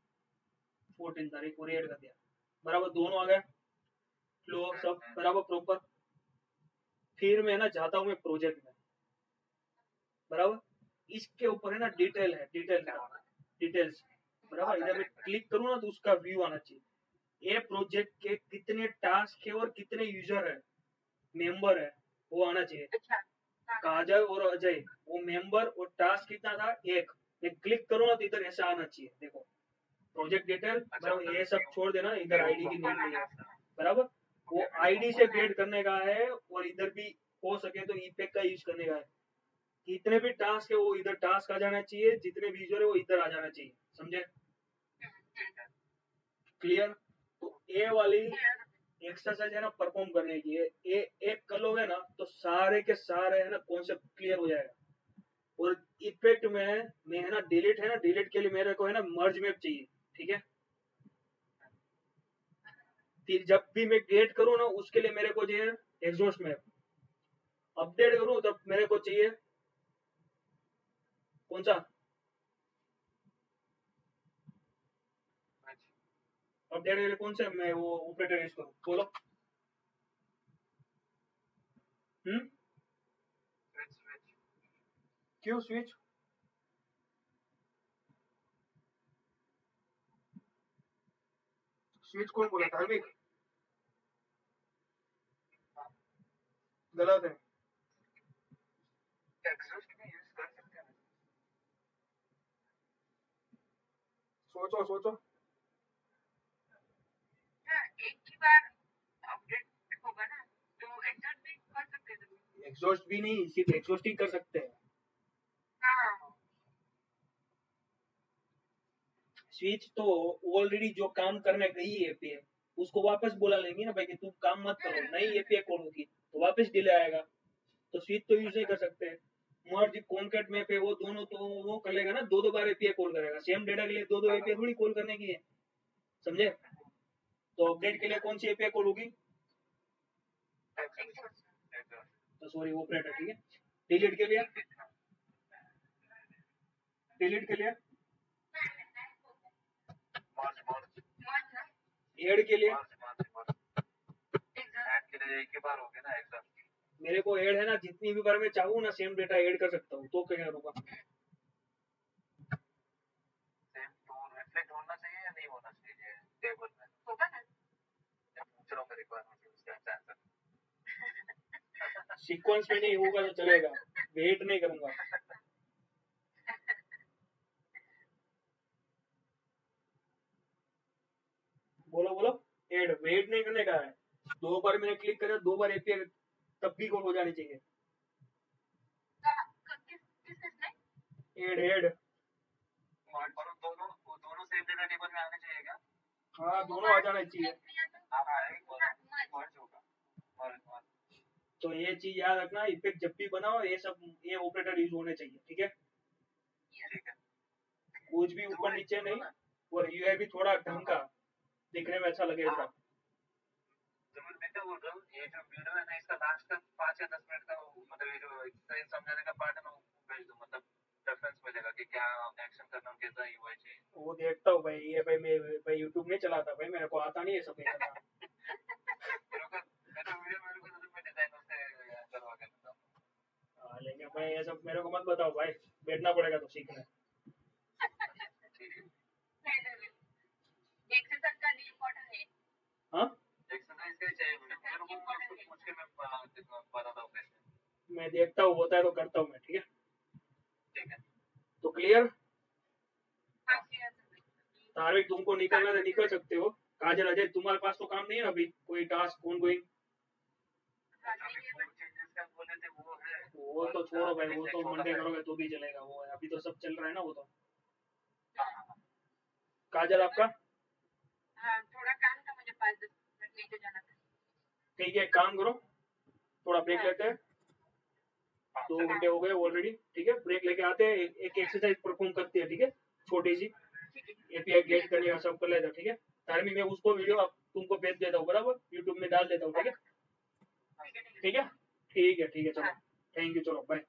14 तारीख और ऐड कर दिया, बराबर। दोनों आ गए, फ्लो सब बराबर प्रॉपर। फिर मैं ना जाता हूँ मैं प्रोजेक्ट में, बराबर। इसके ऊपर है ना डिटेल है, डिटेल्स, बराबर। इधर मैं क्लिक करूँ ना तो उसका व्यू आना चाहिए, ये प्रोजेक्ट के कितने टास्क है और कितने यूजर है, मेंबर है, वो आना चाहिए। काजल और अजय, वो मेंबर और टास्क कितना था, एक। मैं क्लिक करूँ ना तो इधर ऐसा आना चाहिए, देखो प्रोजेक्ट डिटेल, बराबर। ये सब छोड़ देना, इधर आईडी की नेम नहीं है, बराबर। वो आईडी से क्रिएट करने का है, और इधर भी हो सके तो इफेक्ट का यूज करने का है, जितने भी टास्क है वो इधर टास्क आ जाना चाहिए, जितने भी यूजर है वो इधर आ जाना चाहिए, समझे? क्लियर? तो ए वाली एक्सरसाइज है ना परफॉर्म करने की है, एक कर लोगे ना तो सारे के सारे है ना कॉन्सेप्ट क्लियर हो जाएगा। और इफेक्ट में मैं है ना डिलीट के लिए मेरे को है ना मर्ज मैप चाहिए, ठीक है? फिर जब भी मैं गेट करूँ ना उसके लिए मेरे को चाहिए एग्जॉस्ट मैप। अपडेट करूँ तब मेरे को चाहिए कौन सा अपडेट के लिए, कौन सा मैं वो ऑपरेटर यूज करूँ, बोलो। हम्म? क्यों स्विच? स्विच कौन बोला, धार्मिक? गलत है। एग्जॉस्ट भी यूज कर सकते हैं। सोचो सोचो। एक ही बार अपडेट होगा ना तो एग्जॉस्ट भी कर सकते हैं। एग्जॉस्ट भी नहीं, सिर्फ एग्जॉस्ट ही कर सकते हैं। हाँ स्विच तो ऑलरेडी जो काम करने गई है एपीआई उसको वापस बोला लेंगे ना भाई कि तुम काम मत करो, नई एपीआई कॉल होगी तो वापस डिले आएगा। तो स्विच तो यूज नहीं कर सकते। मर्ज कॉन्कैट में पे वो दोनों तो वो कर लेगा ना, दो दो बार एपीआई कॉल करेगा सेम डेटा के लिए, दो दो एपीआई थोड़ी कॉल करने की है, समझे? तो अपडेट के लिए कौन सी एपीआई कॉल होगी? तो सॉरी ऑपरेटर, ठीक है। डिलीट के लिए, डिलीट के लिए, ऐड के लिए, एक ही बार हो गया ना एग्जॉस्ट। मेरे को ऐड है ना जितनी भी बार मैं चाहूँ ना सेम डेटा ऐड कर सकता हूँ, तो क्या करूँगा? सेम टू रिफ्लेक्ट होना चाहिए या नहीं होना चाहिए टेबल में? होगा ना। मैं पूछ रहा हूँ रिक्वायरमेंट उसका आंसर। सीक्वेंस में नहीं होगा तो चलेगा, वेट नहीं करूंगा। बोलो बोलो। ऐड वेट नहीं करने का है, दो बार मैंने क्लिक करा, दो बार एपीआई तब भी कॉल हो जानी चाहिए। Add add. और दोनों सेम डेटा टेबल में आने चाहिए क्या? हाँ दोनों आ जाना चाहिए। मर्ज होगा। मर्ज तो ये चीज याद रखना, इफेक्ट जब भी बनाओ ये सब ये ऑपरेटर यूज होने चाहिए, ठीक है? ठीक है। कुछ भी ऊपर नीचे नहीं, और यूआई भी थोड़ा ढंग का दिखने में अच्छा लगे ऐसा। जरूर मैं क्या बोल रहा हूँ, ये जो वीडियो है ना इसका लास्ट का 5 या 10 मिनट का मतलब ये जो एक्सरसाइज समझाने का पार्ट है ना वो भेज दो, मतलब रेफरेंस मिलेगा कि क्या एक्शन करना कैसा यूआई चाहिए। वो देखता हूँ भाई, ये भाई मैं भाई यूट्यूब नहीं चलाता भाई, मेरे को आता नहीं है सब ये करना। मैं तो वीडियो मेरे को मैं डिजाइनर से करवा के देता हूँ। लेकिन भाई ये सब मेरे को मत बताओ भाई, बैठना पड़ेगा तो सीखने। एक्सरसाइज का नहीं इम्पोर्टेंट है। हाँ एक्सरसाइज के चाहिए मेरे को उसको पूछ के मैं बताता हूँ कैसे। मैं देखता हूँ, होता है तो करता हूँ मैं, ठीक है? ठीक है। तो क्लियर? तारिक तुमको निकलना है निकल सकते हो। काजल अजय तुम्हारे पास तो काम नहीं है ना अभी, कोई टास्क ऑन गोइंग? वो तो छोड़ो भाई, वो तो मंडे करोगे तो भी चलेगा, वो अभी तो सब चल रहा है ना वो तो। काजल आपका? हाँ थोड़ा काम था मुझे 5-10 मिनट लेके जाना था। ठीक है, काम करो, थोड़ा ब्रेक लेते हैं, 2 घंटे हो गए ऑलरेडी, ठीक है? ब्रेक लेके आते हैं, एक एक्सरसाइज परफॉर्म करते हैं, ठीक है? छोटी सी एपीआई गेट करने का सब कर लेता हूँ, ठीक है? टाइमिंग में उसको वीडियो आप तुमको भेज देता हूँ, बराबर यूट्यूब में डाल देता हूँ, ठीक है? ठीक है ठीक है ठीक है, चलो थैंक यू, चलो बाय।